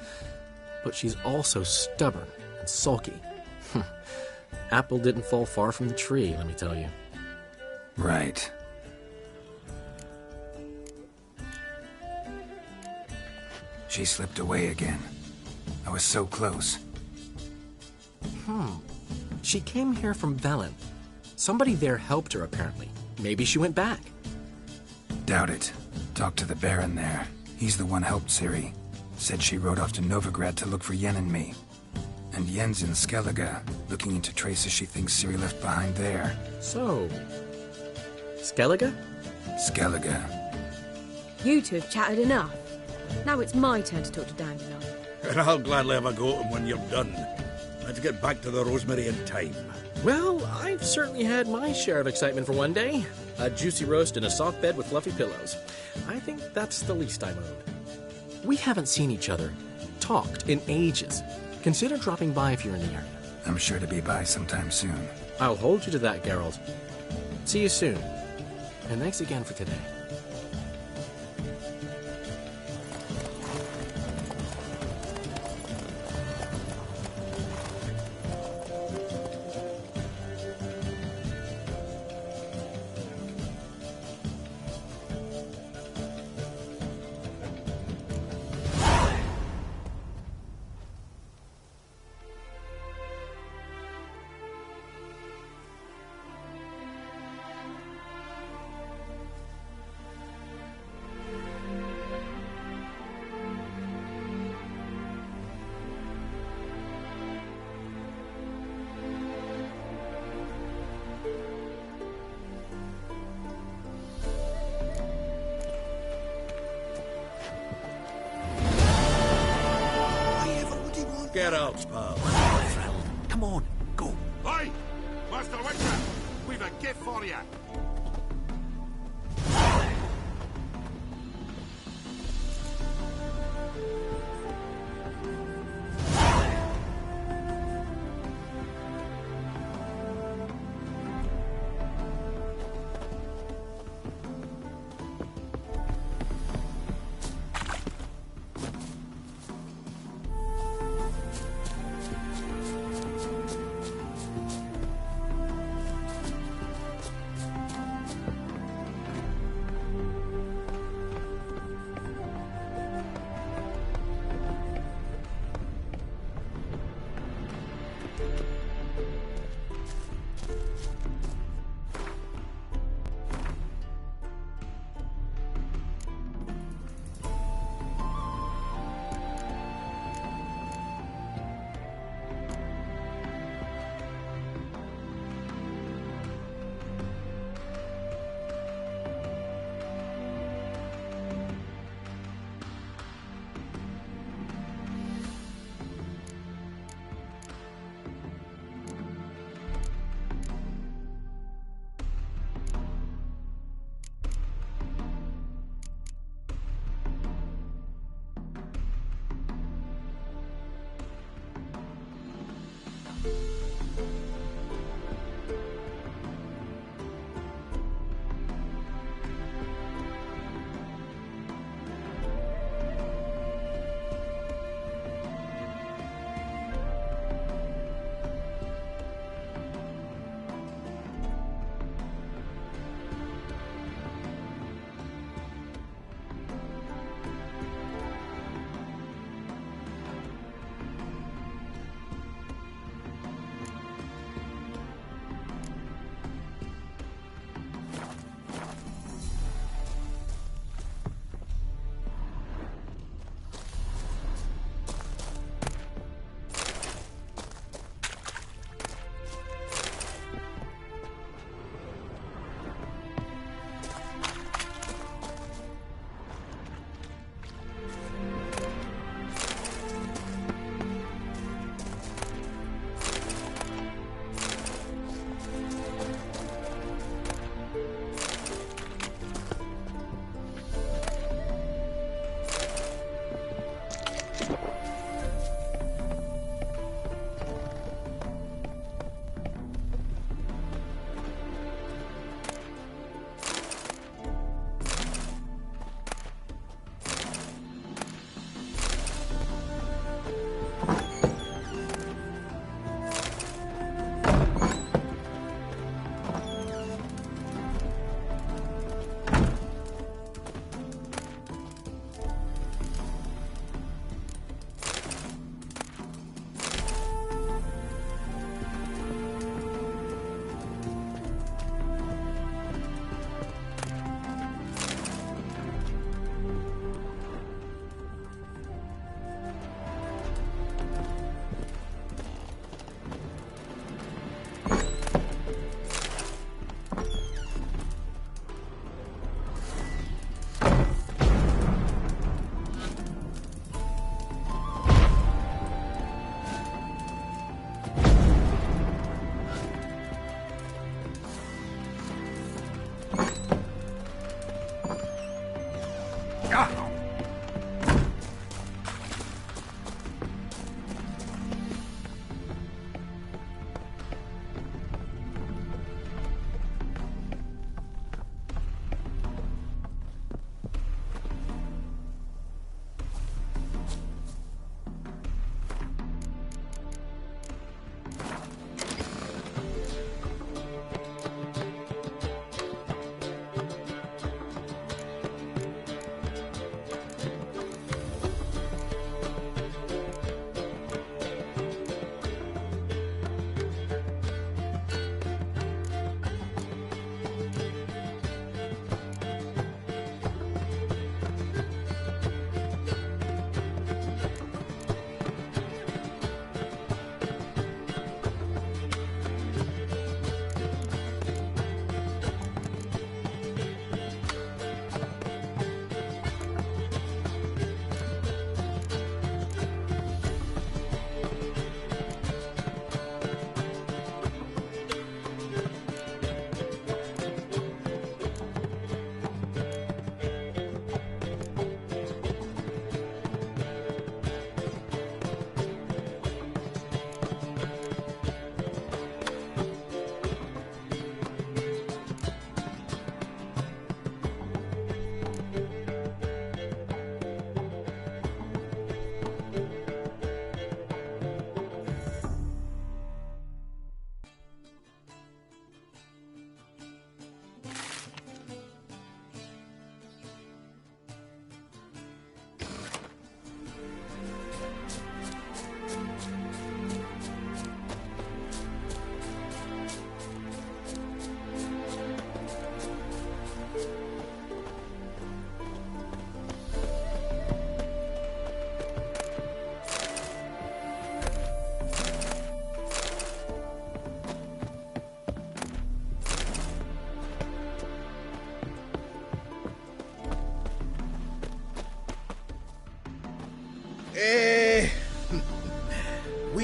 but she's also stubborn and sulky. Apple didn't fall far from the tree, let me tell you. Right. She slipped away again. I was so close. She came here from Velen. Somebody there helped her, apparently. Maybe she went back. Doubt it. Talked to the Baron there. He's the one helped Ciri. Said she rode off to Novigrad to look for Yen and me. And Yen's in Skellige, looking into traces she thinks Ciri left behind there. So... Skellige? Skellige. You two have chatted enough. Now it's my turn to talk to Dandelion. And I'll gladly have a go at him when you're done. Let's get back to the Rosemary in time. Well, I've certainly had my share of excitement for one day. A juicy roast in a soft bed with fluffy pillows. I think that's the least I'm owed. We haven't seen each other, talked in ages. Consider dropping by if you're in the area. I'm sure to be by sometime soon. I'll hold you to that, Geralt. See you soon. And thanks again for today. Get out, pal. Come on, go. Hey! Master Witcher! We've a gift for you!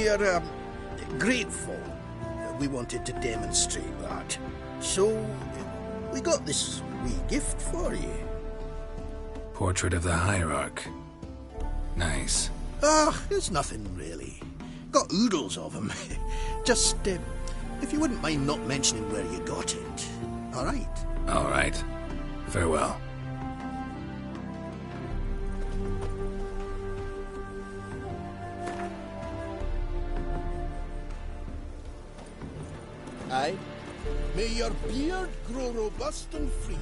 We're grateful. We wanted to demonstrate that. So, we got this wee gift for you. Portrait of the Hierarch. Nice. It's nothing really. Got oodles of them. Just, if you wouldn't mind not mentioning where you got it. All right? All right. Farewell. Aye. May your beard grow robust and free.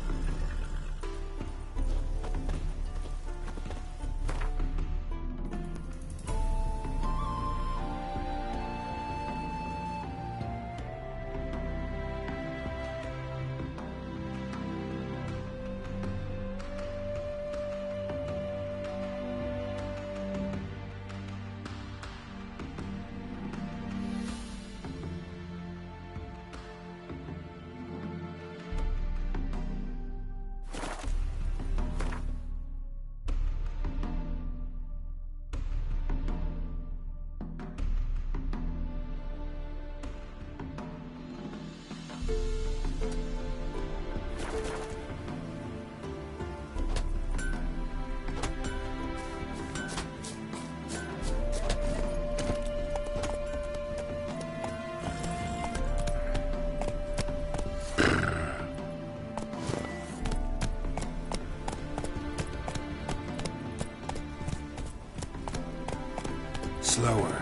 Slower.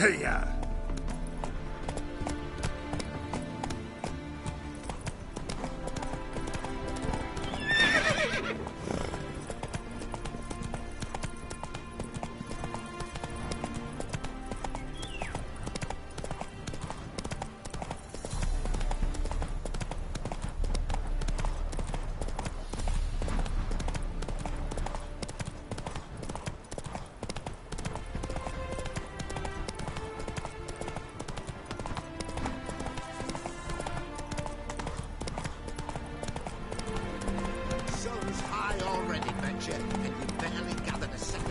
Hey-ya! Sun's high already, betcha, and you've barely gathered a second.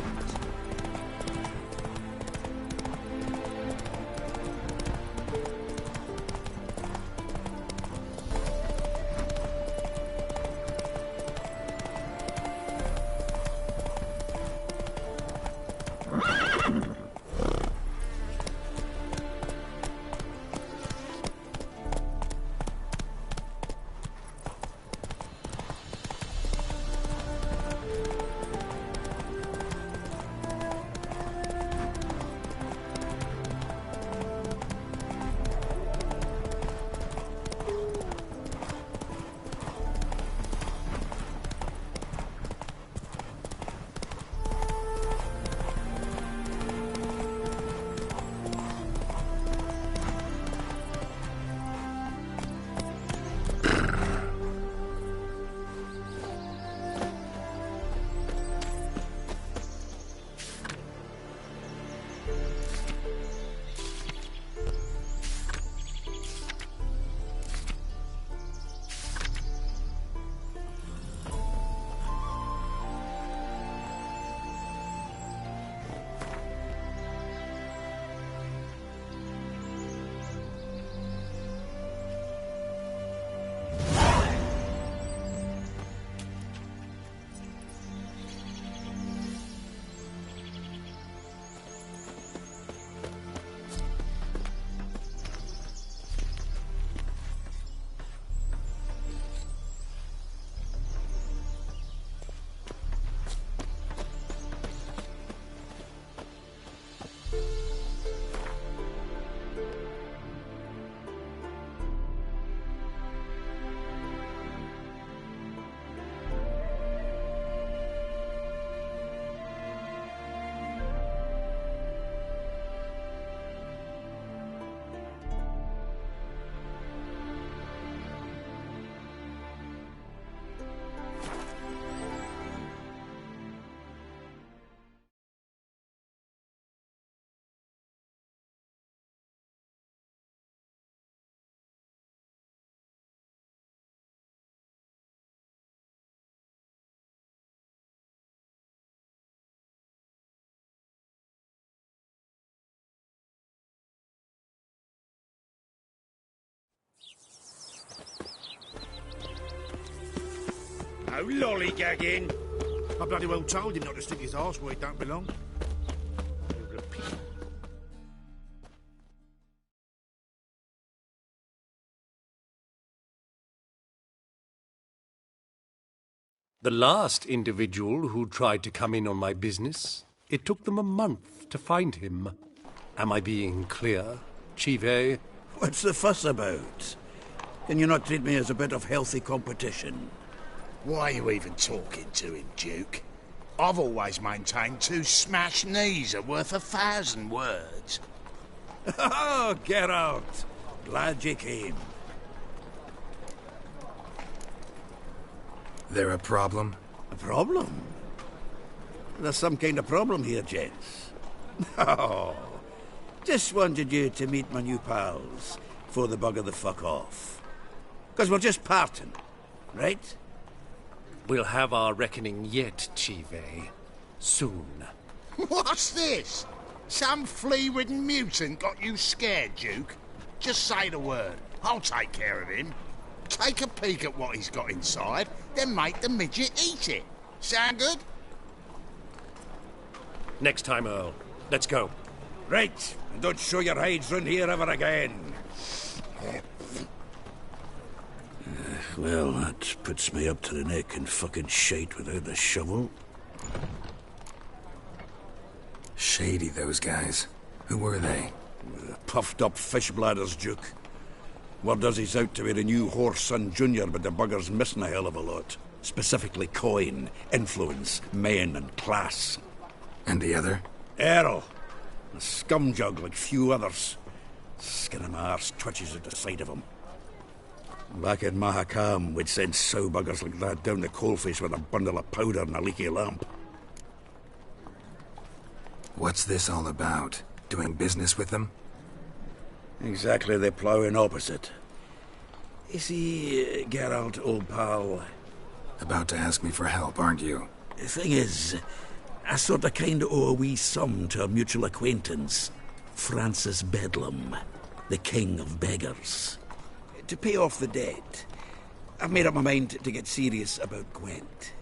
No lollygagging. I bloody well told him not to stick his arse where it don't belong. The last individual who tried to come in on my business, it took them a month to find him. Am I being clear, Chive? What's the fuss about? Can you not treat me as a bit of healthy competition? Why are you even talking to him, Duke? I've always maintained 2 smashed knees are worth 1,000 words. Oh, Geralt. Glad you came. There a problem? A problem? There's some kind of problem here, gents. Oh, just wanted you to meet my new pals before they bugger the fuck off. 'Cause we're just parting, right? We'll have our reckoning yet, Chive. Soon. What's this? Some flea-ridden mutant got you scared, Duke? Just say the word. I'll take care of him. Take a peek at what he's got inside, then make the midget eat it. Sound good? Next time, Earl. Let's go. Right, and don't show your hides round here ever again. Well, that puts me up to the neck in fucking shite without a shovel. Shady, those guys. Who were they? Puffed up fish bladders, Duke. Word does he's out to be the new Horse Son Junior, but the bugger's missing a hell of a lot. Specifically coin, influence, men, and class. And the other? Earl. A scumjug like few others. Skin of my arse twitches at the sight of him. Back in Mahakam, we'd send sow buggers like that down the coalface with a bundle of powder and a leaky lamp. What's this all about? Doing business with them? Exactly the ploughing opposite. You see, Geralt, old pal, About to ask me for help, aren't you? The thing is, I sort of kind of owe a wee sum to a mutual acquaintance, Francis Bedlam, the king of beggars. To pay off the debt, I've made up my mind to get serious about Gwent.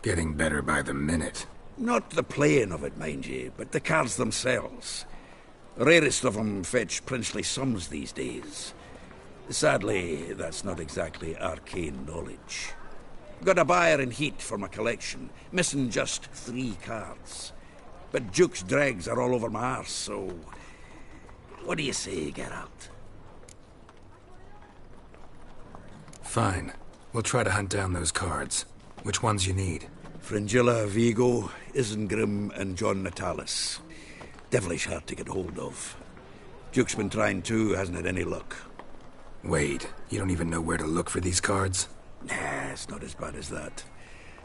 Getting better by the minute. Not the playing of it, mind ye, but the cards themselves. The rarest of them fetch princely sums these days. Sadly, that's not exactly arcane knowledge. Got a buyer in heat for my collection, missing just 3 cards. But Duke's dregs are all over my arse, so... What do you say, Geralt? Fine. We'll try to hunt down those cards. Which ones you need? Fringilla, Vigo, Isengrim, and John Natalis. Devilish hard to get hold of. Duke's been trying too, hasn't had any luck. Wait, you don't even know where to look for these cards? Nah, it's not as bad as that.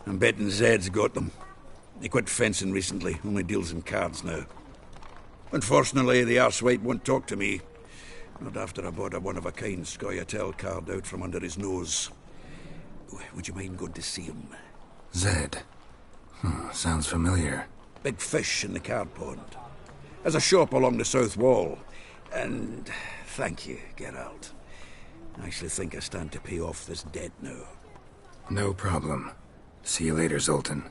I'm betting Zed's got them. He quit fencing recently, only deals in cards now. Unfortunately, the arsewipe won't talk to me. Not after I bought a one-of-a-kind Scoia'tael card out from under his nose. Would you mind going to see him? Zed. Sounds familiar. Big fish in the card pond. Has a shop along the south wall. And thank you, Geralt. I actually think I stand to pay off this debt now. No problem. See you later, Zoltan.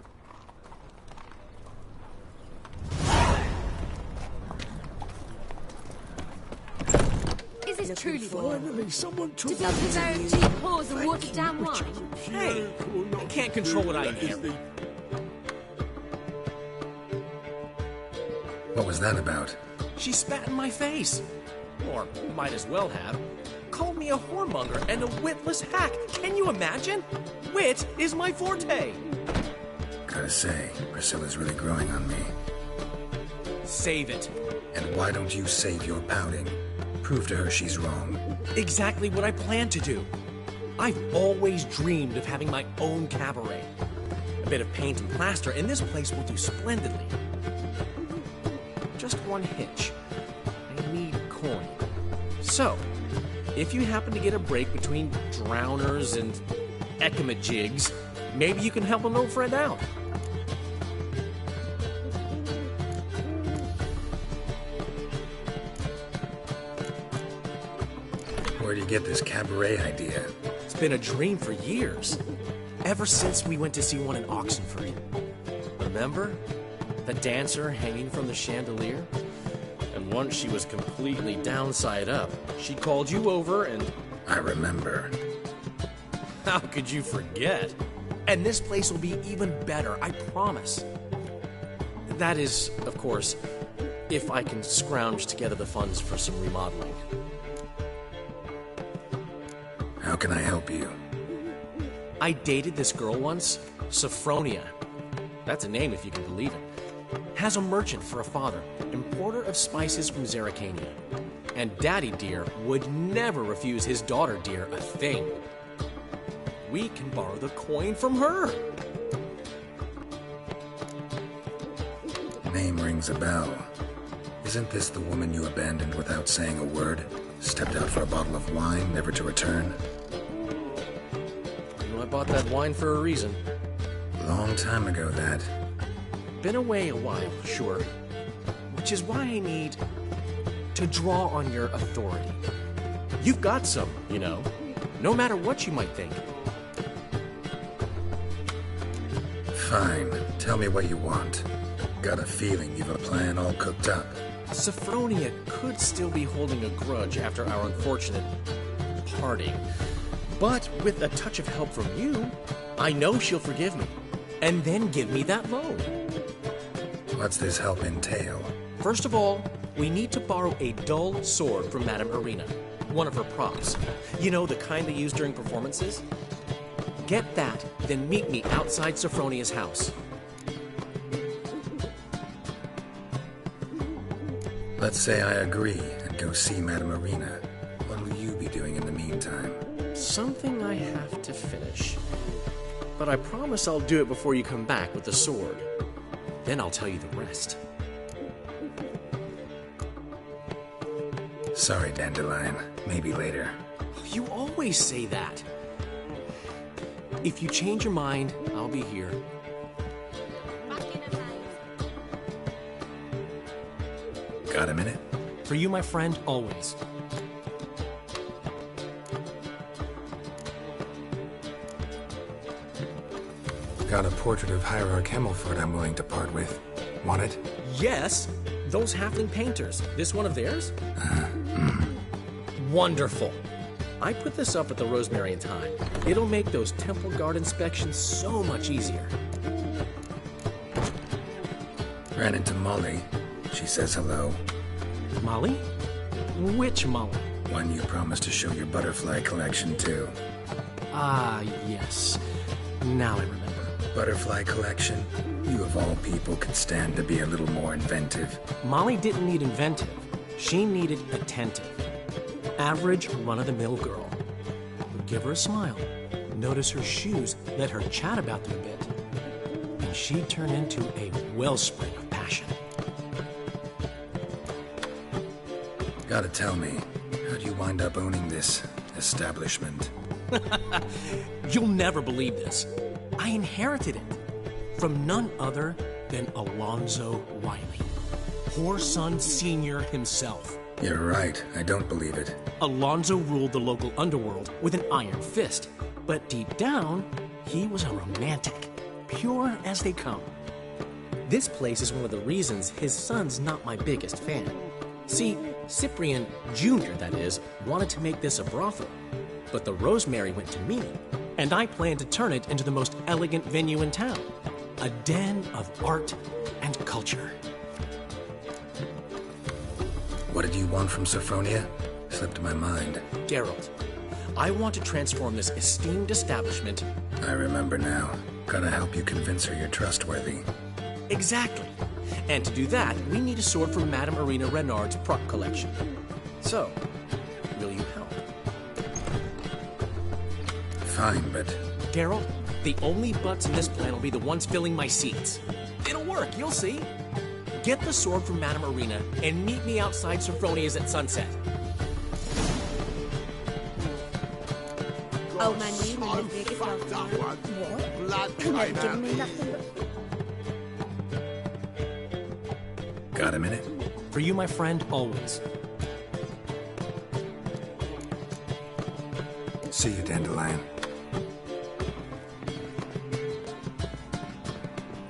Is this truly Finally, someone took to dump his own cheap paws and watered down wine? Hey, I can't control what I hear. What was that about? She spat in my face. Or might as well have. Called me a whoremonger and a witless hack. Can you imagine? Wit is my forte. Gotta say, Priscilla's really growing on me. Save it. And why don't you save your pouting? Prove to her she's wrong. Exactly what I plan to do. I've always dreamed of having my own cabaret. A bit of paint and plaster, and this place will do splendidly. Just one hitch. I need coin. So, if you happen to get a break between drowners and ekamajigs, maybe you can help an old friend out. Where do you get this cabaret idea? It's been a dream for years. Ever since we went to see one in Oxenford. Remember? The dancer hanging from the chandelier? And once she was completely downside up, she called you over and... I remember. How could you forget? And this place will be even better, I promise. That is, of course, if I can scrounge together the funds for some remodeling. How can I help you? I dated this girl once, Sophronia. That's a name if you can believe it. Has a merchant for a father, importer of spices from Zerrikania. And Daddy Dear would never refuse his daughter Dear a thing. We can borrow the coin from her. Name rings a bell. Isn't this the woman you abandoned without saying a word? Stepped out for a bottle of wine, never to return? You know, I bought that wine for a reason. Long time ago, that. Been away a while, sure. Which is why I need to draw on your authority. You've got some, you know, no matter what you might think. Fine. Tell me what you want. Got a feeling you've a plan all cooked up. Sophronia could still be holding a grudge after our unfortunate parting. But with a touch of help from you, I know she'll forgive me. And then give me that loan. What's this help entail? First of all, we need to borrow a dull sword from Madame Irina. One of her props. You know, the kind they use during performances? Get that, then meet me outside Sophronia's house. Let's say I agree and go see Madame Irina. What will you be doing in the meantime? Something I have to finish. But I promise I'll do it before you come back with the sword. Then I'll tell you the rest. Sorry, Dandelion. Maybe later. You always say that. If you change your mind, I'll be here. Got a minute? For you, my friend, always. Got a portrait of Hierarch Himmelford I'm willing to part with. Want it? Yes, those halfling painters. This one of theirs? Wonderful. I put this up at the Rosemary in time. It'll make those temple guard inspections so much easier. Ran into Molly. She says hello. Molly? Which Molly? One you promised to show your butterfly collection to. Ah, yes. Now I remember. Butterfly collection? You of all people could stand to be a little more inventive. Molly didn't need inventive. She needed attentive. Average, run-of-the-mill girl. Would give her a smile, notice her shoes, let her chat about them a bit, and she'd turn into a wellspring of passion. Gotta tell me, how'd you wind up owning this establishment? You'll never believe this. I inherited it from none other than Alonzo Wiley, Whoreson Sr. himself. You're right, I don't believe it. Alonzo ruled the local underworld with an iron fist, but deep down, he was a romantic, pure as they come. This place is one of the reasons his son's not my biggest fan. See, Cyprian Jr., that is, wanted to make this a brothel, but the Rosemary went to me, and I planned to turn it into the most elegant venue in town, a den of art and culture. What did you want from Sophronia? Slipped my mind. Geralt, I want to transform this esteemed establishment. I remember now. Gotta help you convince her you're trustworthy. Exactly. And to do that, we need a sword from Madame Irina Renard's prop collection. So, will you help? Fine, but... Geralt, the only butts in this plan will be the ones filling my seats. It'll work, you'll see. Get the sword from Madame Irina and meet me outside Sophronia's at sunset. Oh man, you made the biggest What? Blood You're not came giving out. me nothing but... Got a minute? For you, my friend, always. See you, Dandelion.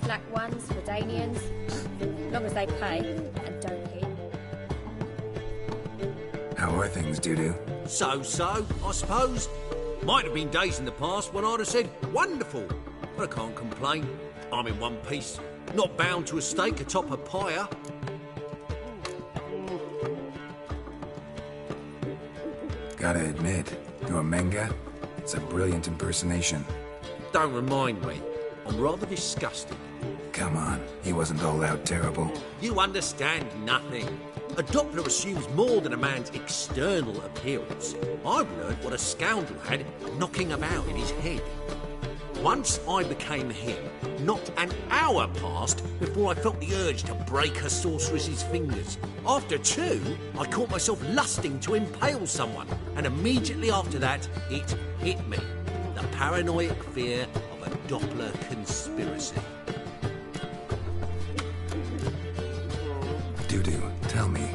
Black ones, Redanians, long as they pay and don't hit. How are things, Dudu? So, I suppose. Might have been days in the past when I'd have said, wonderful. But I can't complain. I'm in one piece. Not bound to a stake atop a pyre. Gotta admit, your Menga, it's a brilliant impersonation. Don't remind me. I'm rather disgusted. Come on, he wasn't all out terrible. You understand nothing. A Doppler assumes more than a man's external appearance. I've learned what a scoundrel had knocking about in his head. Once I became him, not an hour passed before I felt the urge to break a sorceress's fingers. After two, I caught myself lusting to impale someone, and immediately after that, it hit me. The paranoid fear of a Doppler conspiracy. Dudu, tell me,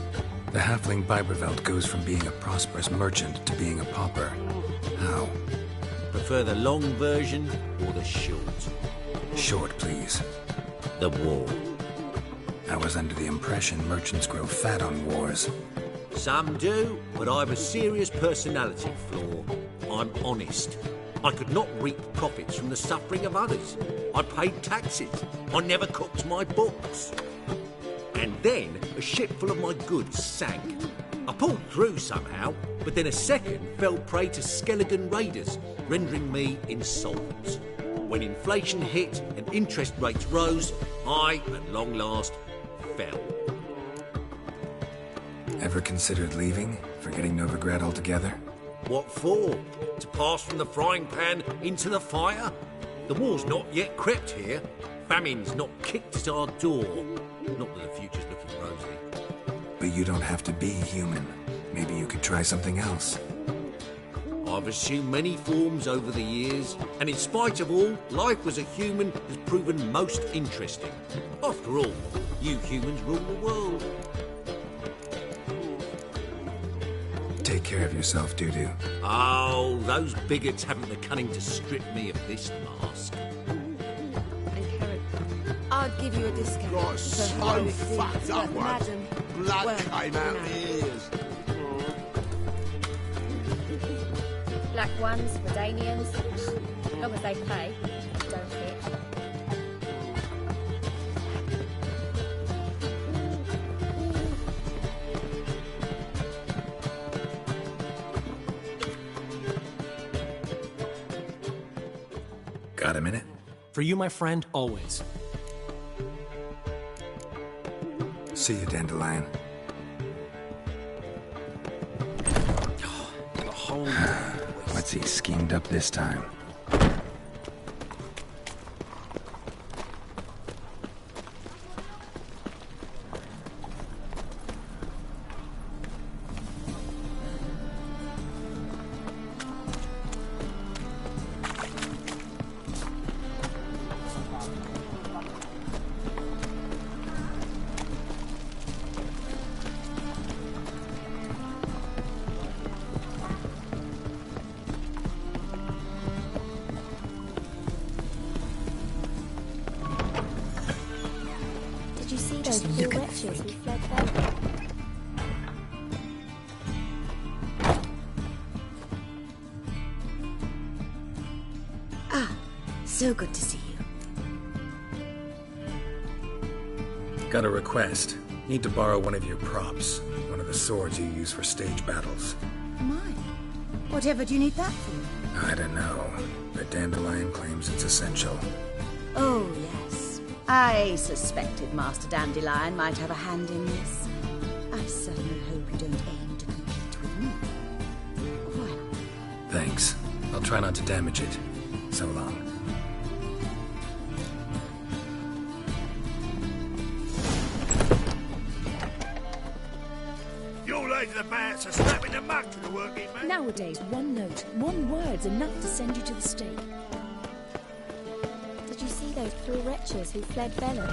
the halfling Biberveld goes from being a prosperous merchant to being a pauper. How? Prefer the long version or the short? Short, please. The war. I was under the impression merchants grow fat on wars. Some do, but I have a serious personality flaw. I'm honest. I could not reap profits from the suffering of others. I paid taxes. I never cooked my books. And then a ship full of my goods sank. I pulled through somehow, but then a second fell prey to Skelligan raiders, rendering me insolvent. When inflation hit and interest rates rose, I, at long last, fell. Ever considered leaving? Forgetting Novigrad altogether? What for? To pass from the frying pan into the fire? The war's not yet crept here. Famine's not kicked at our door. Not that the future's looking rosy. But you don't have to be human. Maybe you could try something else. I've assumed many forms over the years, and in spite of all, life as a human has proven most interesting. After all, you humans rule the world. Take care of yourself, Doo-Doo. Oh, those bigots haven't the cunning to strip me of this mask. I'd give you a discount. Got so fucked up, once. Madam. Blood Well, came out the ears. Black ones, Redanians, as long as they pay, don't hit. Got a minute? For you, my friend, always. See you, Dandelion. What's he schemed up this time? Did you see those poor wretches who fled there? Ah, so good to see you. Got a request. Need to borrow one of your props. One of the swords you use for stage battles. My, whatever do you need that for? I don't know, but Dandelion claims it's essential. Oh, yes. I suspected Master Dandelion might have a hand in this. I certainly hope you don't aim to compete with me. Why? Thanks. I'll try not to damage it. So long. You laid the bats are snapping the muck to the working man. Nowadays, one note, one word's enough to send you to the stake. Did you see those poor wretches who fled Bellum?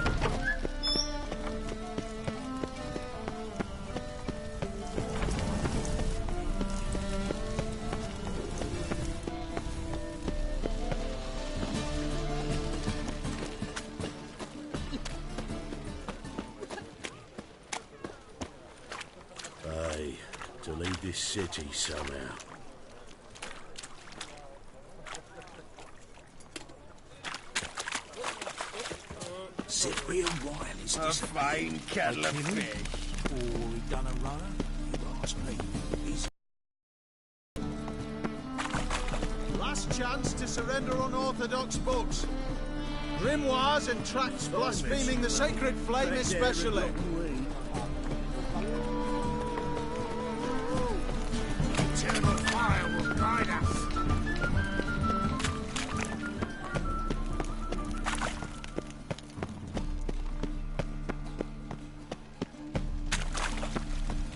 Aye, to leave this city somehow. Cyprian Wile is A fine kettle of fish. Or he done a runner? You ask me. He's Last chance to surrender unorthodox books. Grimoires and tracts blaspheming the sacred flame especially. eternal fire will guide us.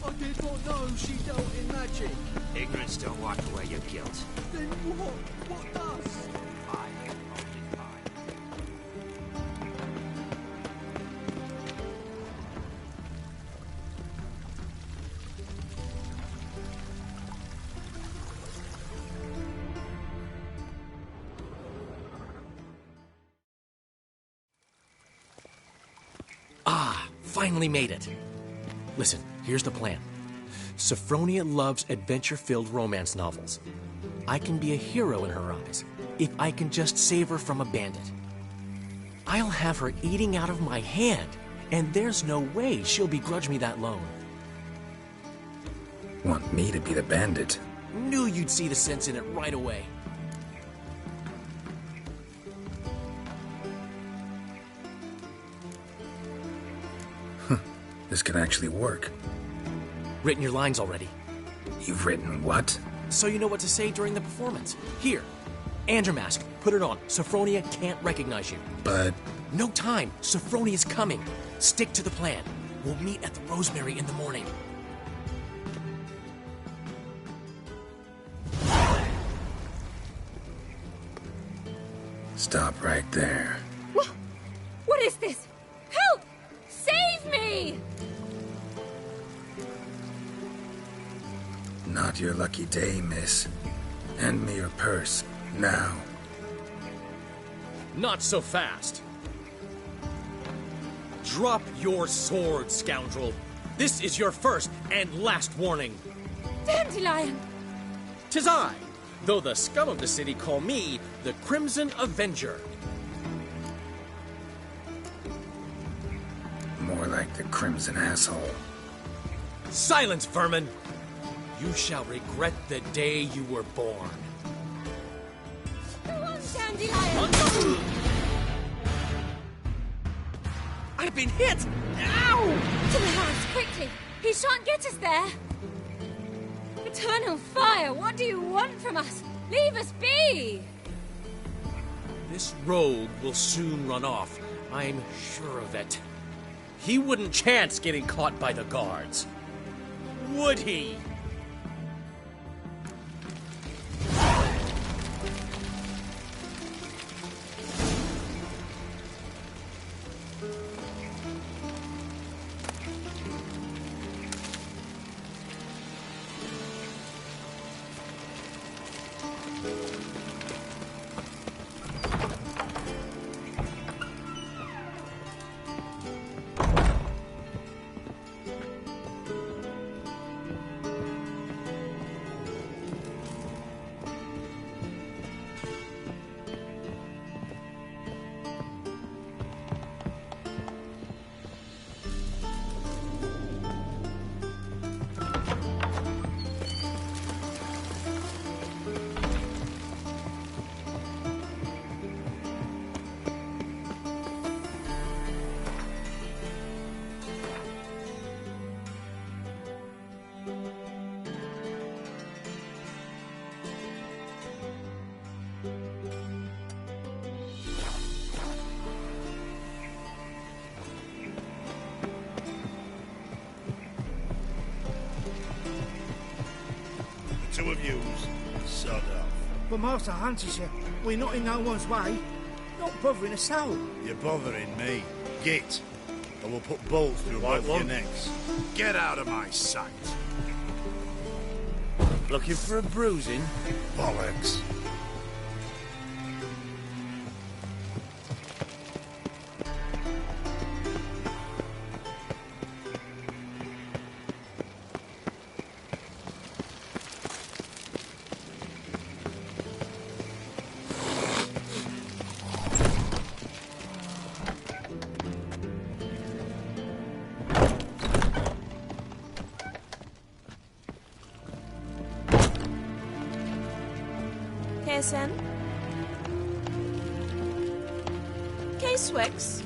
I did not know she dealt in magic. Ignorance don't wipe away your guilt. Then what? What does? Ah, finally made it. Listen, here's the plan. Sophronia loves adventure-filled romance novels. I can be a hero in her eyes if I can just save her from a bandit. I'll have her eating out of my hand, and there's no way she'll begrudge me that loan. Want me to be the bandit? Knew you'd see the sense in it right away. This could actually work. Written your lines already. You've written what? So you know what to say during the performance. Here, and your mask. Put it on. Sophronia can't recognize you. But... No time. Sophronia's coming. Stick to the plan. We'll meet at the Rosemary in the morning. Stop right there. What is this? Help! Save me! Not your lucky day, miss. Hand me your purse, now. Not so fast. Drop your sword, scoundrel. This is your first and last warning. Dandelion! 'Tis I, though the scum of the city call me the Crimson Avenger. More like the Crimson Asshole. Silence, vermin! You shall regret the day you were born. Go on, Dandelion! I've been hit! Ow! To the house, quickly! He shan't get us there! Eternal fire, what do you want from us? Leave us be! This rogue will soon run off. I'm sure of it. He wouldn't chance getting caught by the guards. Would he? Two of yous, sod off. But Master Hunter's here. We're not in no one's way. Not bothering a soul. You're bothering me. Git, or we'll put bolts through both your necks. Get out of my sight. Looking for a bruising? Bollocks. KSN? K-Swix?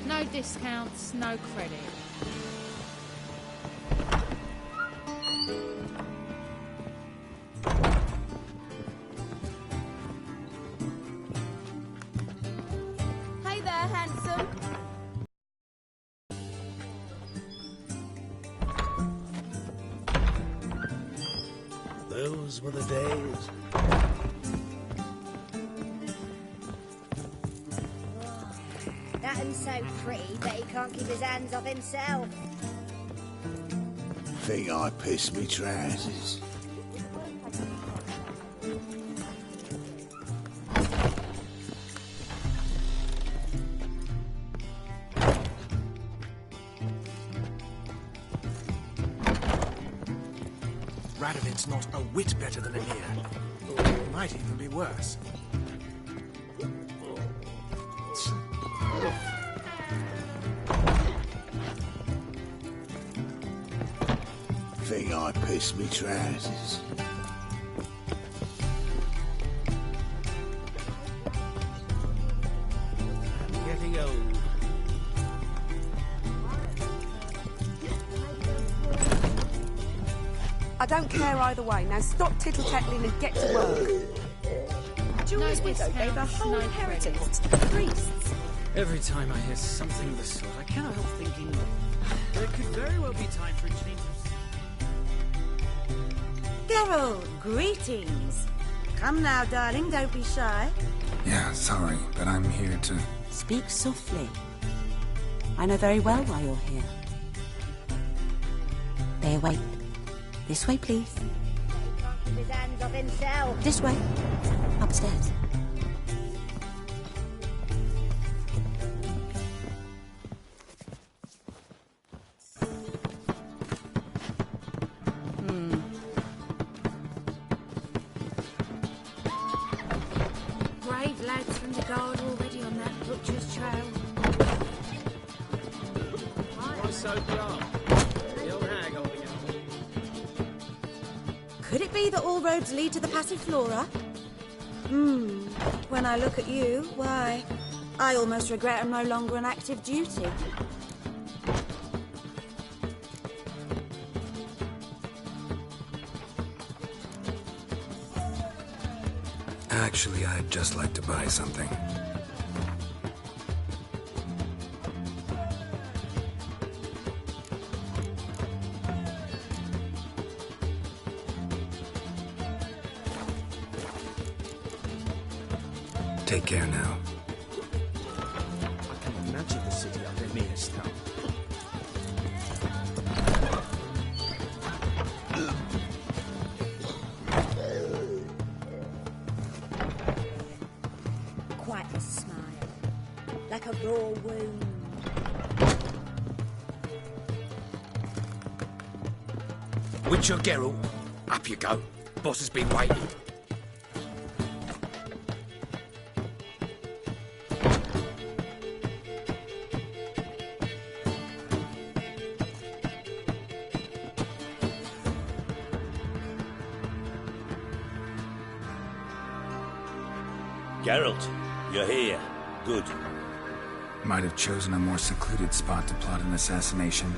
No discounts, no credit. Hey there, handsome. Those were the days. That one's so pretty that he can't keep his hands off himself. Think I pissed me trousers. Radovid's not a whit better than Emir. Or might even be worse. Think I pissed me trousers. I'm getting old. I don't care either way. Now stop tittle-tattling and get to work. Jewel's widow gave her whole inheritance to the priests. Every time I hear something of the sort, I cannot help thinking there could very well be time for a change of... Geralt, greetings. Come now, darling, don't be shy. Yeah, sorry, but I'm here to... Speak softly. I know very well why you're here. They await. This way, please. He can't keep his hands off himself. This way. Upstairs. Brave lads from the guard already on that butcher's trail. Why so glum? The old hag holding out. Could it be that all roads lead to the Passiflora? When I look at you, why, I almost regret I'm no longer on active duty. Actually, I'd just like to buy something. Take care now. I can imagine the city under Mia's thumb. Quite a smile. Like a raw wound. Witcher Geralt, up you go. Boss has been waiting. Geralt, you're here. Good. Might have chosen a more secluded spot to plot an assassination.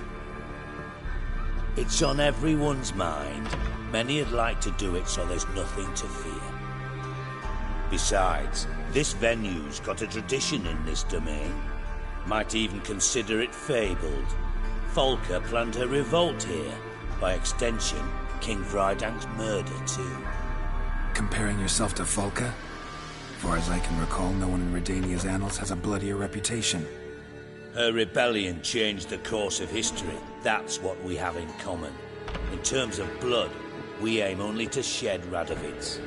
It's on everyone's mind. Many would like to do it, so there's nothing to fear. Besides, this venue's got a tradition in this domain. Might even consider it fabled. Folka planned her revolt here. By extension, King Vrydank's murder, too. Comparing yourself to Folka? As far as I can recall, no one in Redania's annals has a bloodier reputation. Her rebellion changed the course of history. That's what we have in common. In terms of blood, we aim only to shed Radovid's.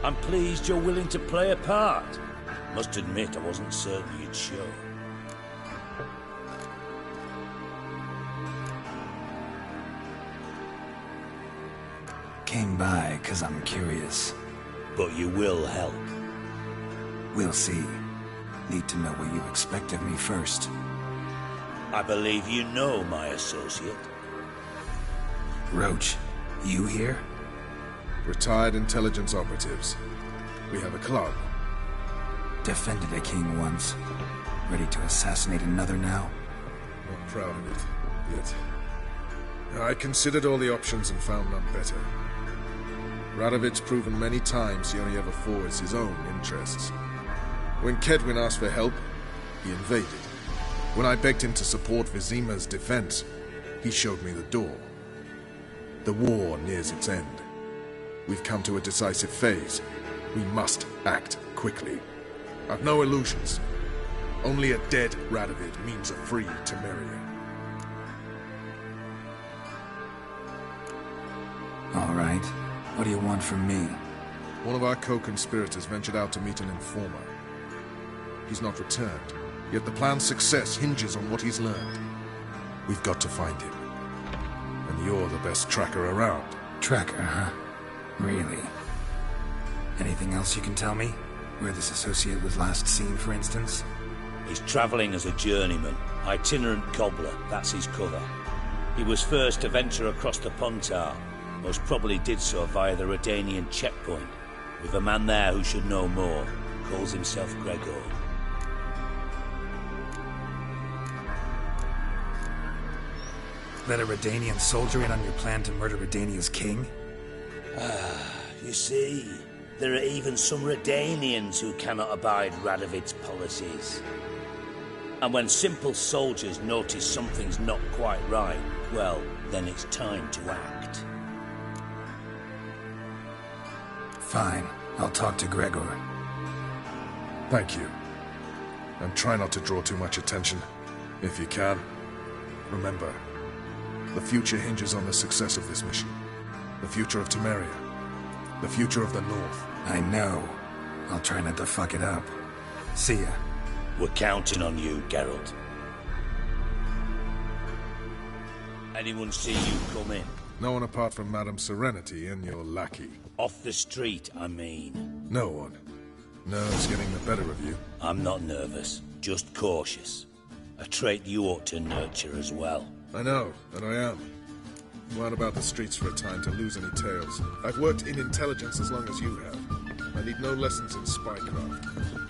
I'm pleased you're willing to play a part. Must admit, I wasn't certain you'd show. Came by 'cause I'm curious. But you will help. We'll see. Need to know what you expect of me first. I believe you know my associate. Roach, you here? Retired intelligence operatives. We have a club. Defended a king once. Ready to assassinate another now? Not proud of it, yet. I considered all the options and found none better. Radovid's proven many times he only ever forwards his own interests. When Kedwin asked for help, he invaded. When I begged him to support Vizima's defense, he showed me the door. The war nears its end. We've come to a decisive phase. We must act quickly. I've no illusions. Only a dead Radovid means a free Temeria. All right. What do you want from me? One of our co-conspirators ventured out to meet an informer. He's not returned, yet the plan's success hinges on what he's learned. We've got to find him. And you're the best tracker around. Tracker, huh? Really? Anything else you can tell me? Where this associate was last seen, for instance? He's travelling as a journeyman. Itinerant cobbler, that's his cover. He was first to venture across the Pontar. Most probably did so via the Redanian checkpoint, with a man there who should know more. Calls himself Gregor. Let a Redanian soldier in on your plan to murder Redania's king? You see, There are even some Redanians who cannot abide Radovid's policies. And when simple soldiers notice something's not quite right, well, then it's time to act. Fine. I'll talk to Gregor. Thank you. And try not to draw too much attention, if you can. Remember, the future hinges on the success of this mission. The future of Temeria. The future of the North. I know. I'll try not to fuck it up. See ya. We're counting on you, Geralt. Anyone see you come in? No one apart from Madame Serenity and your lackey. Off the street, I mean. No one. Nerves getting the better of you. I'm not nervous, just cautious. A trait you ought to nurture as well. I know, and I am. Run about the streets for a time to lose any tales. I've worked in intelligence as long as you have. I need no lessons in spycraft.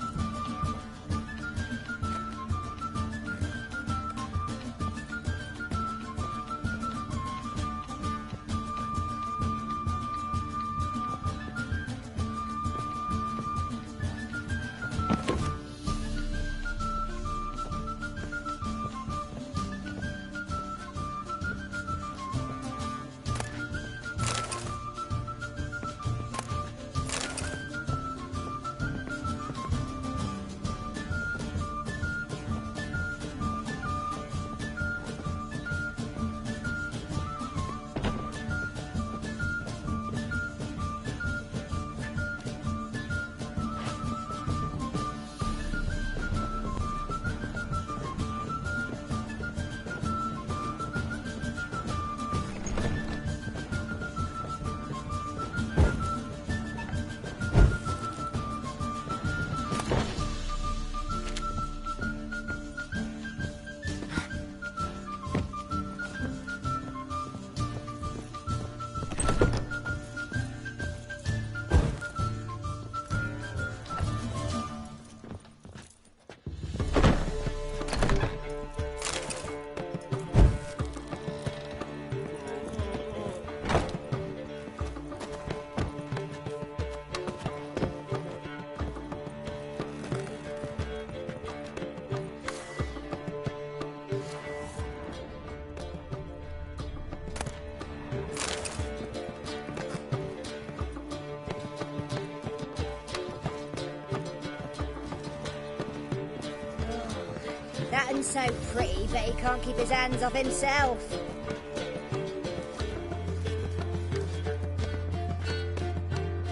That one's so pretty, but he can't keep his hands off himself.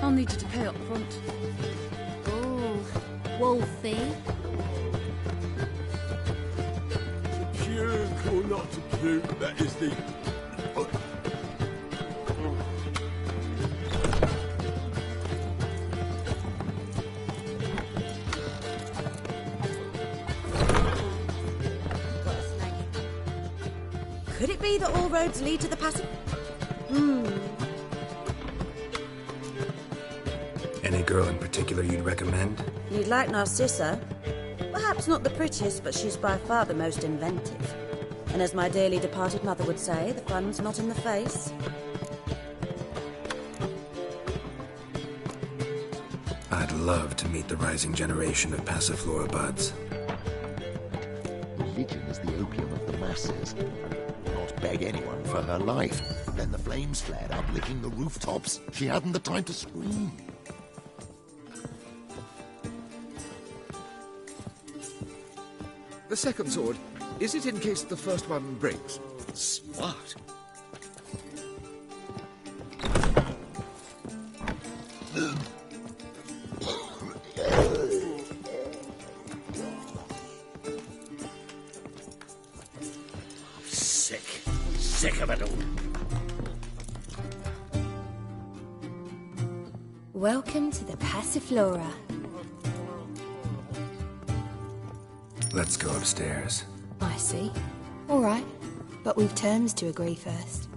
I'll need you to pay up front. Oh, Wolfie. Puke or not to puke, that is the... Could it be that all roads lead to the passage? Any girl in particular you'd recommend? You'd like Narcissa? Perhaps not the prettiest, but she's by far the most inventive. And as my dearly departed mother would say, the fun's not in the face. I'd love to meet the rising generation of Passiflora buds. Religion is the opium of the masses. Not beg anyone for her life. Then the flames flared up, licking the rooftops. She hadn't the time to scream. The second sword, is it in case the first one breaks? Smart. Sick of it all. Welcome to the Passiflora. Let's go upstairs. I see. All right, but we've terms to agree first.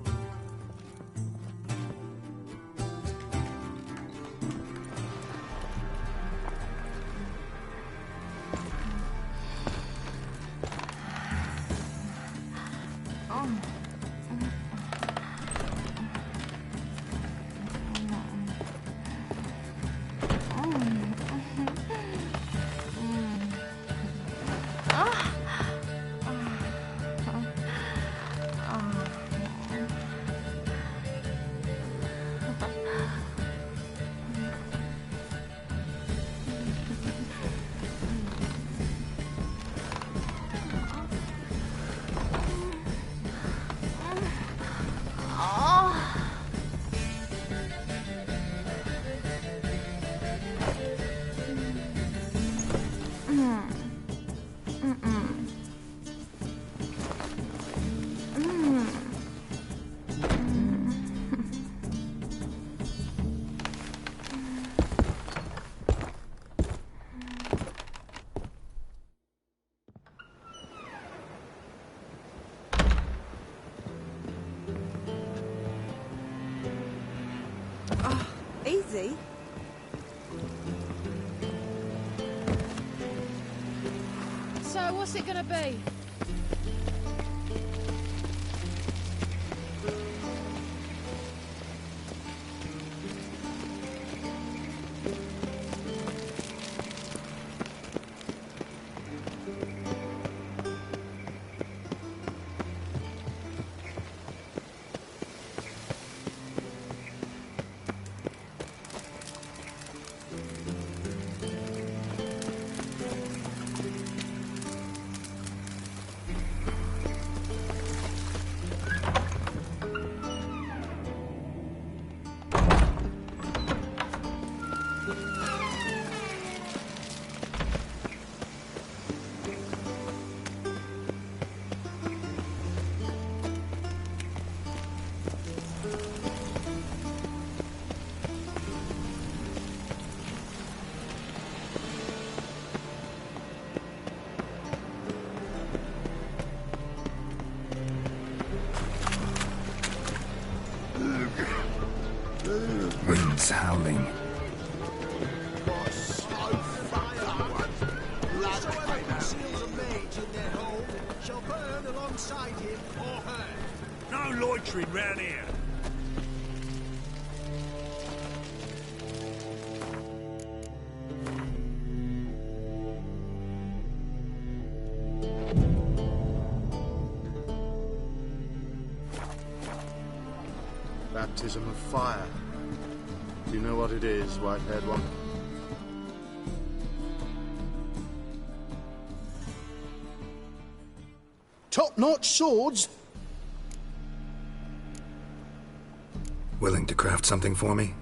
easy. So, what's it gonna be? Winds howling. Whosoever conceals a mage in their home shall burn alongside him or her. No loitering round here. Baptism of fire. Do you know what it is, white-haired one? Top-notch swords? Willing to craft something for me?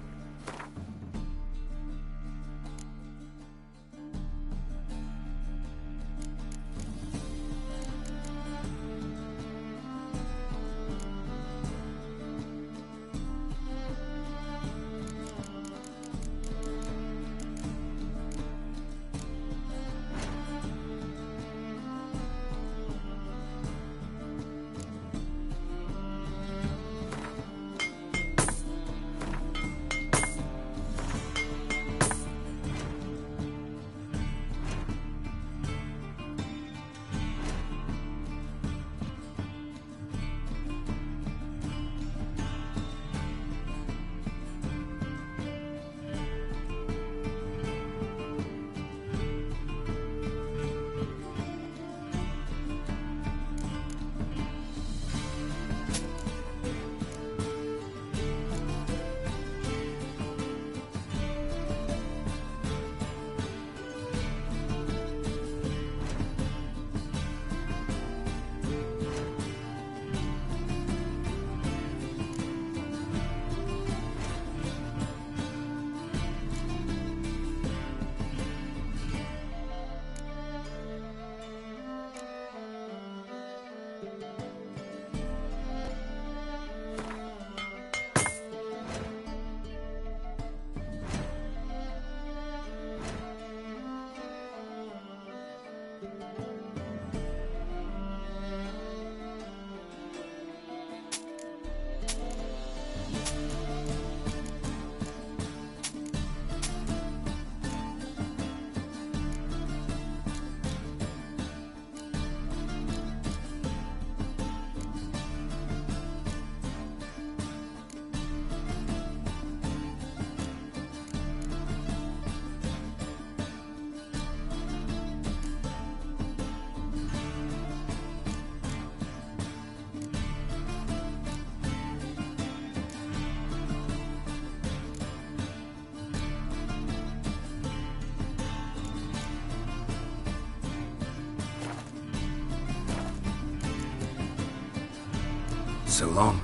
So long.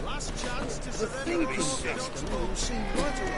Last chance to surrender the system will seem right away.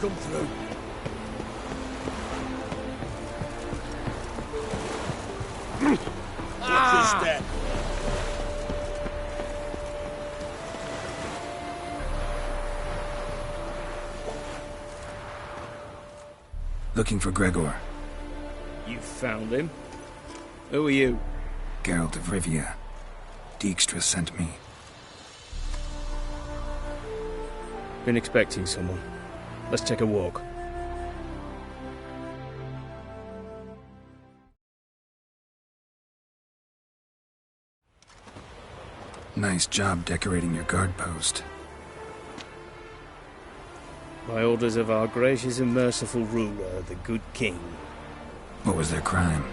Come through. Watch your step. Looking for Gregor. You found him? Who are you? Geralt of Rivia. Dijkstra sent me. Been expecting someone. Let's take a walk. Nice job decorating your guard post. By orders of our gracious and merciful ruler, the good king. What was their crime?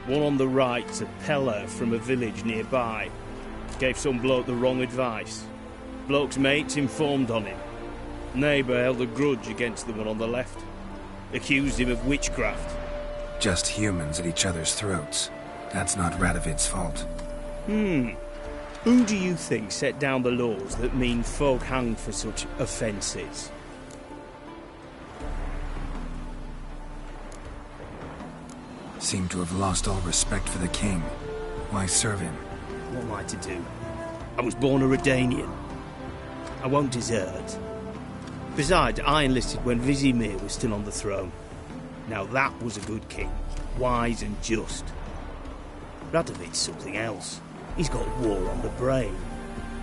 One on the right's a peller from a village nearby. Gave some bloke the wrong advice. Bloke's mates informed on him. Neighbour held a grudge against the one on the left. Accused him of witchcraft. Just humans at each other's throats. That's not Radovid's fault. Who do you think set down the laws that mean folk hanged for such offences? Seem to have lost all respect for the king. Why serve him? What am I to do? I was born a Redanian. I won't desert. Besides, I enlisted when Vizimir was still on the throne. Now that was a good king, wise and just. Radovid's something else. He's got war on the brain.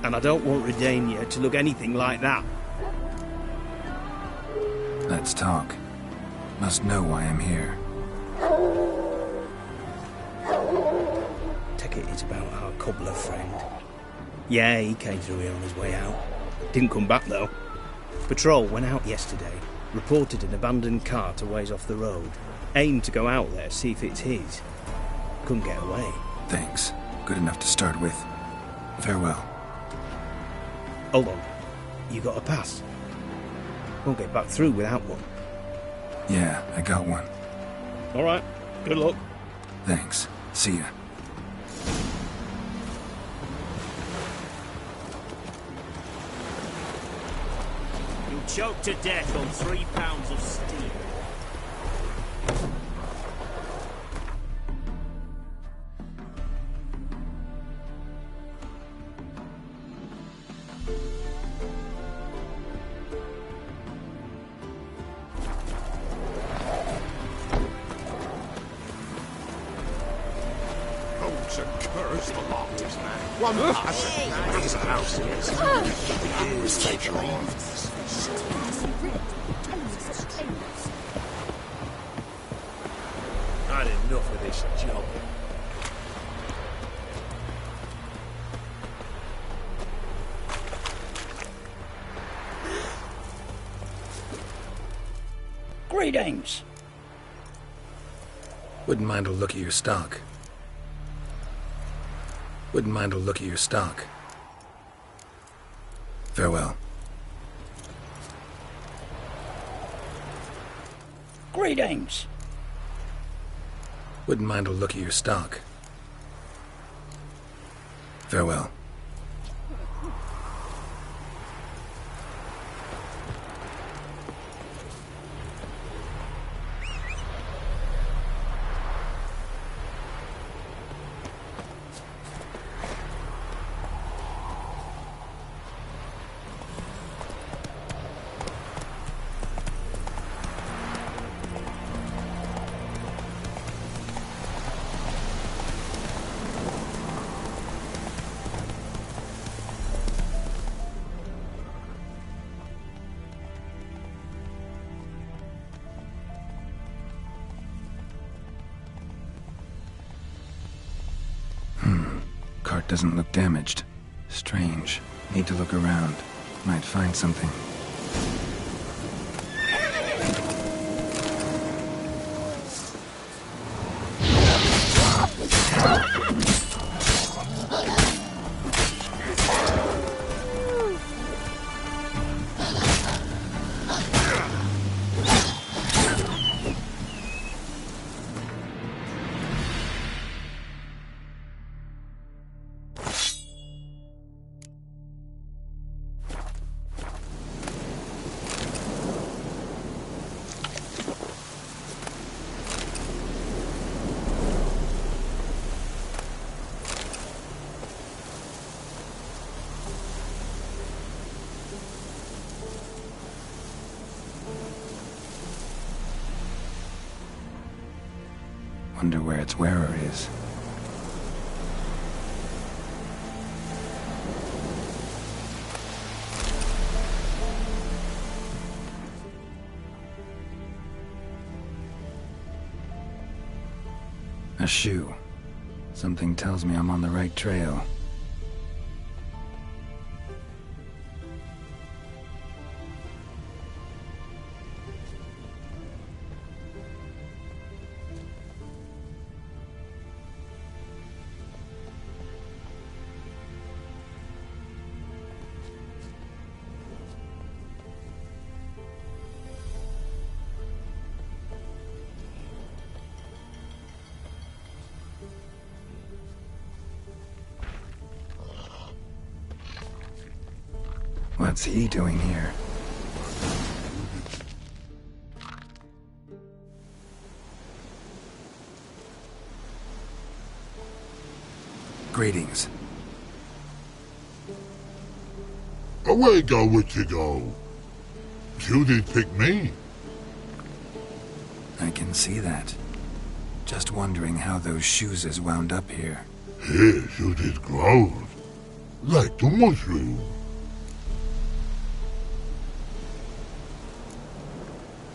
And I don't want Redania to look anything like that. Let's talk. Must know why I'm here. Take it it's about our cobbler friend. Yeah, he came through here on his way out. Didn't come back, though. Patrol went out yesterday, reported an abandoned cart a ways off the road. Aimed to go out there, see if it's his. Couldn't get away. Thanks. Good enough to start with. Farewell. Hold on. You got a pass? Won't get back through without one. Yeah, I got one. All right. Good luck. Thanks. See ya. You'll choke to death on 3 pounds of steel. One pass. These houses. Had enough of this job. Greetings. Wouldn't mind a look at your stock. Wouldn't mind a look at your stock. Farewell. Greetings. Wouldn't mind a look at your stock. Farewell. Cart doesn't look damaged. Strange. Need to look around. Might find something. Wonder where its wearer is. A shoe. Something tells me I'm on the right trail. What's he doing here? Greetings. Away go, witchy go. You did pick me. I can see that. Just wondering how those shoes is wound up here. Here you did grow. Like the mushroom.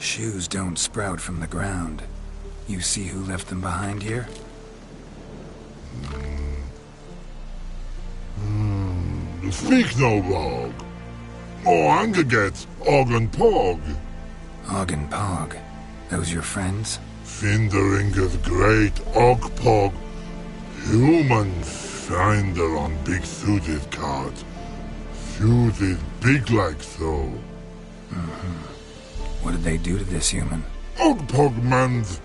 Shoes don't sprout from the ground. You see who left them behind here? Speak no wrong. Oh, anger gets Og and Pog. Og and Pog? Those your friends? Finderinger's great Og Pog. Human finder on big suited cards. Suited big like so. What did they do to this human? Og Pog man's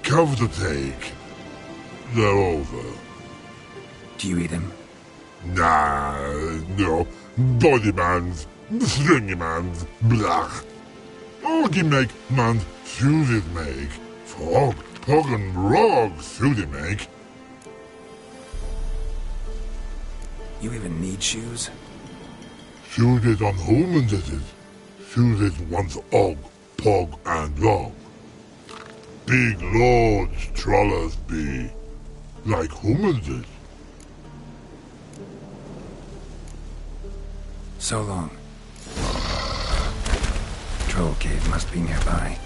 cover to take. They're over. Do you eat him? Nah, no. Body man's, stringy man's, blach. Oggy make man's suited make. Frog, Pog and Rog suited make. You even need shoes? Suited on humans it is. Suited once Og, Pog and Rog. Big lords trollers be. Like humans is. So long. Troll cave must be nearby.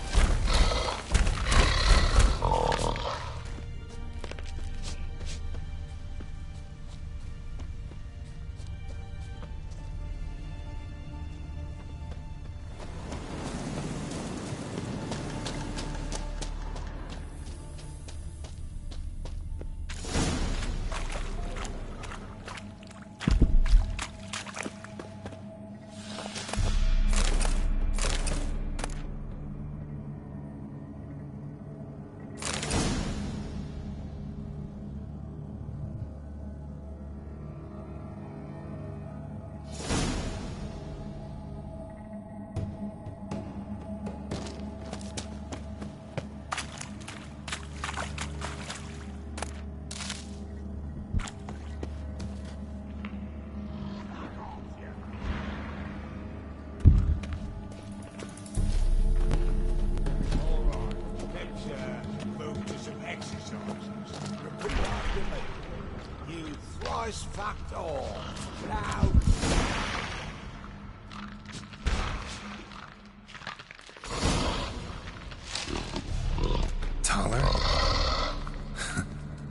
Taller?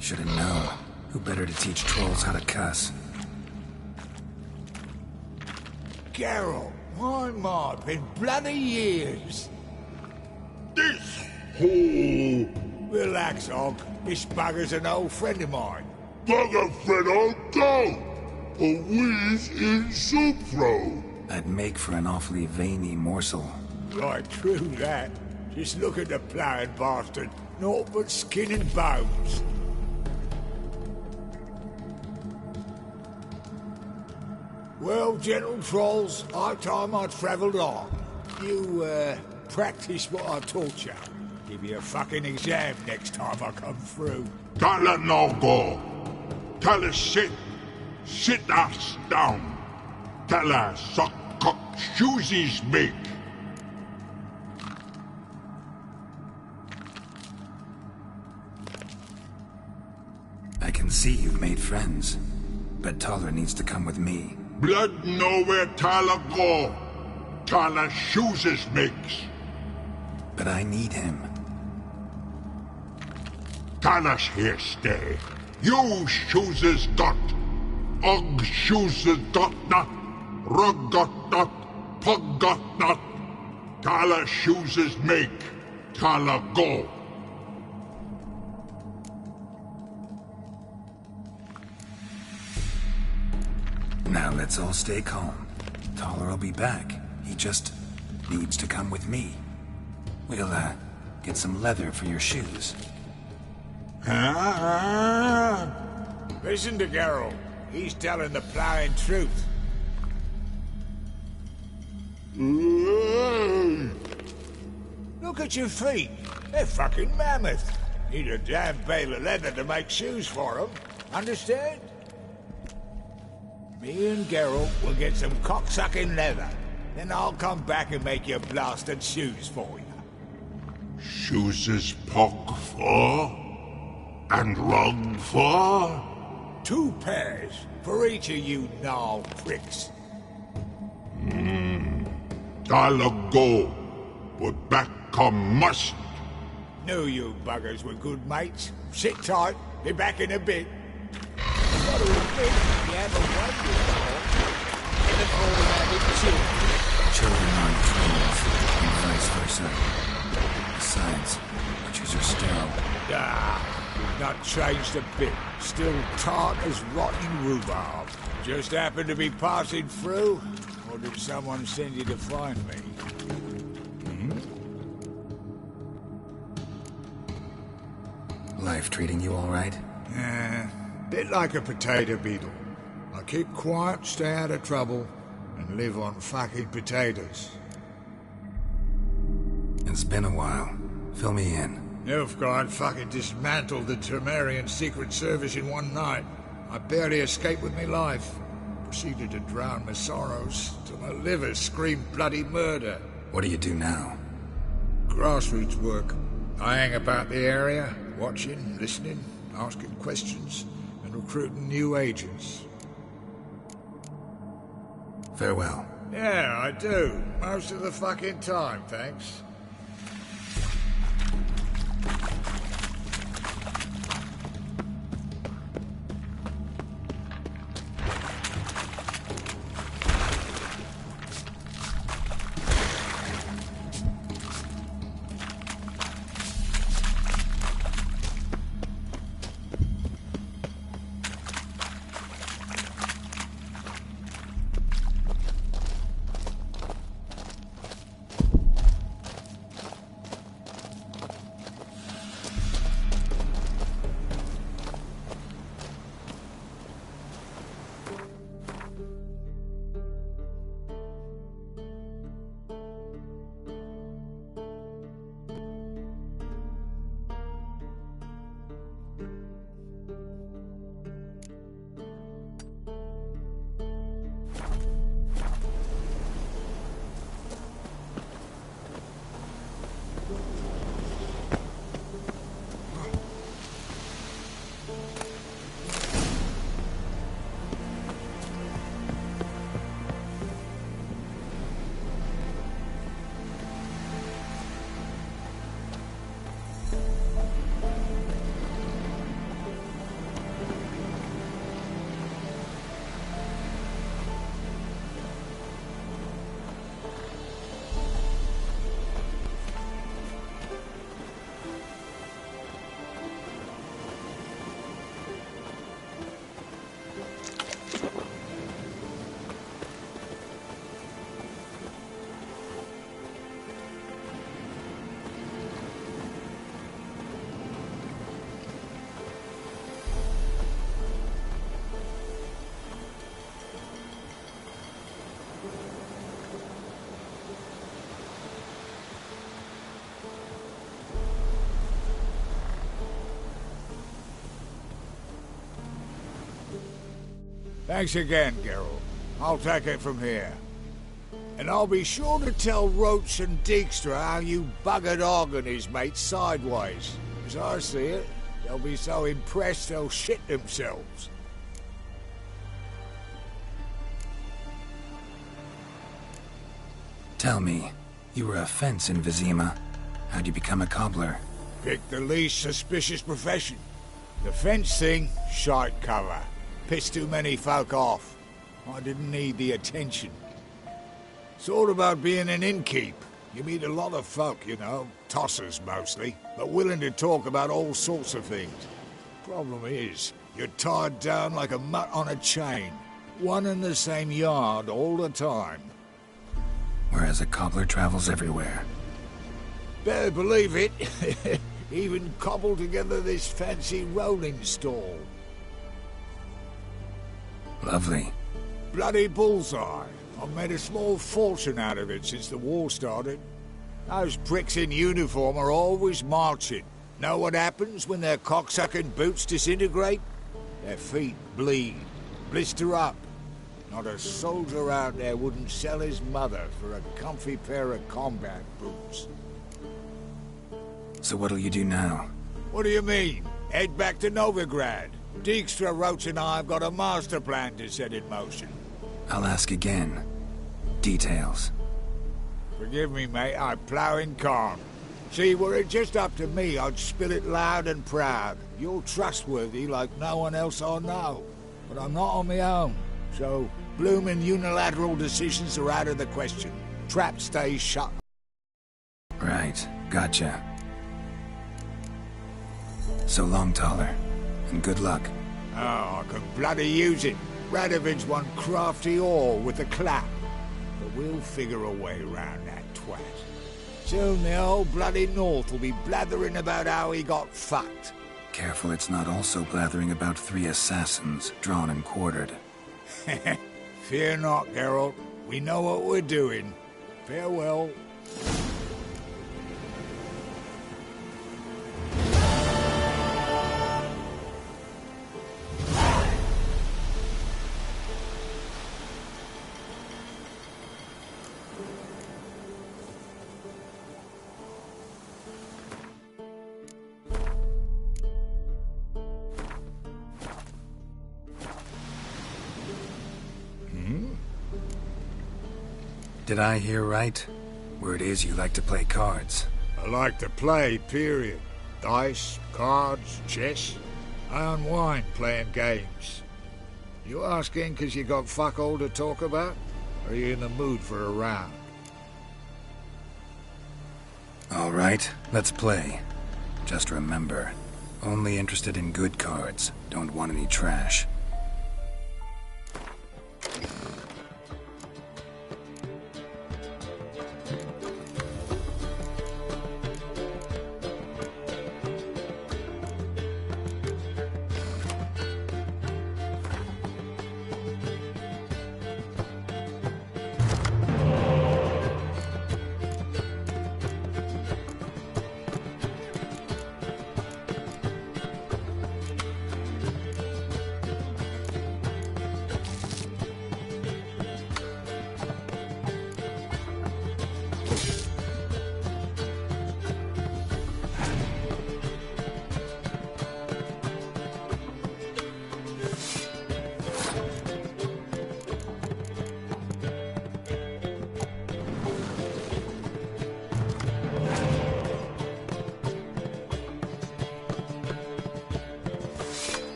Should have known. Who better to teach trolls how to cuss? Geralt, my mod, been bloody years. This hole. Relax, Og. This bugger's an old friend of mine. Bugger friend I'll go. A wheeze in soup throw. I'd make for an awfully veiny morsel. Right, true that. Just look at the ploughing bastard. Naught but skin and bones. Well, gentle trolls, high time I travelled on. You, practice what I taught you. Give you a fucking exam next time I come through. Can't let no go. Tell her sit. Sit ass down. Tell her suck cock shoesies big. I can see you've made friends, but Taller needs to come with me. Blood know where Tala go. Tala chooses makes. But I need him. Tala's here stay. You chooses dot. Og chooses dot not. Rug got not. Pug got not. Tala chooses make. Tala go. Now let's all stay calm. Taller will be back. He just needs to come with me. We'll, get some leather for your shoes. Listen to Geralt. He's telling the plowing truth. Look at your feet. They're fucking mammoth. Need a damn bale of leather to make shoes for them. Understand? Me and Geralt will get some cocksucking leather. Then I'll come back and make your blasted shoes for you. Chooses pock for? And rug for? 2 pairs for each of you gnarled pricks. Tala go. But back come must. Knew you buggers were good mates. Sit tight. Be back in a bit. Got to admit, you haven't waited long. In the automatic children. Children aren't twins, and vice versa. Besides, witches are sterile. Ah, not changed a bit. Still tart as rotting rhubarb. Just happened to be passing through? Or did someone send you to find me? Life treating you all right? Bit like a potato beetle. I keep quiet, stay out of trouble, and live on fucking potatoes. It's been a while. Fill me in. Nilfgaard fucking dismantled the Tremerian Secret Service in one night. I barely escaped with my life. Proceeded to drown my sorrows, till my liver screamed bloody murder. What do you do now? Grassroots work. I hang about the area, watching, listening, asking questions, and recruiting new agents. Farewell. Yeah, I do. Most of the fucking time, thanks. Thanks again, Geralt. I'll take it from here. And I'll be sure to tell Roach and Dijkstra how you buggered Ogden his mates sideways, as I see it. They'll be so impressed they'll shit themselves. Tell me, you were a fence in Vizima. How'd you become a cobbler? Pick the least suspicious profession. The fence thing, shite cover. Pissed too many folk off. I didn't need the attention. It's all about being an innkeep. You meet a lot of folk, you know, tossers mostly, but willing to talk about all sorts of things. Problem is, you're tied down like a mutt on a chain. One and the same yard all the time. Whereas a cobbler travels everywhere. Better believe it. Even cobbled together this fancy rolling stall. Lovely. Bloody bullseye. I've made a small fortune out of it since the war started. Those pricks in uniform are always marching. Know what happens when their cocksucking boots disintegrate? Their feet bleed, blister up. Not a soldier out there wouldn't sell his mother for a comfy pair of combat boots. So what'll you do now? What do you mean? Head back to Novigrad. Dijkstra Roach and I have got a master plan to set in motion. I'll ask again. Details. Forgive me, mate, I plough in calm. See, were it just up to me, I'd spill it loud and proud. You're trustworthy like no one else I know. But I'm not on my own, so bloomin' unilateral decisions are out of the question. Trap stays shut. Right, gotcha. So long, Taller, and good luck. Oh, I can bloody use it. Radovid's one crafty all with a clap. But we'll figure a way round that twat. Soon the whole bloody North will be blathering about how he got fucked. Careful it's not also blathering about 3 assassins, drawn and quartered. Fear not, Geralt. We know what we're doing. Farewell. Did I hear right? Word is you like to play cards. I like to play, period. Dice, cards, chess. I unwind playing games. You asking because you got fuck all to talk about? Or are you in the mood for a round? All right, let's play. Just remember, only interested in good cards. Don't want any trash.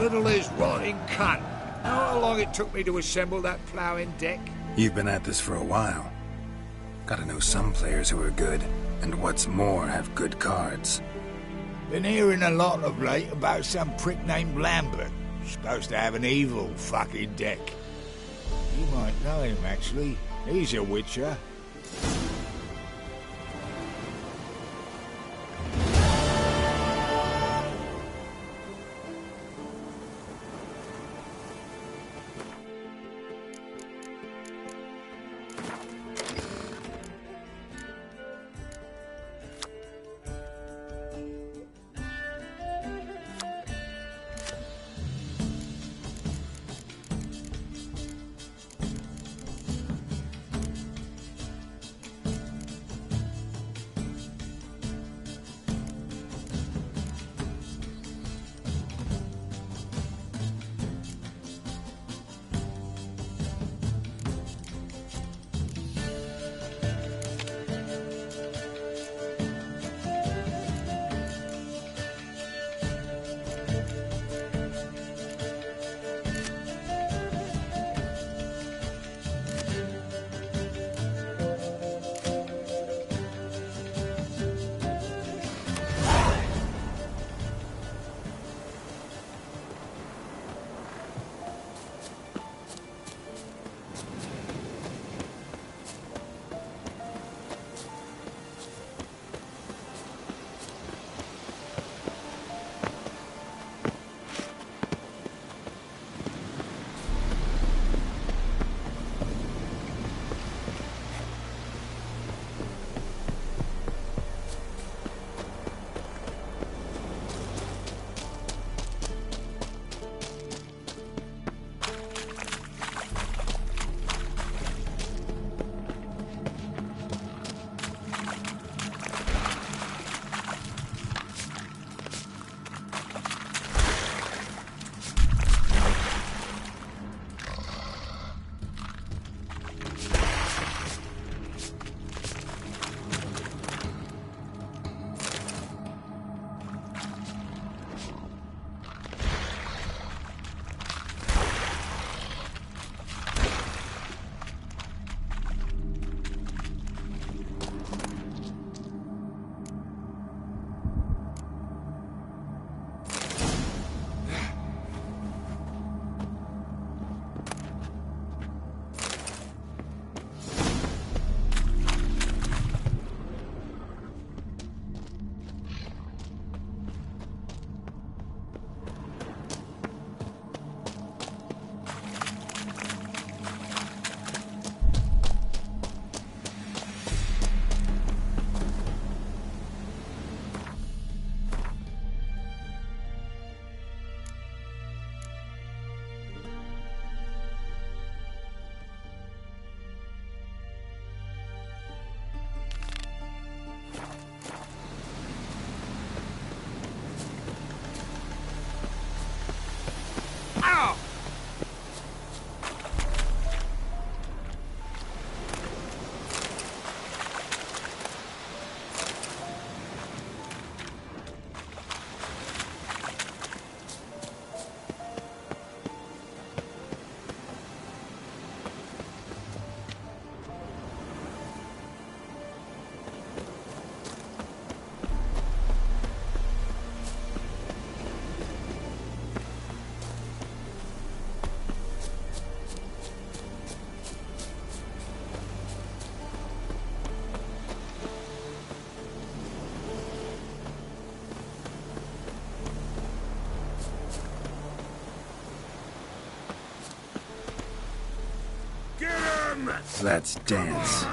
Little is rotting cunt. Know how long it took me to assemble that ploughing deck? You've been at this for a while. Gotta know some players who are good, and what's more, have good cards. Been hearing a lot of late about some prick named Lambert. Supposed to have an evil fucking deck. You might know him, actually. He's a witcher. Let's dance.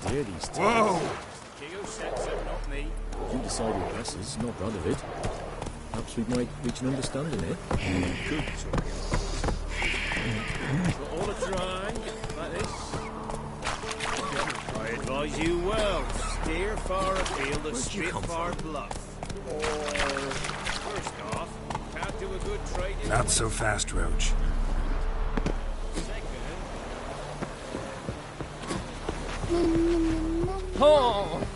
idea, these times. Whoa! Geo sets it, not me. You decide who passes, not Radovid. Perhaps we might reach an understanding here. Good talk. So all a try, like this. I advise you well. Steer far afield and Spitfire bluff. Or, first off, can't do a good trade in... Not so fast, Roach. Oh!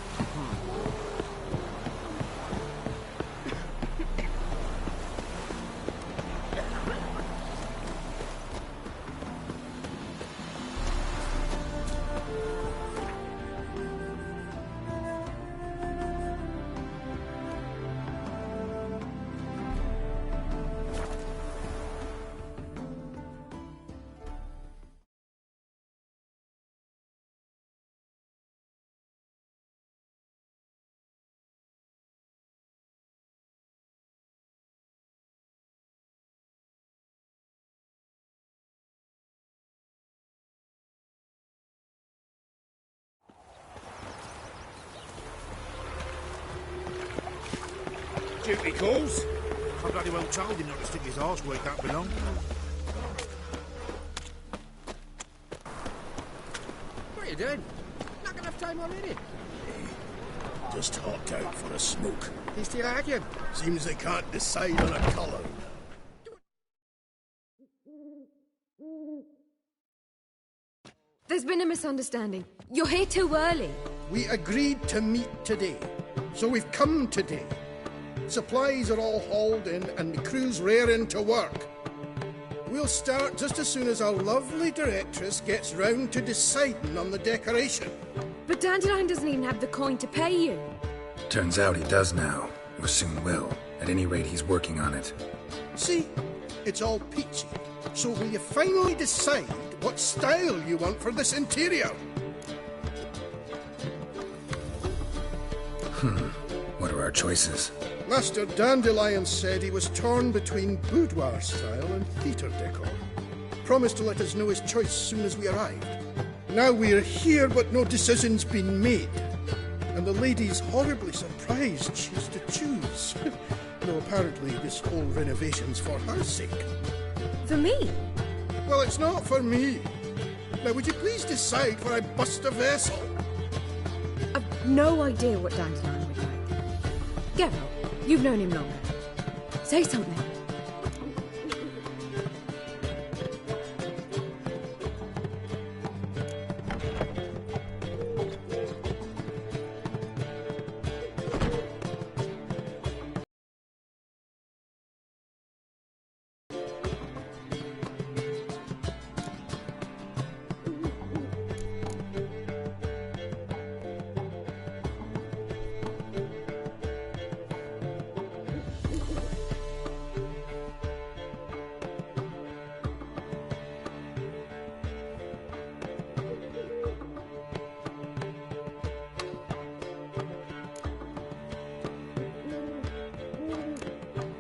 Duty calls. I bloody well told him not to stick his arse where it don't belong. What are you doing? Not got enough time already. Just hopped out for a smoke. He's still arguing. Seems they can't decide on a colour. There's been a misunderstanding. You're here too early. We agreed to meet today, so we've come today. Supplies are all hauled in and the crew's raring to work. We'll start just as soon as our lovely directress gets round to deciding on the decoration. But Dandelion doesn't even have the coin to pay you. Turns out he does now, or soon will. At any rate, he's working on it. See, it's all peachy. So will you finally decide what style you want for this interior? What are our choices? Master Dandelion said he was torn between boudoir style and theatre decor. Promised to let us know his choice soon as we arrived. Now we're here, but no decision's been made. And the lady's horribly surprised she's to choose. Though apparently this whole renovation's for her sake. For me? Well, it's not for me. Now, would you please decide where I bust a vessel? I've no idea what Dandelion would like. Geralt, you've known him longer. Say something.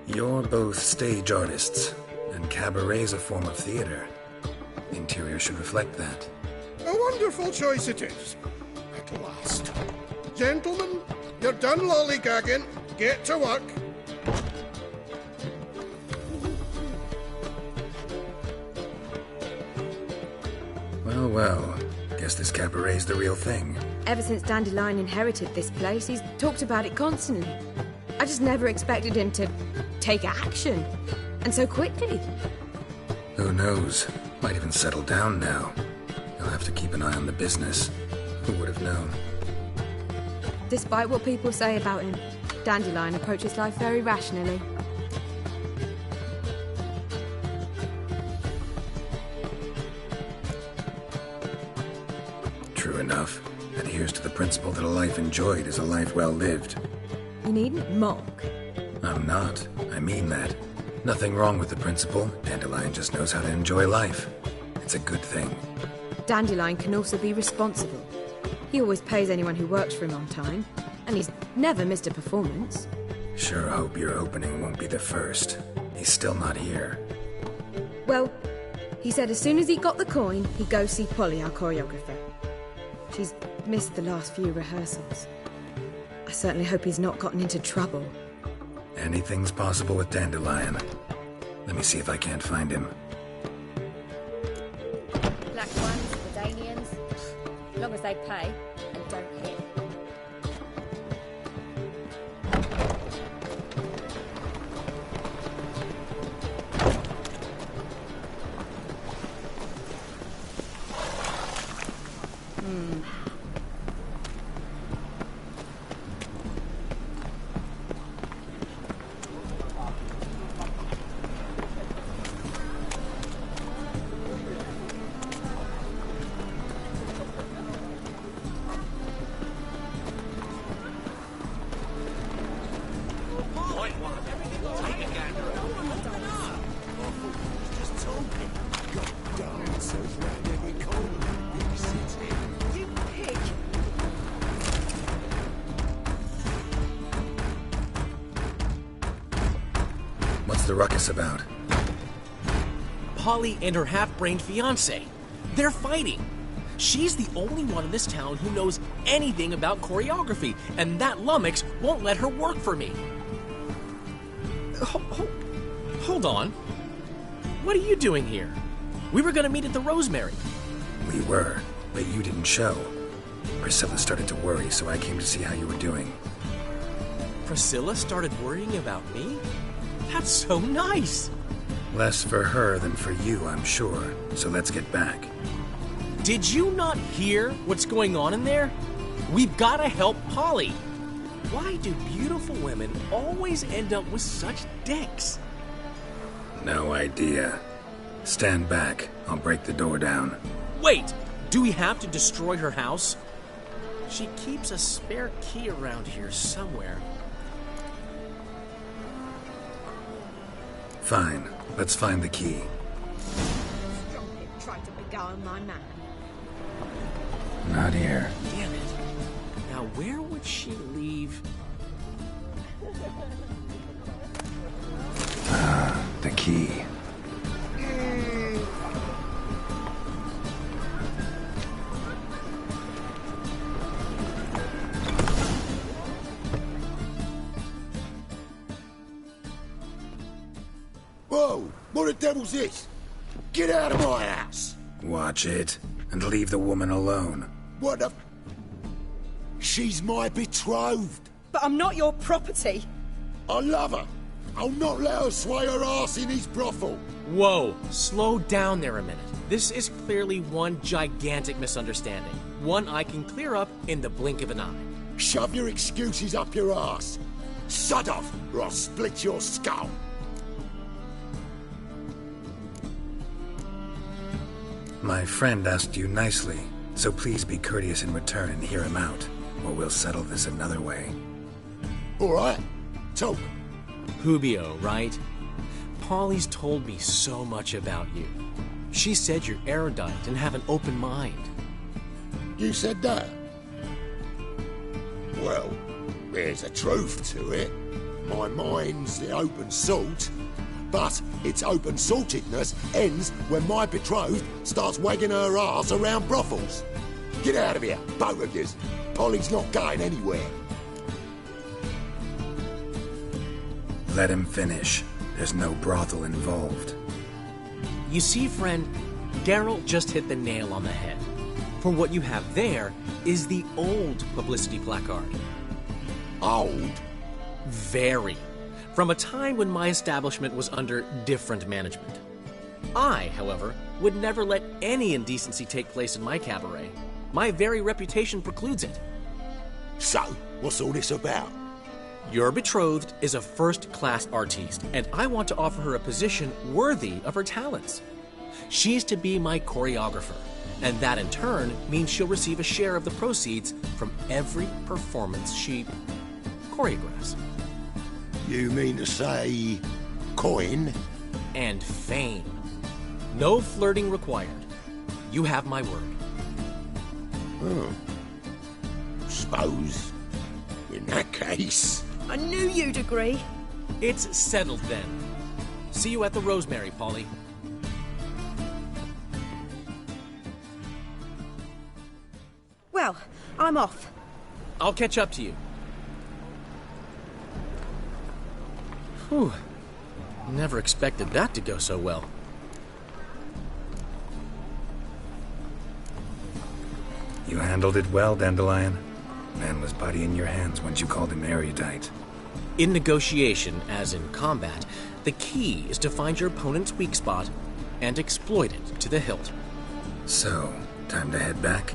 You're both stage artists, and cabaret's a form of theater. Interior should reflect that. A wonderful choice it is. At last. Gentlemen, you're done lollygagging. Get to work. Well, well. Guess this cabaret's the real thing. Ever since Dandelion inherited this place, he's talked about it constantly. I just never expected him to take action. And so quickly. Who knows? Might even settle down now. He'll have to keep an eye on the business. Who would have known? Despite what people say about him, Dandelion approaches life very rationally. True enough. Adheres to the principle that a life enjoyed is a life well lived. You needn't mock. I'm not. I mean that. Nothing wrong with the principle. Dandelion just knows how to enjoy life. It's a good thing. Dandelion can also be responsible. He always pays anyone who works for him on time, and he's never missed a performance. Sure hope your opening won't be the first. He's still not here. Well, he said as soon as he got the coin, he'd go see Polly, our choreographer. She's missed the last few rehearsals. I certainly hope he's not gotten into trouble. Anything's possible with Dandelion. Let me see if I can't find him. Black ones, Redanians. As long as they pay and don't hit. What's the ruckus about? Polly and her half-brained fiancé. They're fighting. She's the only one in this town who knows anything about choreography, and that lummox won't let her work for me. Hold on. What are you doing here? We were gonna meet at the Rosemary. We were, but you didn't show. Priscilla started to worry, so I came to see how you were doing. Priscilla started worrying about me? That's so nice! Less for her than for you, I'm sure. So let's get back. Did you not hear what's going on in there? We've gotta help Polly. Why do beautiful women always end up with such dicks? No idea. Stand back. I'll break the door down. Wait! Do we have to destroy her house? She keeps a spare key around here somewhere. Fine. Let's find the key. Strumpet tried to beguile my man. Not here. Damn it. Now where would she leave? Ah, the key. Whoa! What the devil's this? Get out of my house! Watch it, and leave the woman alone. What the... She's my betrothed. But I'm not your property. I love her. I'll not let her sway her ass in his brothel. Whoa, slow down there a minute. This is clearly one gigantic misunderstanding. One I can clear up in the blink of an eye. Shove your excuses up your ass. Sod off, or I'll split your skull. My friend asked you nicely, so please be courteous in return and hear him out, or we'll settle this another way. All right, talk. Hubio, right? Polly's told me so much about you. She said you're erudite and have an open mind. You said that? Well, there's a truth to it. My mind's the open salt, but its open saltedness ends when my betrothed starts wagging her ass around brothels. Get out of here, both of yous. Polly's not going anywhere. Let him finish. There's no brothel involved. You see, friend, Geralt just hit the nail on the head. For what you have there is the old publicity placard. Old? Very. From a time when my establishment was under different management. I, however, would never let any indecency take place in my cabaret. My very reputation precludes it. So, what's all this about? Your betrothed is a first-class artiste, and I want to offer her a position worthy of her talents. She's to be my choreographer, and that in turn means she'll receive a share of the proceeds from every performance she choreographs. You mean to say... coin? And fame. No flirting required. You have my word. Suppose... in that case... I knew you'd agree. It's settled then. See you at the Rosemary, Polly. Well, Well, I'm off. I'll catch up to you. Whew. Never expected that to go so well. You handled it well, Dandelion. Man was body in your hands once you called him erudite. In negotiation, as in combat, the key is to find your opponent's weak spot and exploit it to the hilt. So, time to head back?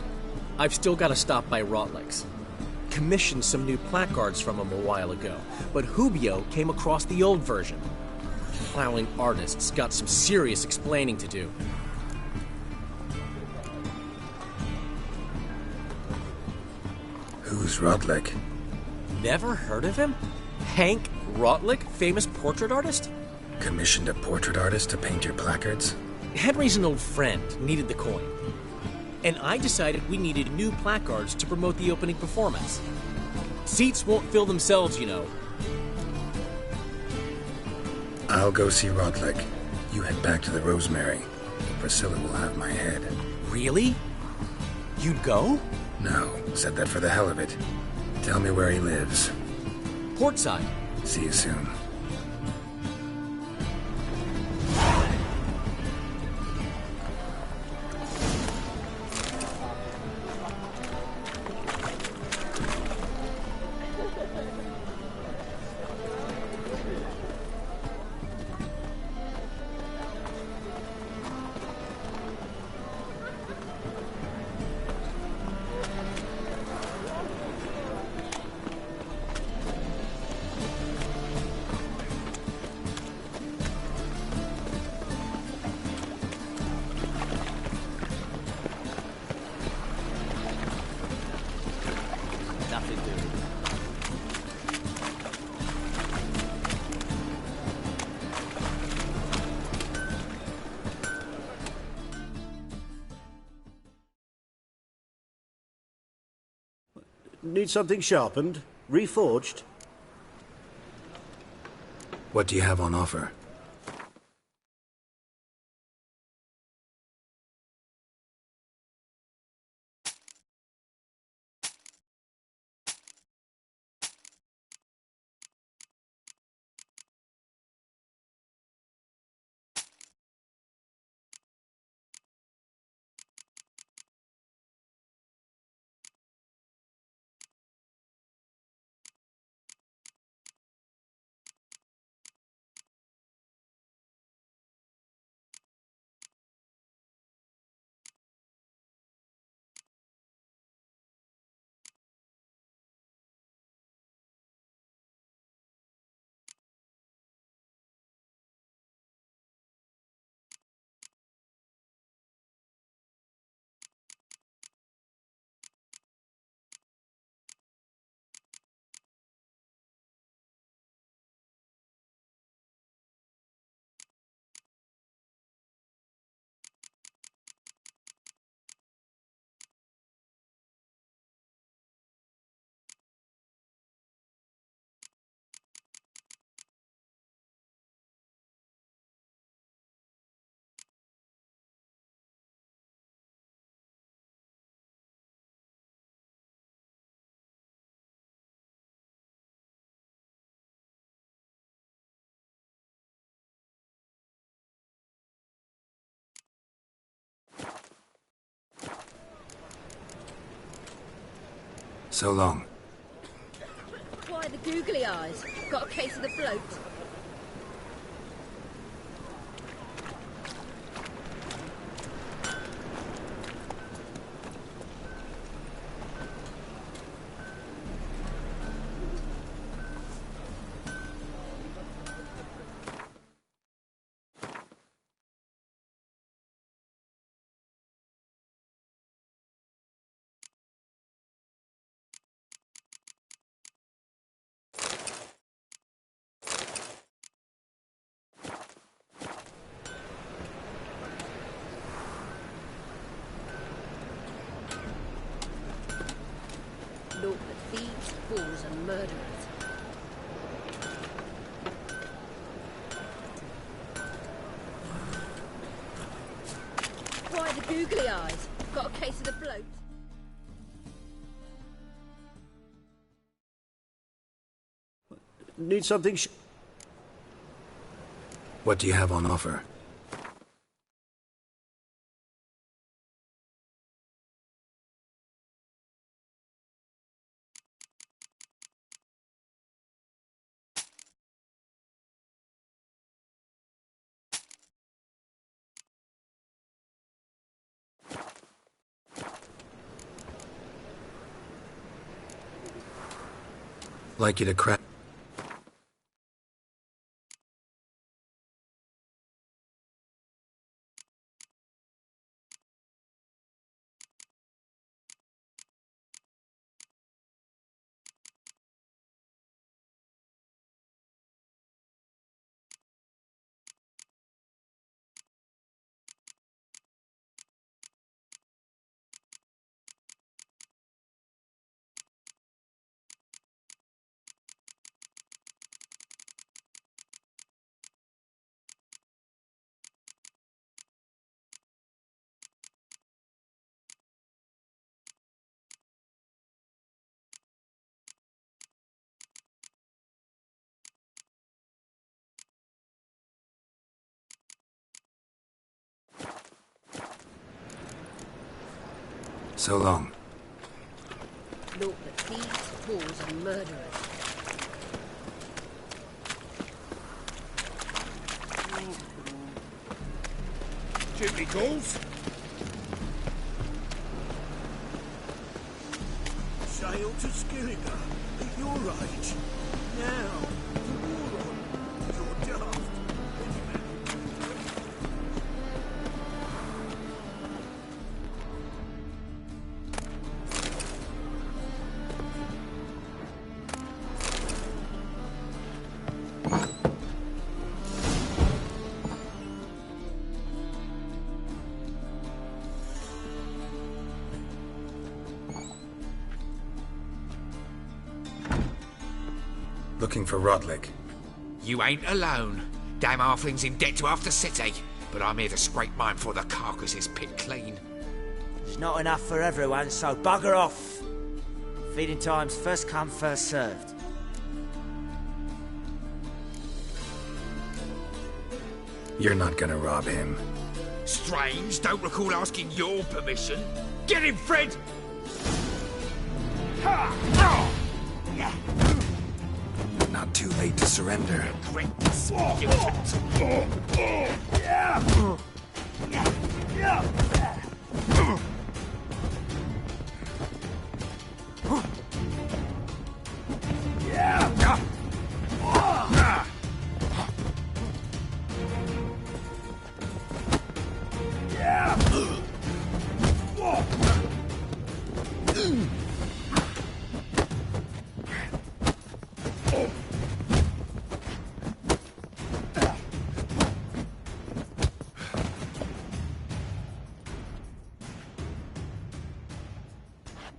I've still got to stop by Rotlick's. Commissioned some new placards from him a while ago, but Hubio came across the old version. Plowing artists got some serious explaining to do. Who's Rotlick? Never heard of him? Hank Rotlick, famous portrait artist? Commissioned a portrait artist to paint your placards? Henry's an old friend, needed the coin. And I decided we needed new placards to promote the opening performance. Seats won't fill themselves, you know. I'll go see Rotlick. You head back to the Rosemary. Priscilla will have my head. Really? You'd go? No, said that for the hell of it. Tell me where he lives. Portside. See you soon. Need something sharpened? Reforged? What do you have on offer? So long. Why the googly eyes? Got a case of the bloat? Naught but thieves, fools and murderers. Why the googly eyes? Got a case of the bloat? Need something What do you have on offer? Like you to crack. So long. Look at thieves, fools, and murderers. Duty calls. Sail to Skillinger at your age. Now, to Warlord. You're daft. Looking for Rodlick. You ain't alone. Damn halfling's in debt to half the city. But I'm here to scrape mine before the carcass is picked clean. There's not enough for everyone, so bugger off. Feeding time's first come, first served. You're not gonna rob him. Strange, don't recall asking your permission. Get him, Fred! Not too late to surrender.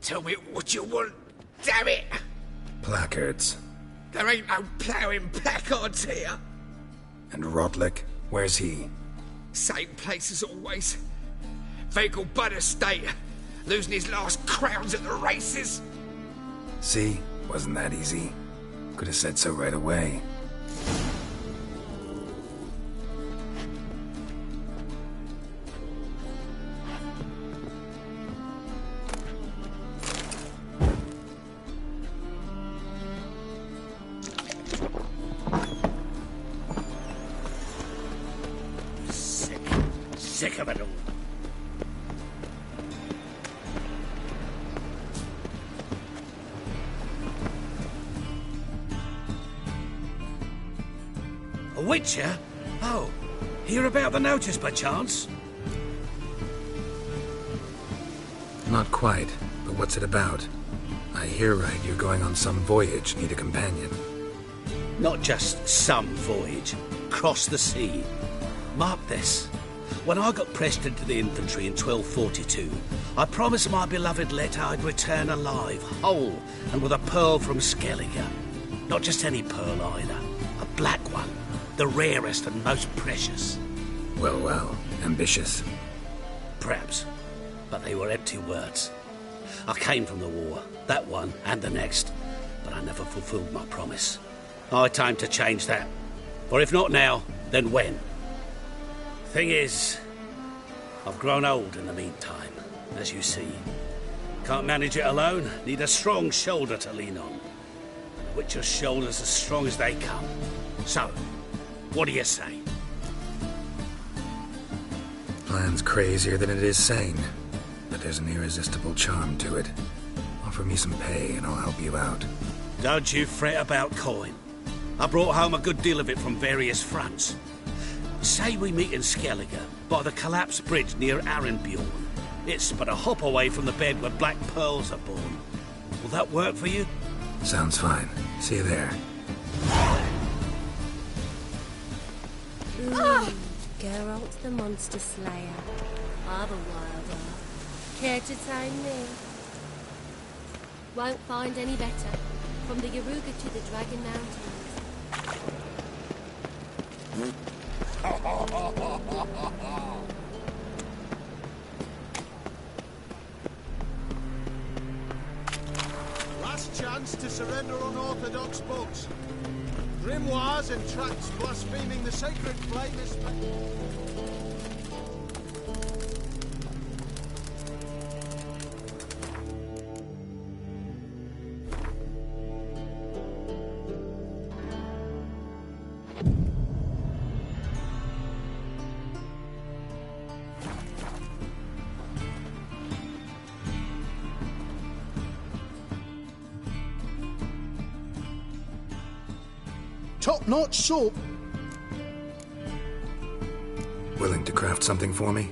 Tell me what you want, damn it! Placards. There ain't no ploughing placards here. And Rodlick? Where's he? Same place as always. Vehicle Bud Estate. Losing his last crowns at the races. See? Wasn't that easy? Could have said so right away. Sick of it all. A witcher? Oh, hear about the notice by chance? Not quite, but what's it about? I hear right, you're going on some voyage, need a companion. Not just some voyage. Cross the sea. Mark this. When I got pressed into the infantry in 1242, I promised my beloved Letta I'd return alive, whole, and with a pearl from Skellige. Not just any pearl either. A black one. The rarest and most precious. Well, well. Ambitious. Perhaps. But they were empty words. I came from the war. That one and the next. But I never fulfilled my promise. High time to change that. Or if not now, then when? Thing is, I've grown old in the meantime, as you see. Can't manage it alone, need a strong shoulder to lean on. And the Witcher's shoulder's as strong as they come. So, what do you say? Plan's crazier than it is sane, but there's an irresistible charm to it. Offer me some pay and I'll help you out. Don't you fret about coin. I brought home a good deal of it from various fronts. Say we meet in Skellige, by the collapsed bridge near Arenbjorn. It's but a hop away from the bed where black pearls are born. Will that work for you? Sounds fine. See you there. Geralt the Monster Slayer. I've a wild art. Care to tame me? Won't find any better. From the Yaruga to the Dragon Mountains. Last chance to surrender unorthodox bugs. Grimoires and tracts blaspheming the sacred flame is... Top-notch soap. Willing to craft something for me?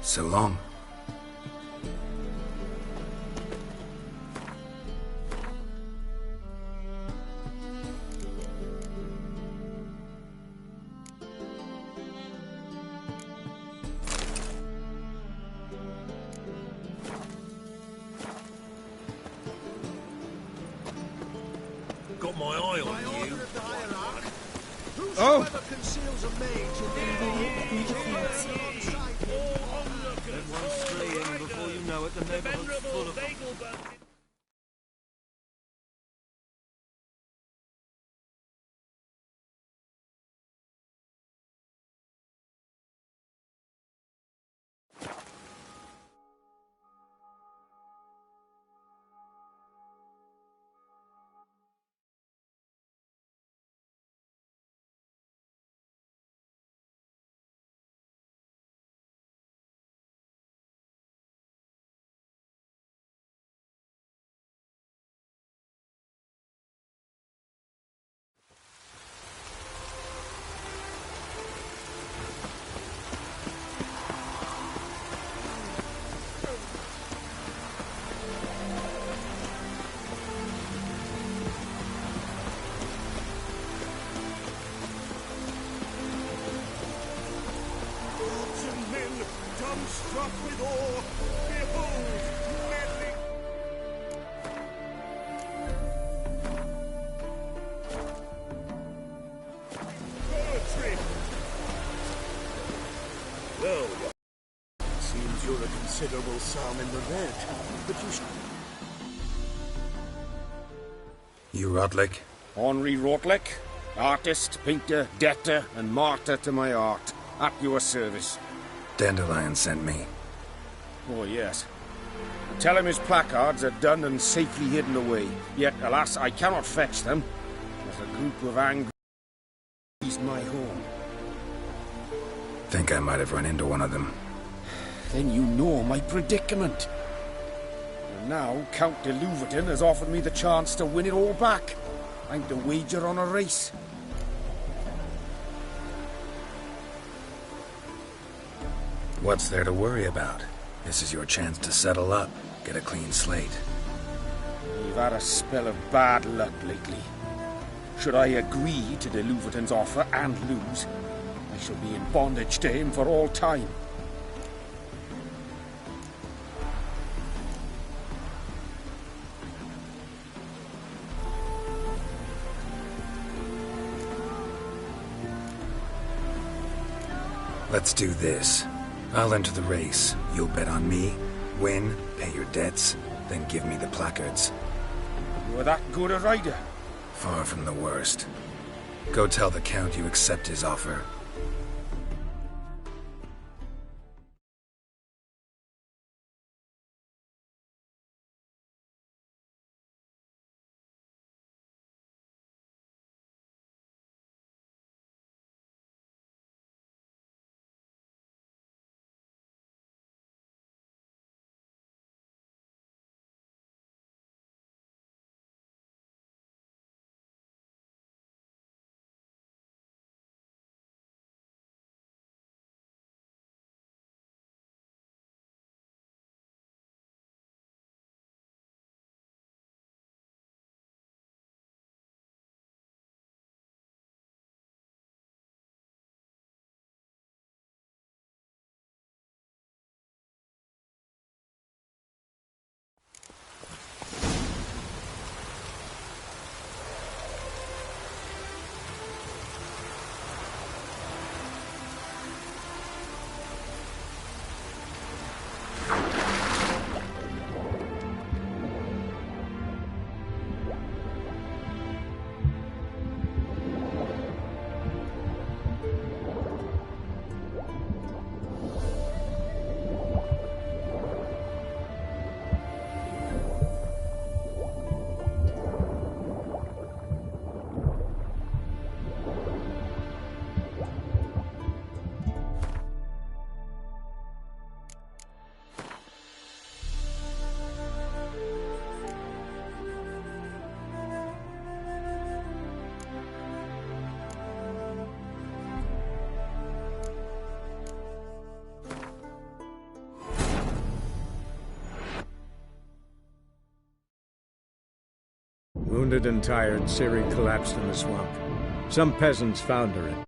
So long. Got my eye on you. Whosoever conceals a mage will Everyone's fleeing. Before you know it, the neighborhood's full of... struck with awe, behold, meddling... Poetry! Well, seems you're a considerable sum in the red, but you should... You Rotlick? Henri Rotlick, artist, painter, debtor, and martyr to my art. At your service. Dandelion sent me. Oh, yes. Tell him his placards are done and safely hidden away. Yet, alas, I cannot fetch them. There's a group of angry... is my home. Think I might have run into one of them. Then you know my predicament. And now, Count de Louverton has offered me the chance to win it all back. I'm to wager on a race. What's there to worry about? This is your chance to settle up, get a clean slate. We've had a spell of bad luck lately. Should I agree to de Louverton's offer and lose, I shall be in bondage to him for all time. Let's do this. I'll enter the race. You'll bet on me, win, pay your debts, then give me the placards. You're that good a rider? Far from the worst. Go tell the Count you accept his offer. Wounded and tired, Ciri collapsed in the swamp. Some peasants found her and